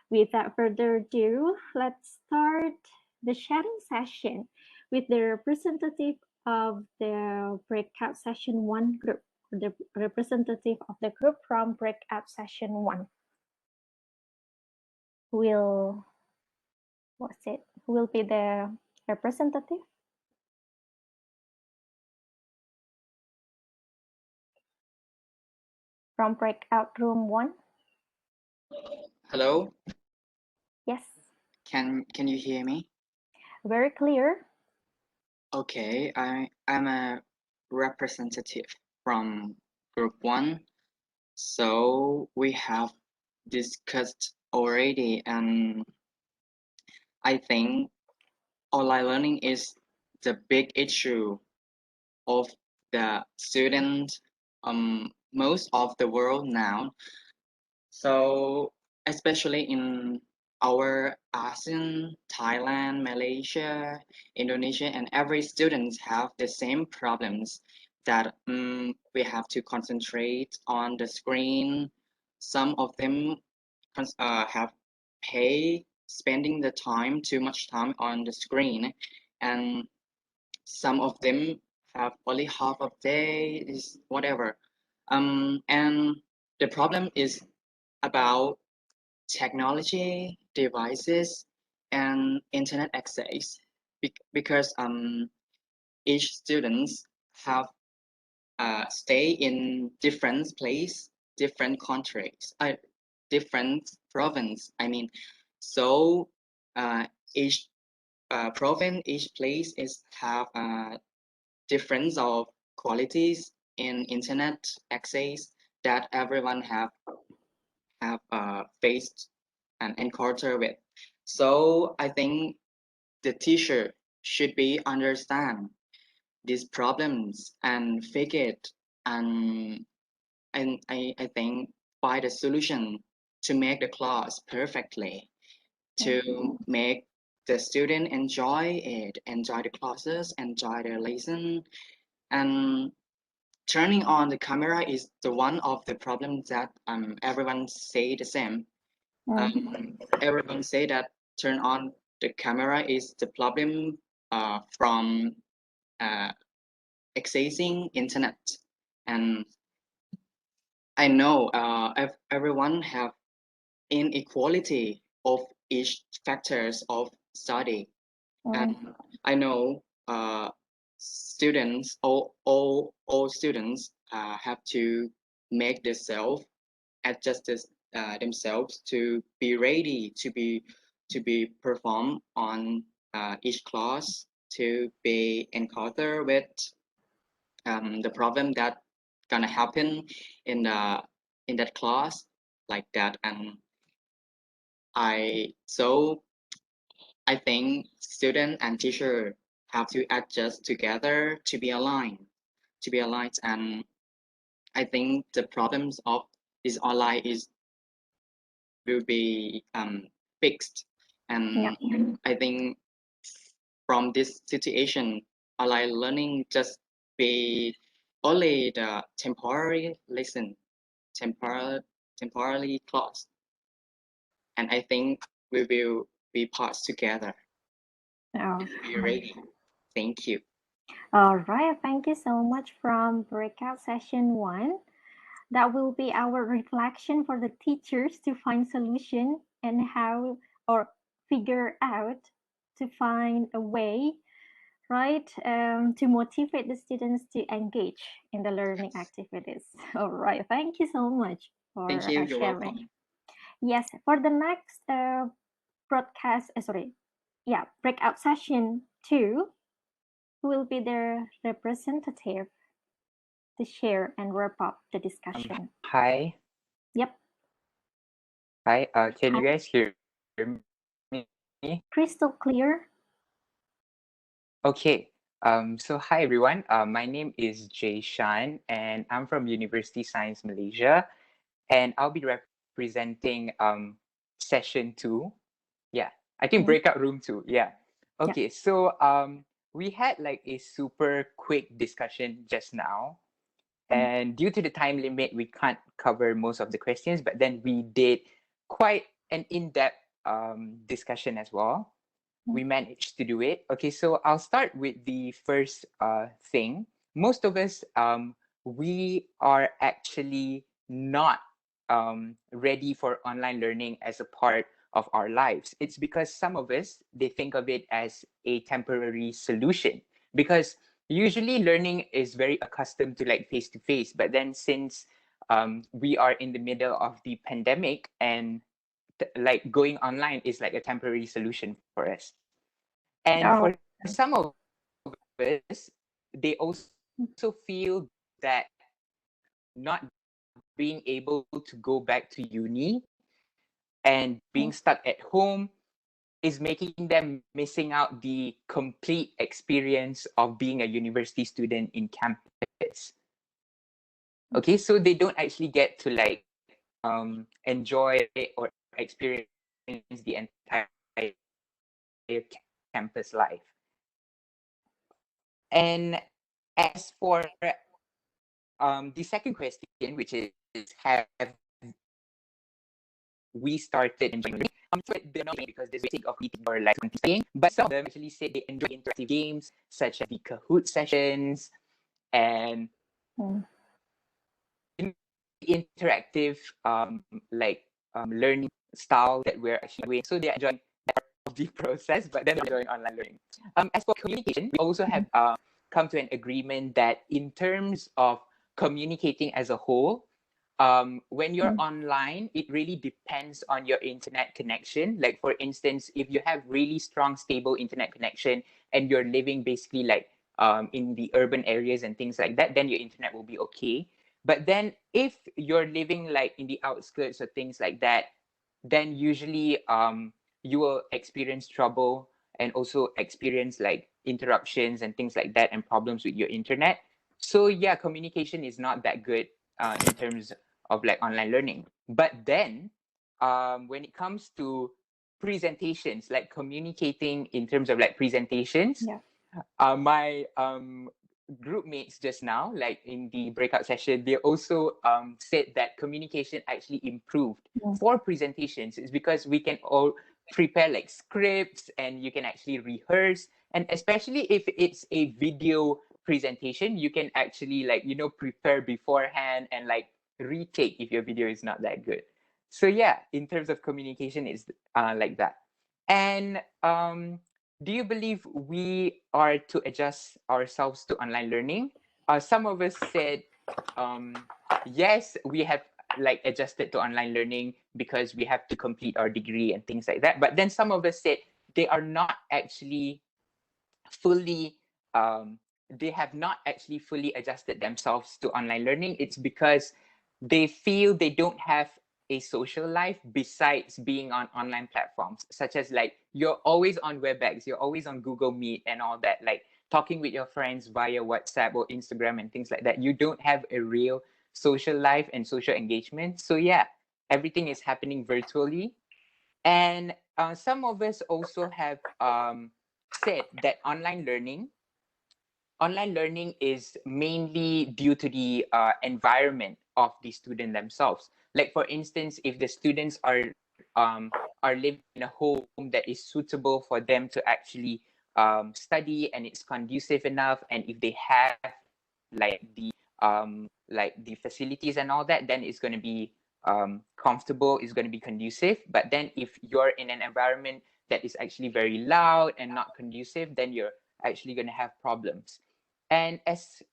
Without further ado, let's start the sharing session with the representative of the Breakout Session 1 group, the representative of the group from Breakout Session 1. Who will be the representative? From breakout room 1. Hello. Yes. Can you hear me? Very clear. Okay, I'm a representative from group 1. So we have discussed already, and I think online learning is the big issue of the student most of the world now. So especially in our ASEAN, Thailand, Malaysia, Indonesia, and every students have the same problems that we have to concentrate on the screen. Some of them have spending the time too much time on the screen, and some of them have only half of day is whatever. And the problem is about technology, devices, and internet access because each students have stay in different place, different countries, different province. I mean, so each province, each place is have difference of qualities in internet access that everyone have faced and encounter with. So I think the teacher should be understand these problems and fix it, and I think find a solution to make the class perfectly, to make the student enjoy it, enjoy the classes, enjoy the lesson. And turning on the camera is the one of the problems that everyone say the same. Everyone say that turn on the camera is the problem from accessing internet. And I know everyone have inequality of each factors of study. And I know students, all students have to make themselves adjust themselves to be ready to be performed on each class, to be encounter with the problem that gonna happen in that class like that. And I think student and teacher have to adjust together to be aligned, and I think the problems of this online is will be fixed. And I think from this situation, online learning just be only the temporary lesson, temporarily class. And I think we will be parts together. Be ready. Thank you. All right, thank you so much from Breakout Session 1. That will be our reflection for the teachers to find solution and how or figure out to find a way, right, to motivate the students to engage in the learning activities. All right, thank you so much for Thank you. You're sharing. welcome. Yes, for the next Breakout Session 2, who will be their representative to share and wrap up the discussion. Hi. Yep. Hi. Can you guys hear me? Crystal clear. Okay. So hi everyone. My name is Jay Shan and I'm from University Science Malaysia, and I'll be representing session 2. Yeah. I think breakout room 2. Yeah. Okay. So we had like a super quick discussion just now. And due to the time limit, we can't cover most of the questions, but then we did quite an in-depth discussion as well. We managed to do it. Okay, so I'll start with the first thing. Most of us, we are actually not ready for online learning as a part of our lives. It's because some of us, they think of it as a temporary solution, because usually learning is very accustomed to like face-to-face, but then since we are in the middle of the pandemic, and like going online is like a temporary solution for us. And for some of us, they also feel that not being able to go back to uni and being stuck at home is making them missing out the complete experience of being a university student in campus. Okay, so they don't actually get to like enjoy or experience the entire campus life. And as for the second question, which is have we started enjoying they're not because there's basic of eating or like playing, but some of them actually say they enjoy interactive games such as the Kahoot sessions and interactive learning style that we're actually doing. So they're enjoying that part of the process, but then they're enjoying online learning. As for communication, we also have come to an agreement that in terms of communicating as a whole, when you're online, it really depends on your internet connection. Like for instance, if you have really strong, stable internet connection and you're living basically like in the urban areas and things like that, then your internet will be okay. But then if you're living like in the outskirts or things like that, then usually you will experience trouble and also experience like interruptions and things like that and problems with your internet. So yeah, communication is not that good in terms of like online learning. But then when it comes to presentations, like communicating in terms of like presentations, my group mates just now, like in the breakout session, they also said that communication actually improved for presentations. It's because we can all prepare like scripts and you can actually rehearse. And especially if it's a video presentation, you can actually like, you know, prepare beforehand and like retake if your video is not that good. So yeah, in terms of communication, it's like that. And do you believe we are to adjust ourselves to online learning? Some of us said, yes, we have like adjusted to online learning because we have to complete our degree and things like that. But then some of us said they are not actually fully they have not actually fully adjusted themselves to online learning. It's because they feel they don't have a social life besides being on online platforms, such as like you're always on WebEx, you're always on Google Meet and all that, like talking with your friends via WhatsApp or Instagram and things like that. You don't have a real social life and social engagement. So yeah, everything is happening virtually. And some of us also have said that online learning is mainly due to the environment of the student themselves. Like for instance, if the students are living in a home that is suitable for them to actually study and it's conducive enough, and if they have like the facilities and all that, then it's going to be comfortable, it's going to be conducive. But then if you're in an environment that is actually very loud and not conducive, then you're actually going to have problems. And as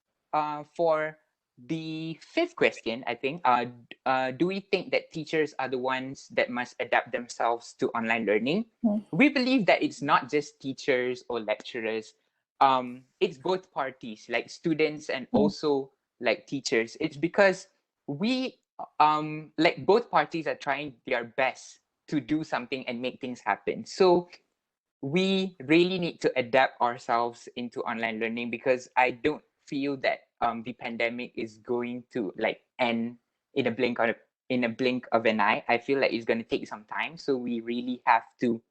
for the fifth question, I think, do we think that teachers are the ones that must adapt themselves to online learning? We believe that it's not just teachers or lecturers. It's both parties, like students and also like teachers. It's because we like both parties are trying their best to do something and make things happen. So we really need to adapt ourselves into online learning, because I don't feel that the pandemic is going to like end in a blink of an eye. I feel like it's going to take some time. So we really have to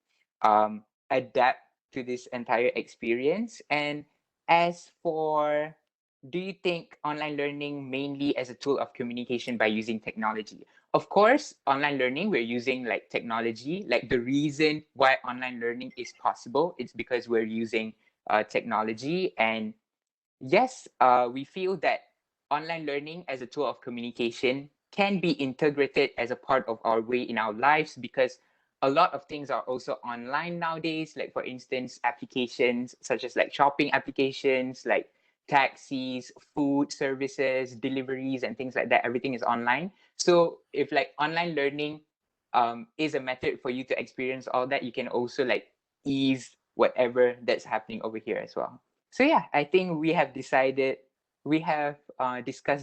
adapt to this entire experience. And as for, do you think online learning mainly as a tool of communication by using technology? Of course, online learning, we're using like technology. Like the reason why online learning is possible, it's because we're using technology. And yes, we feel that online learning as a tool of communication can be integrated as a part of our way in our lives, because a lot of things are also online nowadays. Like for instance, applications such as like shopping applications, like taxis, food services, deliveries, and things like that. Everything is online. So if like online learning is a method for you to experience all that, you can also like ease whatever that's happening over here as well. So yeah, I think we have discussed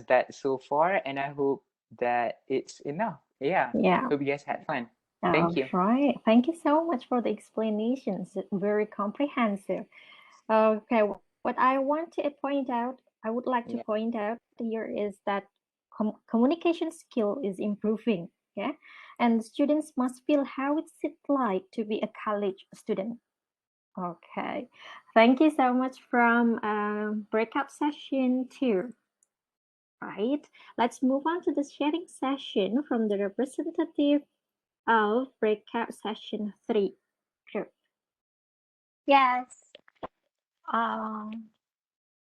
that so far, and I hope that it's enough. Yeah. Yeah. Hope you guys had fun. All Thank you. right. Thank you so much for the explanations. Very comprehensive. Okay. What I want to point out, I would like to point out here is that communication skill is improving. Yeah. And students must feel how it's like to be a college student. Okay. Thank you so much from Breakout Session 2. Right. Let's move on to the sharing session from the representative of Breakout Session 3 group. Yes.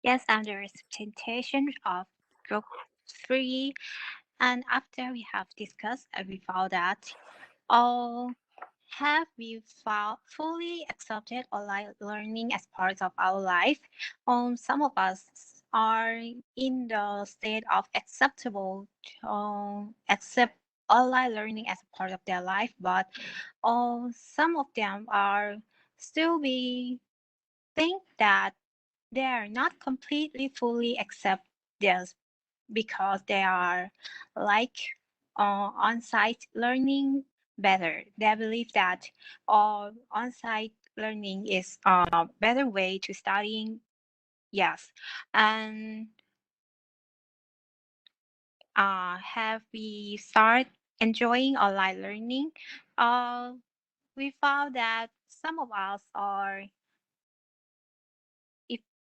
Yes, I'm the representation of group 3. And after we have discussed, we found that have we fully accepted online learning as part of our life? Some of us are in the state of acceptable accept online learning as a part of their life, but some of them are still we think that they are not completely fully accept this because they are like on-site learning better. They believe that on-site learning is a better way to studying. Yes, and have we start enjoying online learning? We found that some of us are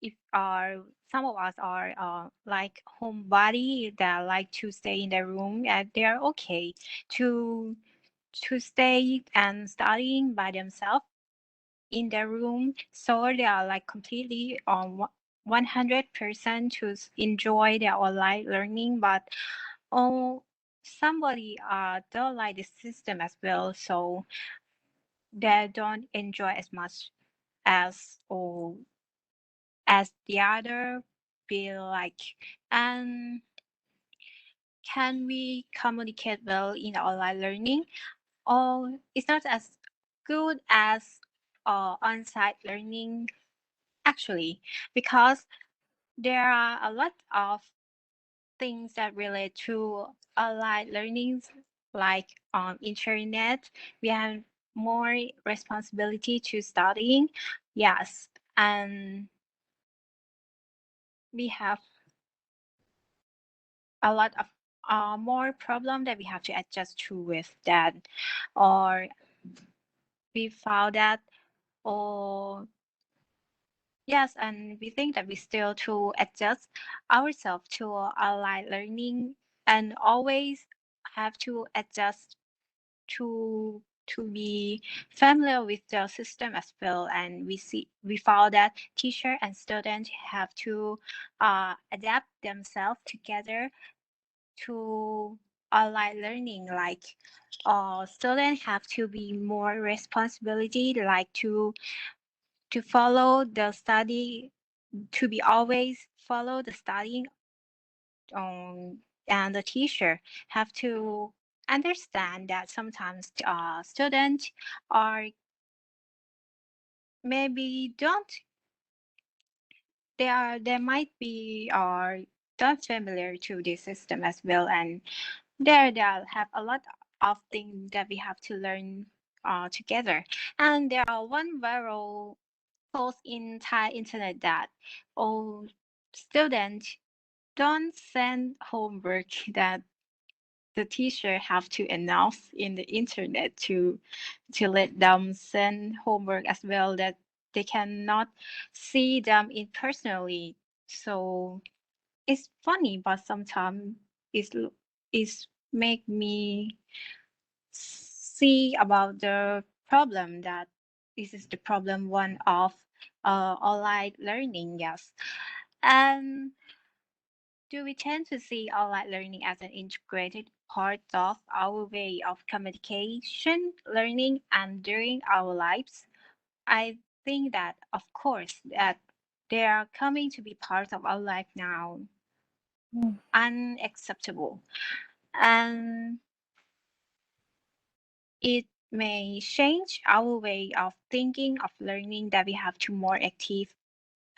if some of us are like homebody that like to stay in their room, and they are okay to stay and studying by themselves in their room, so they are like completely on 100% to enjoy their online learning. But somebody don't like the system as well, so they don't enjoy as much as or as the other feel like. And can we communicate well in online learning? Or it's not as good as on-site learning actually, because there are a lot of things that relate to online learning, like on internet. We have more responsibility to studying, yes, and we have a lot of more problem that we have to adjust to with that, or we found that, or yes, and we think that we still to adjust ourselves to online learning, and always have to adjust to be familiar with the system as well. And we found that teacher and student have to adapt themselves together to online learning. Like students have to be more responsibility, like to follow the study, to be always follow the studying, and the teacher have to understand that sometimes students are maybe don't, they might be are not familiar to the system as well, and they'll have a lot of things that we have to learn together. And there are one viral post in Thai internet that all students don't send homework, that the teacher have to announce in the internet to let them send homework as well, that they cannot see them in personally. So it's funny, but sometimes it's make me see about the problem, that this is the problem one of online learning, yes. And do we tend to see online learning as an integrated part of our way of communication, learning, and during our lives? I think that, of course, that they are coming to be part of our life now. Unacceptable. And it may change our way of thinking of learning, that we have to more active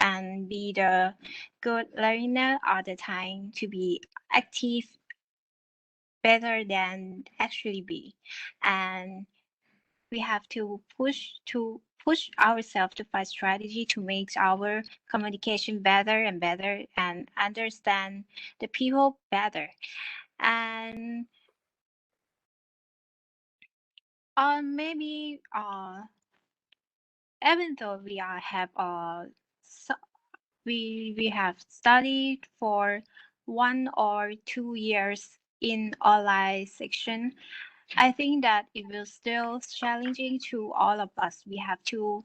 and be the good learner all the time, to be active better than actually be. And we have to push ourselves to find strategy to make our communication better and better, and understand the people better. And maybe even though we have studied for 1 or 2 years in online section, I think that it will still challenging to all of us. We have to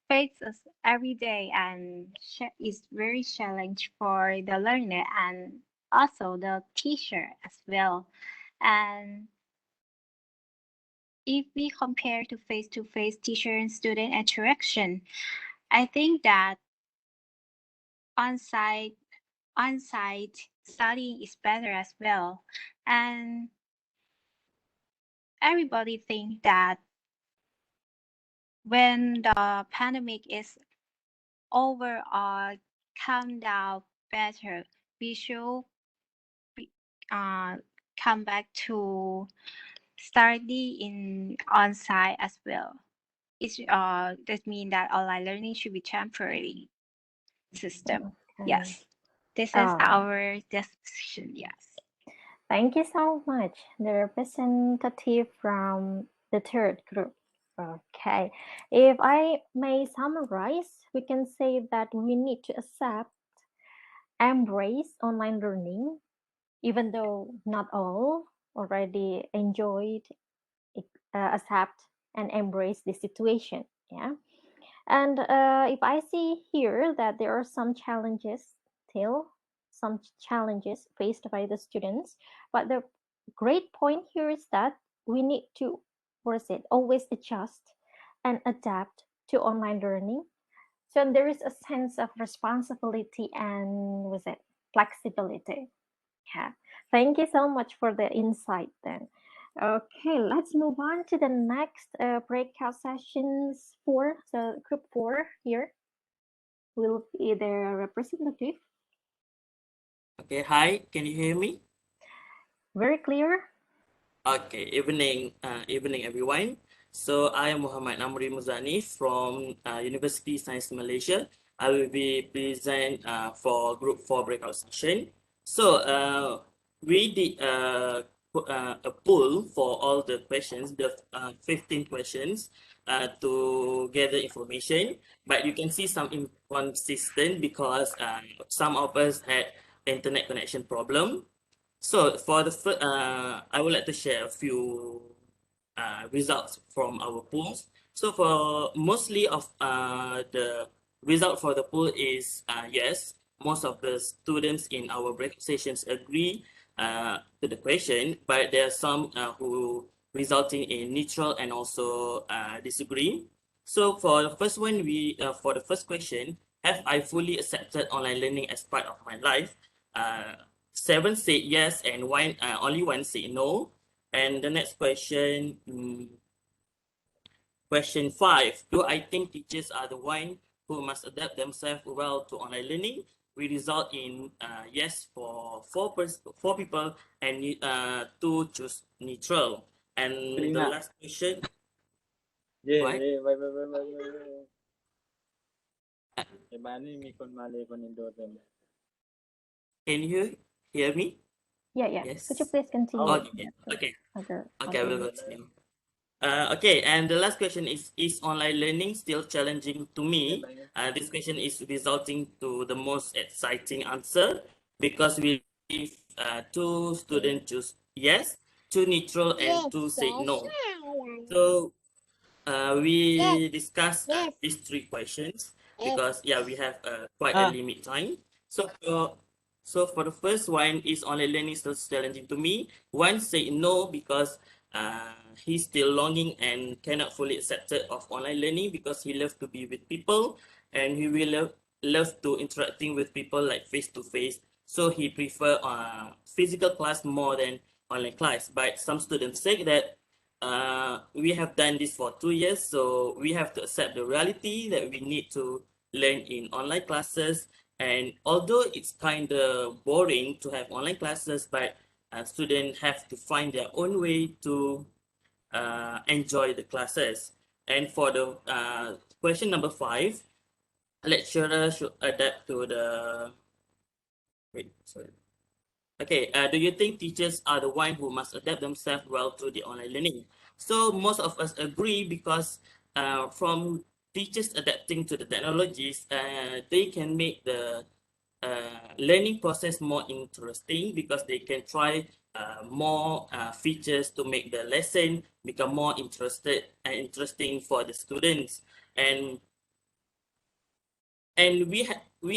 face us every day, and it's very challenge for the learner and also the teacher as well. And if we compare to face-to-face teacher and student interaction, I think that on-site studying is better as well. And everybody think that when the pandemic is over or calm down better, we should come back to study in on-site as well. It's that means that online learning should be temporary system. Yes, this is our decision. Yes. Thank you so much, the representative from the third group. Okay, if I may summarize, we can say that we need to accept, embrace online learning, even though not all already enjoyed, accept, and embrace the situation. Yeah. And if I see here that there are some challenges still, some challenges faced by the students. But the great point here is that we need to, always adjust and adapt to online learning. So there is a sense of responsibility and flexibility. Yeah. Thank you so much for the insight then. Okay, let's move on to the next breakout sessions four. So group 4 here will be their representative. Okay, hi, can you hear me? Very clear. Okay, evening everyone. So I am Muhammad Namri Muzani from University Science Malaysia. I will be present for group 4 breakout session. So we did a poll for all the questions, the 15 questions to gather information, but you can see some inconsistent because some of us had internet connection problem. So for the first, I would like to share a few results from our polls. So for mostly of the result for the poll is yes, most of the students in our breakout sessions agree to the question, but there are some who resulting in neutral and also disagree. So for the first one, for the first question, have I fully accepted online learning as part of my life? 7 said yes and only one said no. And the next question, question 5, do I think teachers are the one who must adapt themselves well to online learning? We result in yes for four people and 2 choose neutral. And the last question. What? Can you hear me? Yeah. Yes. Could you please continue? Okay. Other I will continue. Okay, and the last question is online learning still challenging to me? This question is resulting to the most exciting answer because we 2 students choose yes, 2 neutral, and 2 say no. So we discussed these 3 questions because we have quite a limit time. So for the first one, is online learning still challenging to me? One say no because he's still longing and cannot fully accept it of online learning because he loves to be with people and he will love to interacting with people like face to face. So he prefer physical class more than online class. But some students say that we have done this for 2 years, so we have to accept the reality that we need to learn in online classes. And although it's kind of boring to have online classes, but students have to find their own way to enjoy the classes. And for the question number 5, lecturer should adapt to the Okay, do you think teachers are the one who must adapt themselves well to the online learning? So most of us agree because from teachers adapting to the technologies, they can make the learning process more interesting because they can try more features to make the lesson become more interesting for the students. And we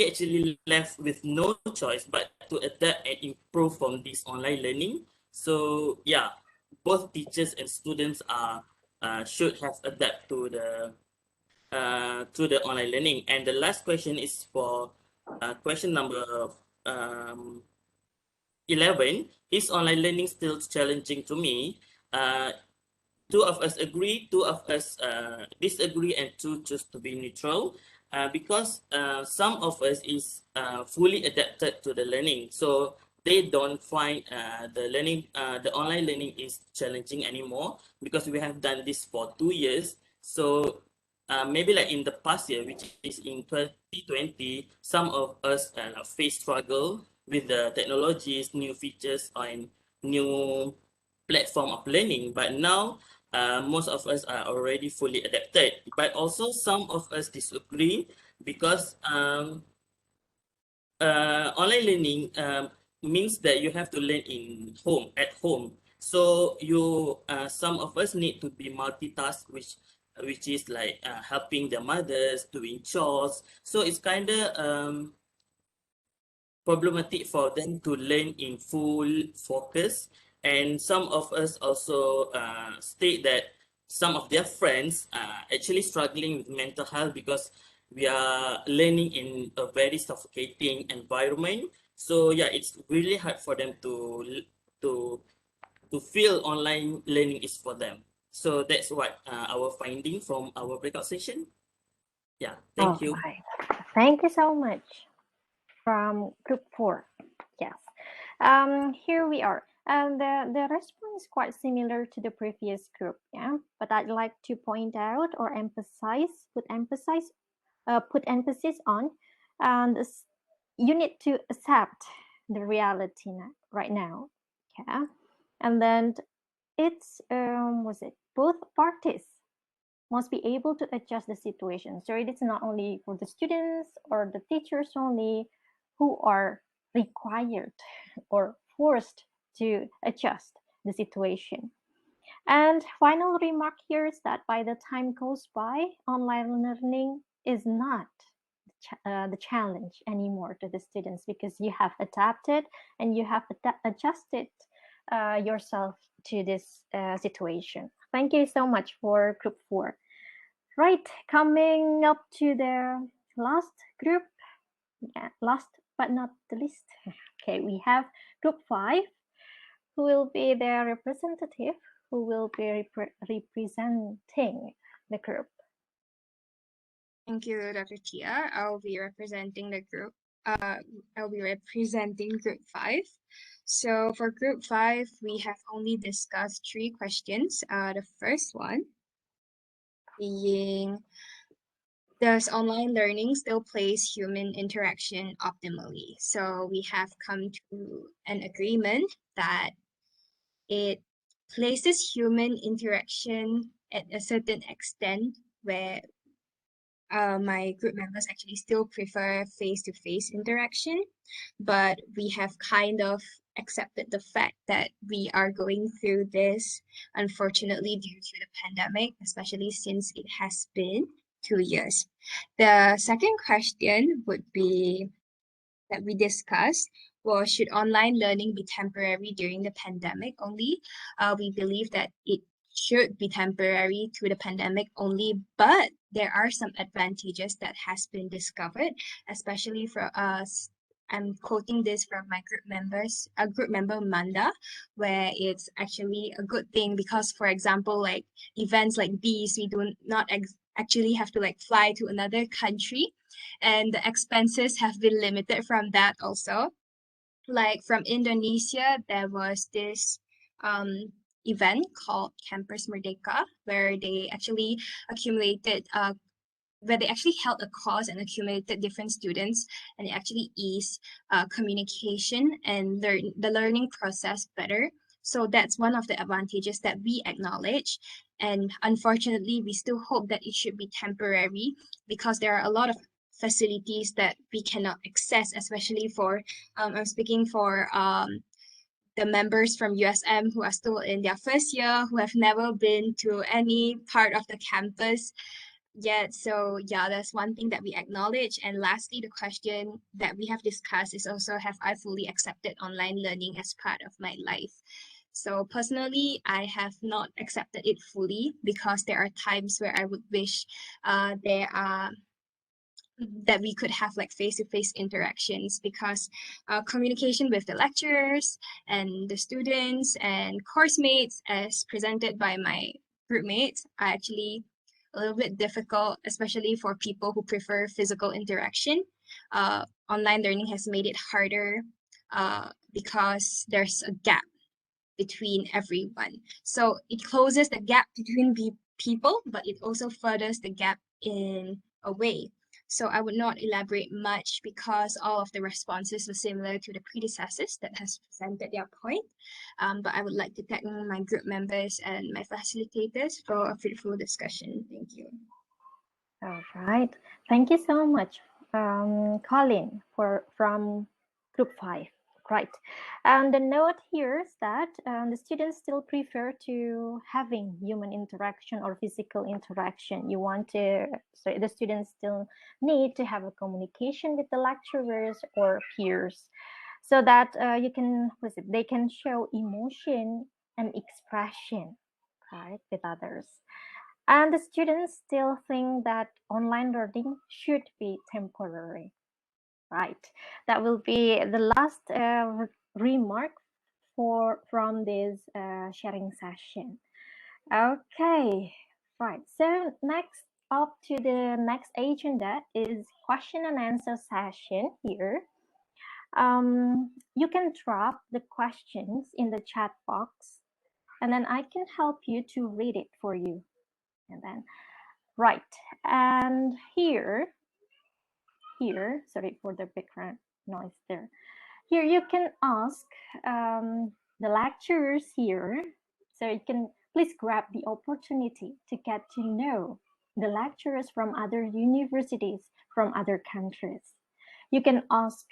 actually left with no choice but to adapt and improve from this online learning. So yeah, both teachers and students are should have adapt to the online learning. And the last question is for question number 11. Is online learning still challenging to me? 2 of us agree, 2 of us disagree, and 2 choose to be neutral because some of us is fully adapted to the learning. So they don't find the online learning is challenging anymore because we have done this for 2 years. So maybe like in the past year, which is in 2020, some of us face struggle with the technologies, new features, and new platform of learning. But now most of us are already fully adapted, but also some of us disagree because online learning means that you have to learn at home. So some of us need to be multitask, which is like helping their mothers doing chores. So it's kind of problematic for them to learn in full focus. And some of us also state that some of their friends are actually struggling with mental health because we are learning in a very suffocating environment. So yeah, it's really hard for them to feel online learning is for them. So that's what our finding from our breakout session. Yeah, thank you. Right. Thank you so much from group 4. Yes. Here we are. And the response is quite similar to the previous group, yeah. But I'd like to point out or put emphasis on, and you need to accept the reality right now, yeah. And then it's both parties must be able to adjust the situation. So it is not only for the students or the teachers only who are required or forced to adjust the situation. And final remark here is that by the time goes by, online learning is not the challenge anymore to the students, because you have adapted and you have adjusted yourself to this situation. Thank you so much for group 4. Right, coming up to the last group, last but not the least. Okay, we have group 5, who will be their representative, who will be representing the group. Thank you, Dr. Tia. I'll be representing the group. I'll be representing group 5. So for group 5, we have only discussed 3 questions. The first one being, does online learning still place human interaction optimally? So we have come to an agreement that it places human interaction at a certain extent, where my group members actually still prefer face-to-face interaction, but we have kind of accepted the fact that we are going through this, unfortunately, due to the pandemic, especially since it has been 2 years. The second question would be that we discussed was, should online learning be temporary during the pandemic only? We believe that it should be temporary to the pandemic only, but there are some advantages that has been discovered, especially for us. I'm quoting this from my group member Manda, where it's actually a good thing because, for example, like events like these, we do not actually have to like fly to another country, and the expenses have been limited from that also. Like from Indonesia, there was this event called Campus Merdeka, where they actually held a course and accumulated different students, and it actually eased communication and the learning process better. So that's one of the advantages that we acknowledge. And unfortunately, we still hope that it should be temporary, because there are a lot of facilities that we cannot access, especially for, I'm speaking for the members from USM who are still in their first year, who have never been to any part of the campus yet. So yeah, that's one thing that we acknowledge. And lastly, the question that we have discussed is also, have I fully accepted online learning as part of my life? So personally, I have not accepted it fully, because there are times where I would wish that we could have like face-to-face interactions, because communication with the lecturers and the students and course mates, as presented by my group mates, are actually a little bit difficult, especially for people who prefer physical interaction. Online learning has made it harder because there's a gap between everyone. So it closes the gap between people, but it also furthers the gap in a way. So I would not elaborate much, because all of the responses were similar to the predecessors that has presented their point. But I would like to thank my group members and my facilitators for a fruitful discussion. Thank you. All right. Thank you so much, Colin, from group 5. Right. And the note here is that the students still prefer to having human interaction or physical interaction. You want to, so the students still need to have a communication with the lecturers or peers, so that they can show emotion and expression, right, with others. And the students still think that online learning should be temporary. Right. That will be the last remark from this sharing session. Okay. Right. So next up to the next agenda is question and answer session here. You can drop the questions in the chat box, and then I can help you to read it for you. And then, right. And here, sorry for the background noise there. Here you can ask the lecturers here, so you can please grab the opportunity to get to know the lecturers from other universities, from other countries. You can ask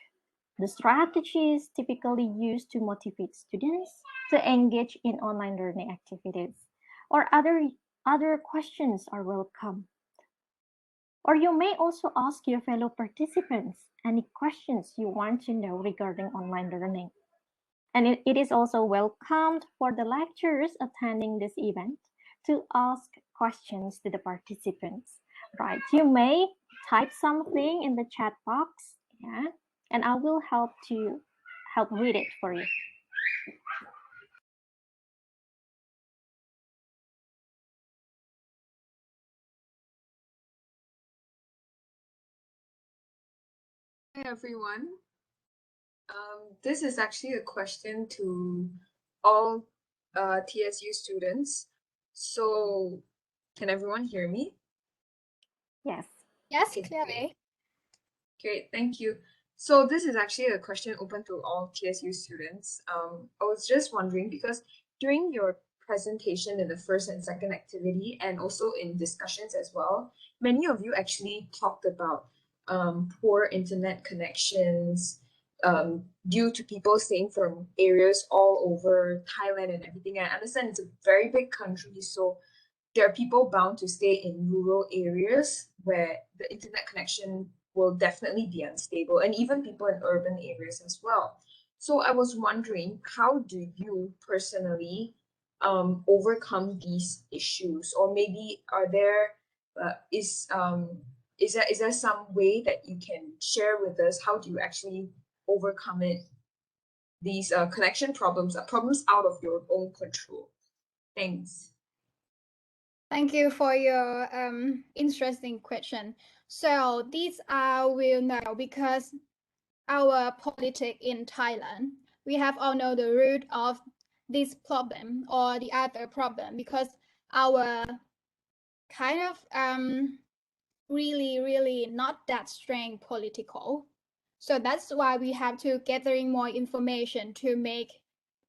the strategies typically used to motivate students to engage in online learning activities, or other questions are welcome. Or you may also ask your fellow participants any questions you want to know regarding online learning. And it is also welcomed for the lecturers attending this event to ask questions to the participants. Right, you may type something in the chat box, yeah, and I will help read it for you. Hi everyone. This is actually a question to all TSU students. So can everyone hear me? Yes. Yes, Okay, clearly. great, thank you. So this is actually a question open to all TSU students. I was just wondering because during your presentation in the first and second activity and also in discussions as well, many of you actually talked about poor internet connections due to people staying from areas all over Thailand and everything. I understand it's a very big country, so there are people bound to stay in rural areas where the internet connection will definitely be unstable, and even people in urban areas as well. So I was wondering, how do you personally overcome these issues, or maybe are there is there some way that you can share with us? How do you actually overcome it? These connection problems are problems out of your own control. Thanks. Thank you for your interesting question. So these I will know because our politics in Thailand, we have all know the root of this problem or the other problem because our kind of really not that strong political. So that's why we have to gathering more information to make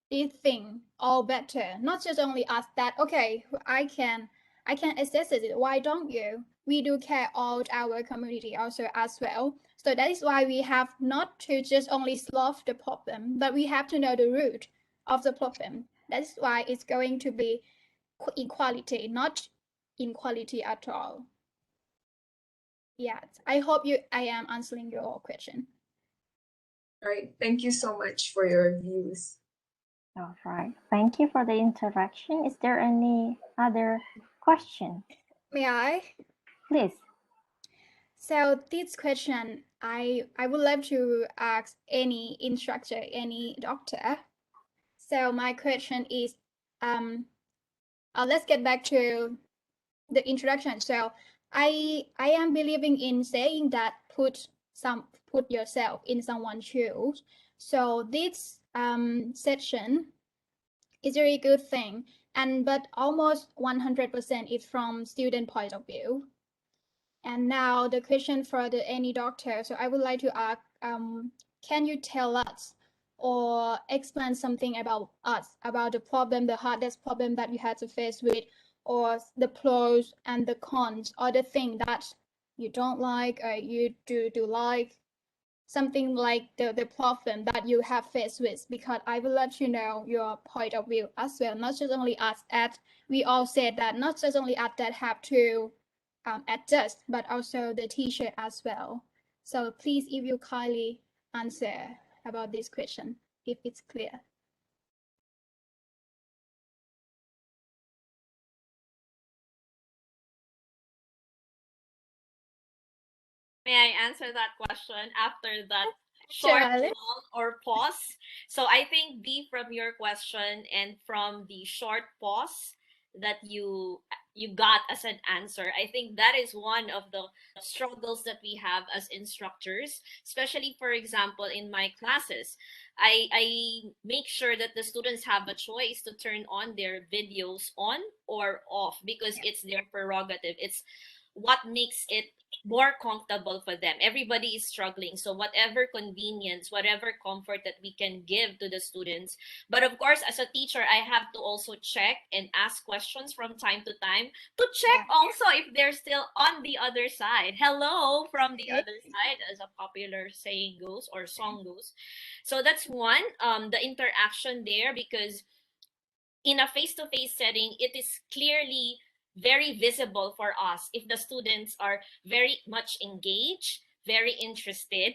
this thing all better. Not just only us that, okay, I can assess it. Why don't you? We do care all our community also as well. So that is why we have not to just only solve the problem, but we have to know the root of the problem. That's why it's going to be equality, not inequality at all. Yes, I hope I am answering your question. All right, thank you so much for your views. All right, thank you for the interaction. Is there any other question? May I? Please. So this question, I would love to ask any instructor, any doctor. So my question is, let's get back to the introduction. So I am believing in saying that put yourself in someone's shoes. So this session is a very good thing, but almost 100% is from student point of view. And now the question for any doctor. So I would like to ask, can you tell us or explain something about us, about the problem, the hardest problem that you had to face with, or the pros and the cons, or the thing that you don't like or you do like? something like the problem that you have faced with, because I would love to know your point of view as well. Not just only us, at we all said that not just only us that have to adjust, but also the teacher as well. So please, if you kindly answer about this question, if it's clear. May I answer that question after that short Sure. lull or pause? So I think B, from your question and from the short pause that you got as an answer, I think that is one of the struggles that we have as instructors, especially for example in my classes. I make sure that the students have a choice to turn on their videos on or off because it's their prerogative. It's what makes it more comfortable for them. Everybody is struggling. So whatever convenience, whatever comfort that we can give to the students. But of course, as a teacher, I have to also check and ask questions from time to time to check also if they're still on the other side. Hello from the other side, as a popular saying goes or song goes. So that's one, the interaction there, because in a face-to-face setting, it is clearly very visible for us if the students are very much engaged, very interested.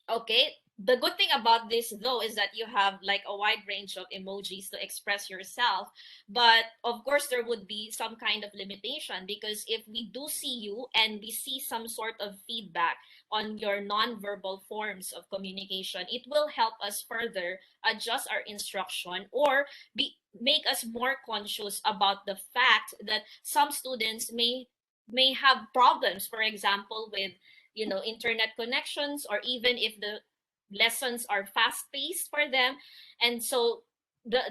Okay. The good thing about this though is that you have like a wide range of emojis to express yourself. But of course there would be some kind of limitation, because if we do see you and we see some sort of feedback on your non-verbal forms of communication, it will help us further adjust our instruction or make us more conscious about the fact that some students may have problems, for example, with internet connections, or even if the lessons are fast paced for them. And so the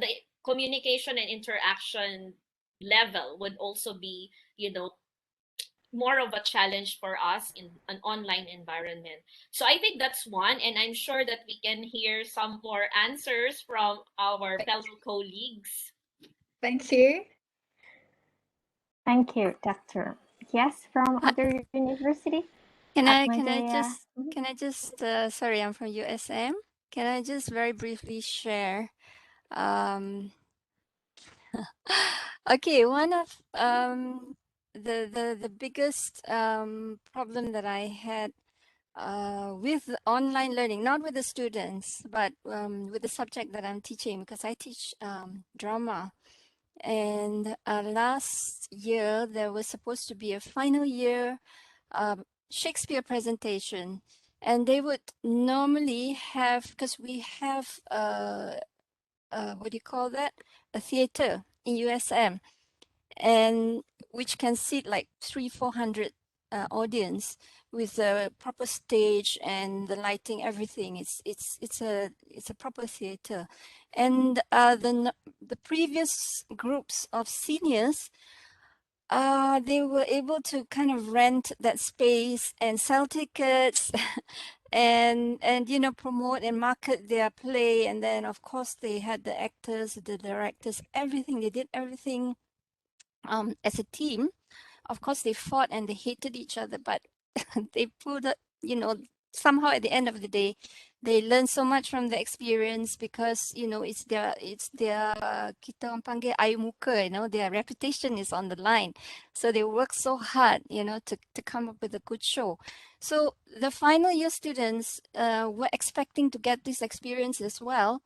communication and interaction level would also be more of a challenge for us in an online environment. So I think that's one, and I'm sure that we can hear some more answers from our fellow colleagues. Thank you. Thank you, Doctor. Yes, from other university. Can I ATMA, just sorry, I'm from USM. Can I just very briefly share? Okay, one of the biggest problem that I had with online learning, not with the students, but with the subject that I'm teaching, because I teach drama. And last year, there was supposed to be a final year Shakespeare presentation. And they would normally have, because we have, what do you call that? A theater in USM, and which can seat like 300-400 audience with a proper stage and the lighting, everything. It's a proper theater. And the previous groups of seniors, they were able to kind of rent that space and sell tickets and promote and market their play. And then of course they had the actors, the directors, everything. They did everything as a team. Of course they fought and they hated each other, but they pulled up, somehow at the end of the day, they learn so much from the experience, because it's their kita orang panggil air muka, their reputation is on the line. So they work so hard, to come up with a good show. So the final year students were expecting to get this experience as well,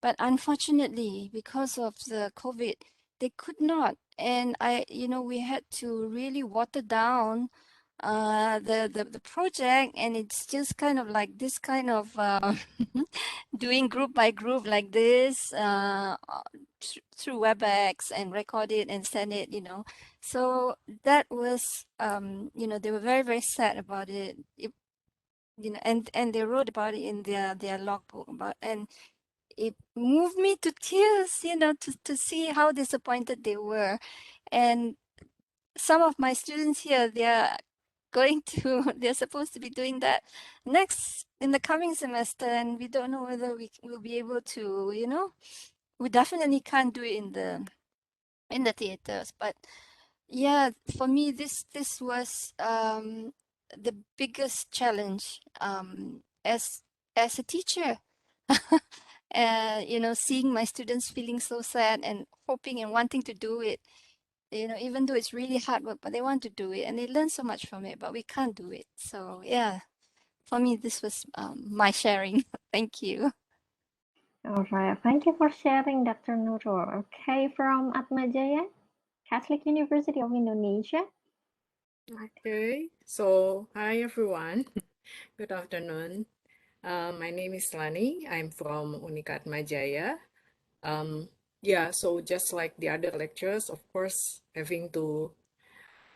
but unfortunately, because of the COVID, they could not. And we had to really water down the project, and it's just kind of like this kind of doing group by group like this through WebEx, and record it and send it. So that was they were very, very sad about it. And they wrote about it in their logbook and it moved me to tears, to see how disappointed they were. And some of my students here, they're supposed to be doing that in the coming semester, and we don't know whether we will be able to, we definitely can't do it in the theaters. But yeah, for me, this was the biggest challenge as a teacher. Seeing my students feeling so sad and hoping and wanting to do it, even though it's really hard work, but they want to do it and they learn so much from it, but we can't do it. So yeah, for me, this was my sharing. Thank you. All right. Thank you for sharing, Dr. Nurul. Okay, from ATMA JAYA, Catholic University of Indonesia. Okay, so hi everyone. Good afternoon. My name is Lani. I'm from Unikat Majaya. Yeah, so just like the other lecturers, of course, having to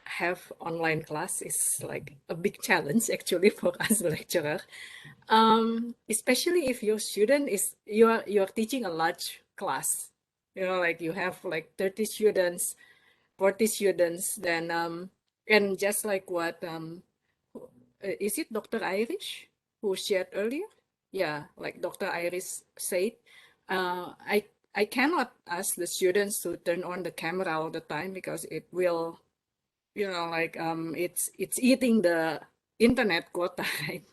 have online class is like a big challenge actually for us lecturer. Especially if your student is you're teaching a large class. Like you have like 30 students, 40 students, then and just like what is it Dr. Irish who shared earlier? Yeah, like Dr. Iris said, I cannot ask the students to turn on the camera all the time because it will, it's eating the internet quota, right?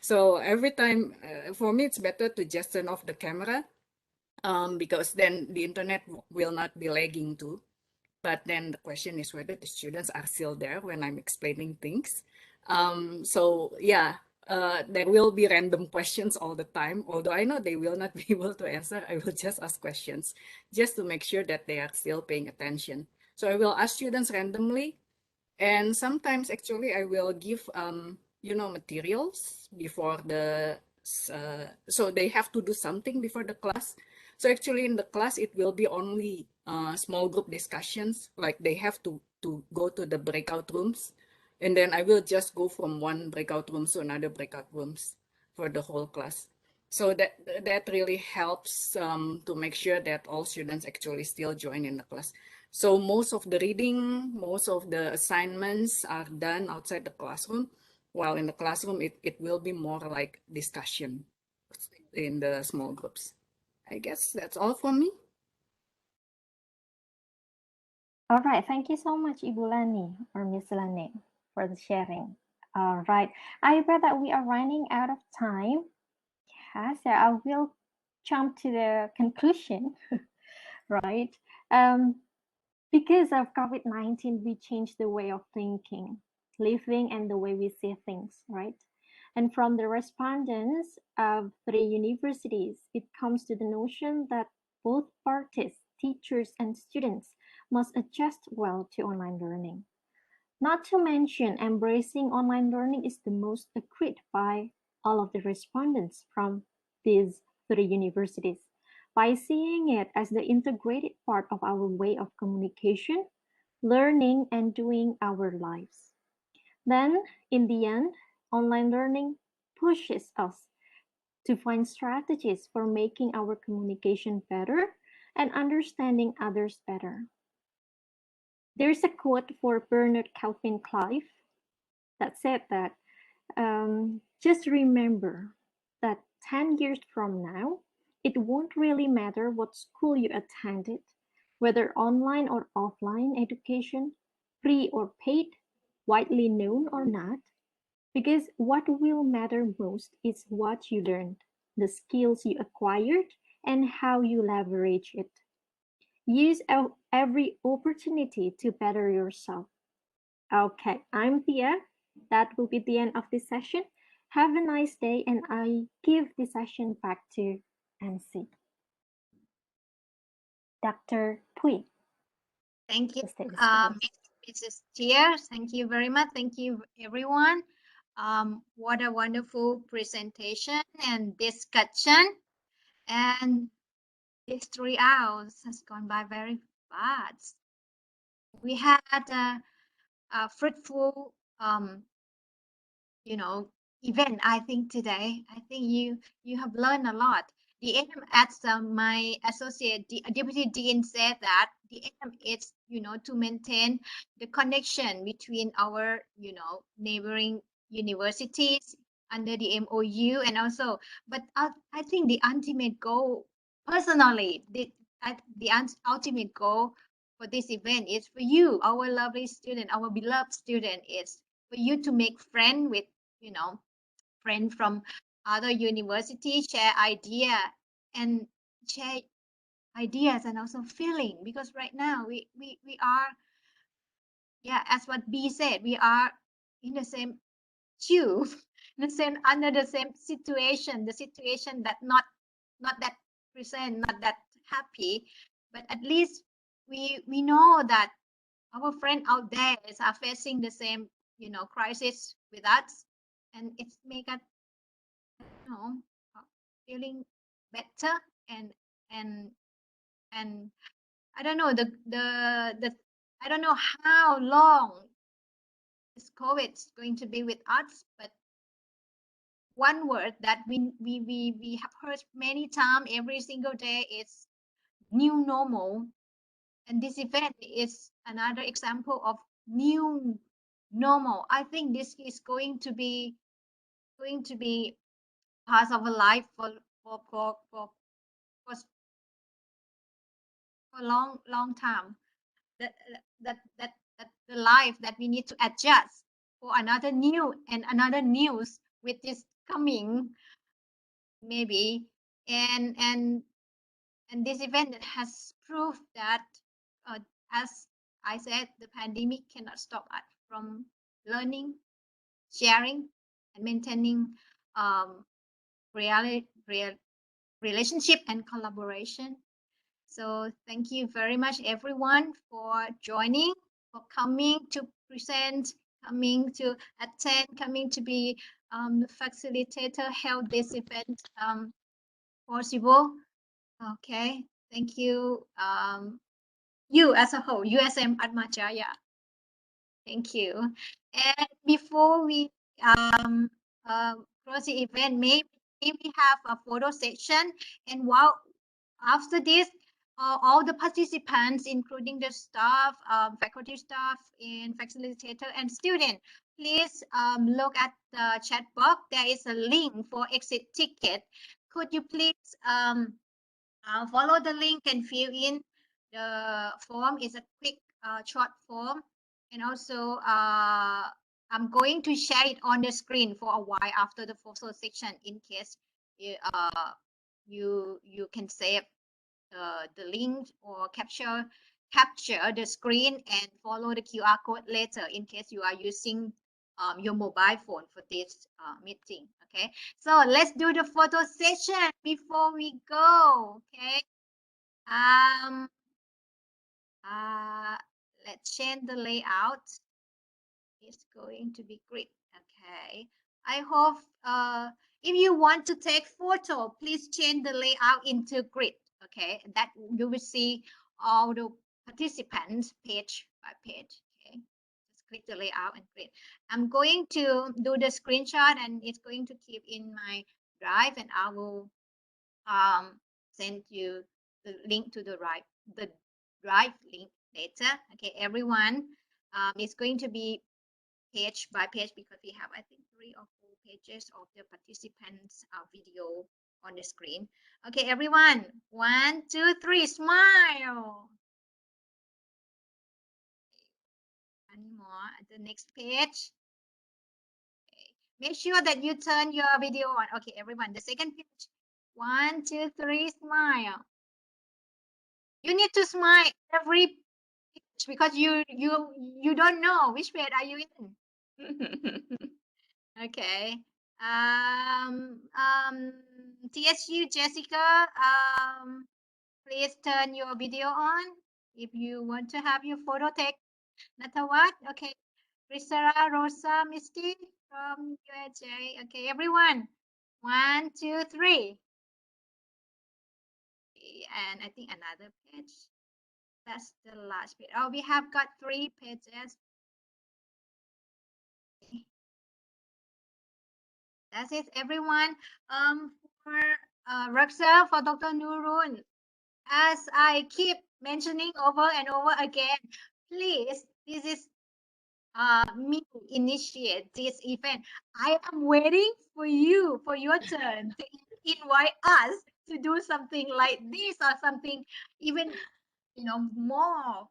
So every time, for me, it's better to just turn off the camera because then the internet will not be lagging too. But then the question is whether the students are still there when I'm explaining things. So yeah, there will be random questions all the time. Although I know they will not be able to answer, I will just ask questions just to make sure that they are still paying attention. So I will ask students randomly, and sometimes actually I will give materials before so they have to do something before the class. So actually in the class it will be only small group discussions, like they have to go to the breakout rooms, and then I will just go from one breakout room to another breakout rooms for the whole class. So that really helps to make sure that all students actually still join in the class. So most of the reading, most of the assignments are done outside the classroom, while in the classroom it will be more like discussion in the small groups. I guess that's all from me. All right. Thank you so much, Ibu Lani or Miss Lani, for the sharing. All right. I read that we are running out of time. Yeah, so I will jump to the conclusion, right? Because of COVID-19, we changed the way of thinking, living, and the way we see things, right? And from the respondents of 3 universities, it comes to the notion that both parties, teachers and students, must adjust well to online learning. Not to mention, embracing online learning is the most agreed by all of the respondents from these 3 universities, by seeing it as the integrated part of our way of communication, learning, and doing our lives. Then, in the end, online learning pushes us to find strategies for making our communication better and understanding others better. There's a quote for Bernard Calvin Clive that said that just remember that 10 years from now, it won't really matter what school you attended, whether online or offline education, free or paid, widely known or not, because what will matter most is what you learned, the skills you acquired, and how you leverage it. Use every opportunity to better yourself. Okay, I'm Thea. That will be the end of this session. Have a nice day, and I give the session back to MC. Dr. Pui. Thank you, The stage is Mrs. Tia. Thank you very much. Thank you, everyone. What a wonderful presentation and discussion. And these 3 hours has gone by very fast. We had a fruitful, event. I think today. I think you have learned a lot. The aim, as my associate deputy dean said, that the aim is, to maintain the connection between our, neighboring universities under the MOU, and also, but I think the ultimate goal, personally, the ultimate goal for this event is for you, our lovely student, our beloved student, is for you to make friend with, friend from other universities share and share ideas and also feeling, because right now we are, yeah, as what B said, we are in the same queue, in the same, under the same situation, the situation that not that present, not that happy, but at least we know that our friend out there are facing the same, crisis with us, and it's make us, feeling better, and and and I don't know the I don't know how long this COVID is going to be with us, but one word that we have heard many times every single day is new normal, and this event is another example of new normal. I think this is going to be part of a life for for, for a long time. That the life that we need to adjust for another new and another news which is coming, maybe, and this event has proved that, as I said, the pandemic cannot stop us from learning, sharing, and maintaining real relationship and collaboration. So thank you very much, everyone, for joining, for coming to present, coming to attend, coming to be the facilitator, help this event possible. Okay, thank you. You as a whole, USM ATMA JAYA. Thank you. And before we close the event, maybe we have a photo section, and after this, all the participants, including the staff, faculty staff, and facilitator and student, please look at the chat box. There is a link for exit ticket. Could you please follow the link and fill in the form? Is a quick short form, and also I'm going to share it on the screen for a while after the photo section, in case you can save the link or capture the screen and follow the QR code later, in case you are using your mobile phone for this meeting. Okay, so let's do the photo session before we go. Okay, let's change the layout. It's going to be great. Okay, I hope if you want to take photo, please change the layout into grid. Okay, that you will see all the participants page by page. Okay, just click the layout and grid. I'm going to do the screenshot, and it's going to keep in my drive, and I will send you the link to the drive link later. Okay, everyone, it's going to be page by page, because we have, I think, 3 or 4 pages of the participants video on the screen. Okay, everyone, 1, 2, 3, smile. One more at the next page. Okay. Make sure that you turn your video on. Okay, everyone, the second page. 1, 2, 3, smile. You need to smile every page, because you don't know which page are you in. Okay. TSU Jessica, please turn your video on if you want to have your photo take. Natawat, okay. Risara Rosa Misty from USA. Okay, everyone. 1, 2, 3. And I think another page. That's the last page. Oh, we have got 3 pages. That's it, everyone. For Raksha, for Dr. Nurun, as I keep mentioning over and over again, please, this is me initiate this event. I am waiting for you, for your turn to invite us to do something like this, or something even, more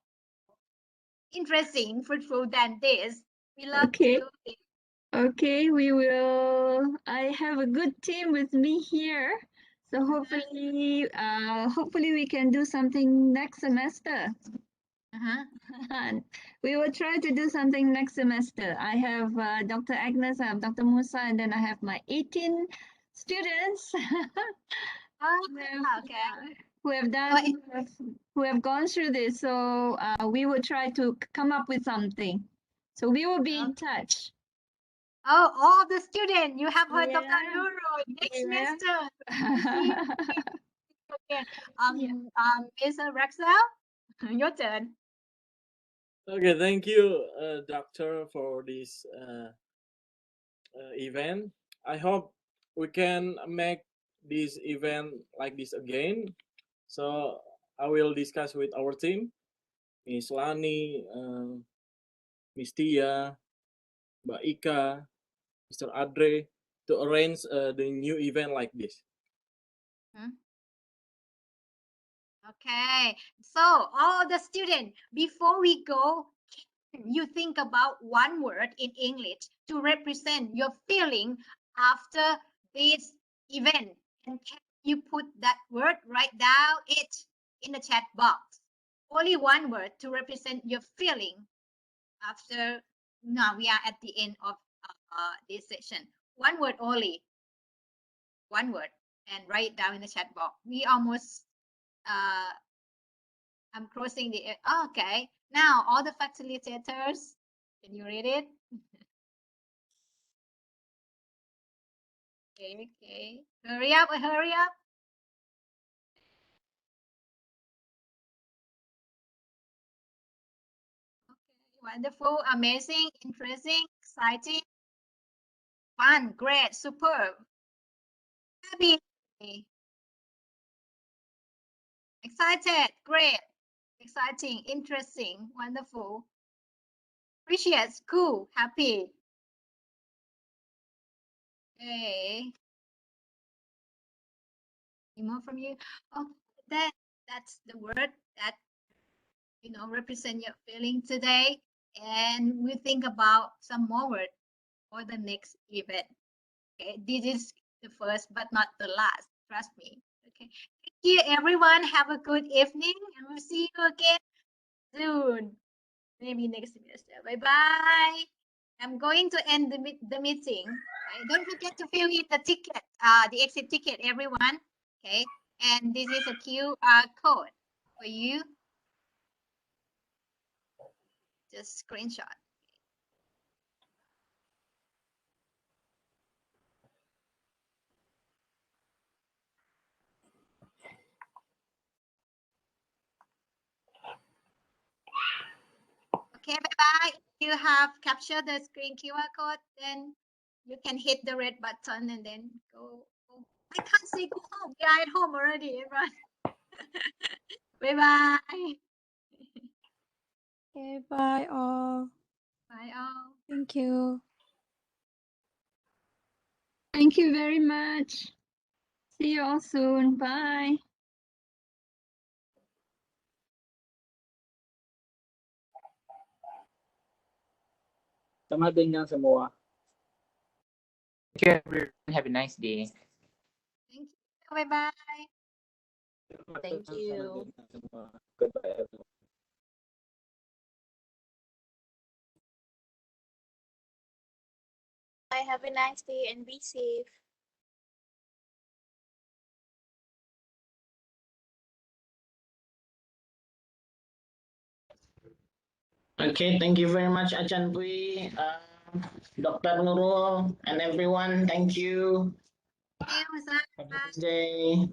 interesting, fruitful than this. We love to do it. Okay, we will. I have a good team with me here, so hopefully we can do something next semester. We will try to do something next semester. I have Dr. Agnes, I have Dr. Musa, and then I have my 18 students Okay. who have done who have gone through this. So we will try to come up with something. So we will be in touch. Oh, all the students. You have heard Dr. Yeah. Nuro next Yeah. semester. Okay. Ms. Raxel, your turn. Okay, thank you, Doctor, for this event. I hope we can make this event like this again. So I will discuss with our team, Miss Lani, Miss Tia, Mbak Ika, Mr. Adre, to arrange the new event like this. Okay. So all the students, before we go, you think about one word in English to represent your feeling after this event. And can you put that word, write down it in the chat box? Only one word to represent your feeling after. Now we are at the end of this session. One word only. One word. And write it down in the chat box. We almost, I'm crossing the, okay. Now all the facilitators, can you read it? Okay. Hurry up, hurry up. Wonderful, amazing, interesting, exciting, fun, great, superb, happy, excited, great, exciting, interesting, wonderful, appreciate, cool, happy. Okay. Any more from you? Oh, that's the word that represent your feeling today. And we think about some more words for the next event. Okay, this is the first but not the last. Trust me. Okay, thank you everyone. Have a good evening, and we'll see you again soon. Maybe next semester. Bye bye. I'm going to end the meeting. Okay? Don't forget to fill in the ticket, the exit ticket, everyone. Okay, and this is a QR code for you. Just screenshot. Okay, bye-bye. If you have captured the screen QR code, then you can hit the red button and then go. I can't say go home. We are at home already, everyone. Bye-bye. Okay, bye all. Bye all. Thank you. Thank you very much. See you all soon. Bye. Selamat tinggal semua. Thank you, everyone. Have a nice day. Thank you. Bye-bye. Thank you. Goodbye, everyone. Bye. Have a nice day and be safe. Okay, thank you very much, Achan Pui, Dr. Nurul, and everyone. Thank you. Thank you. Have a nice day.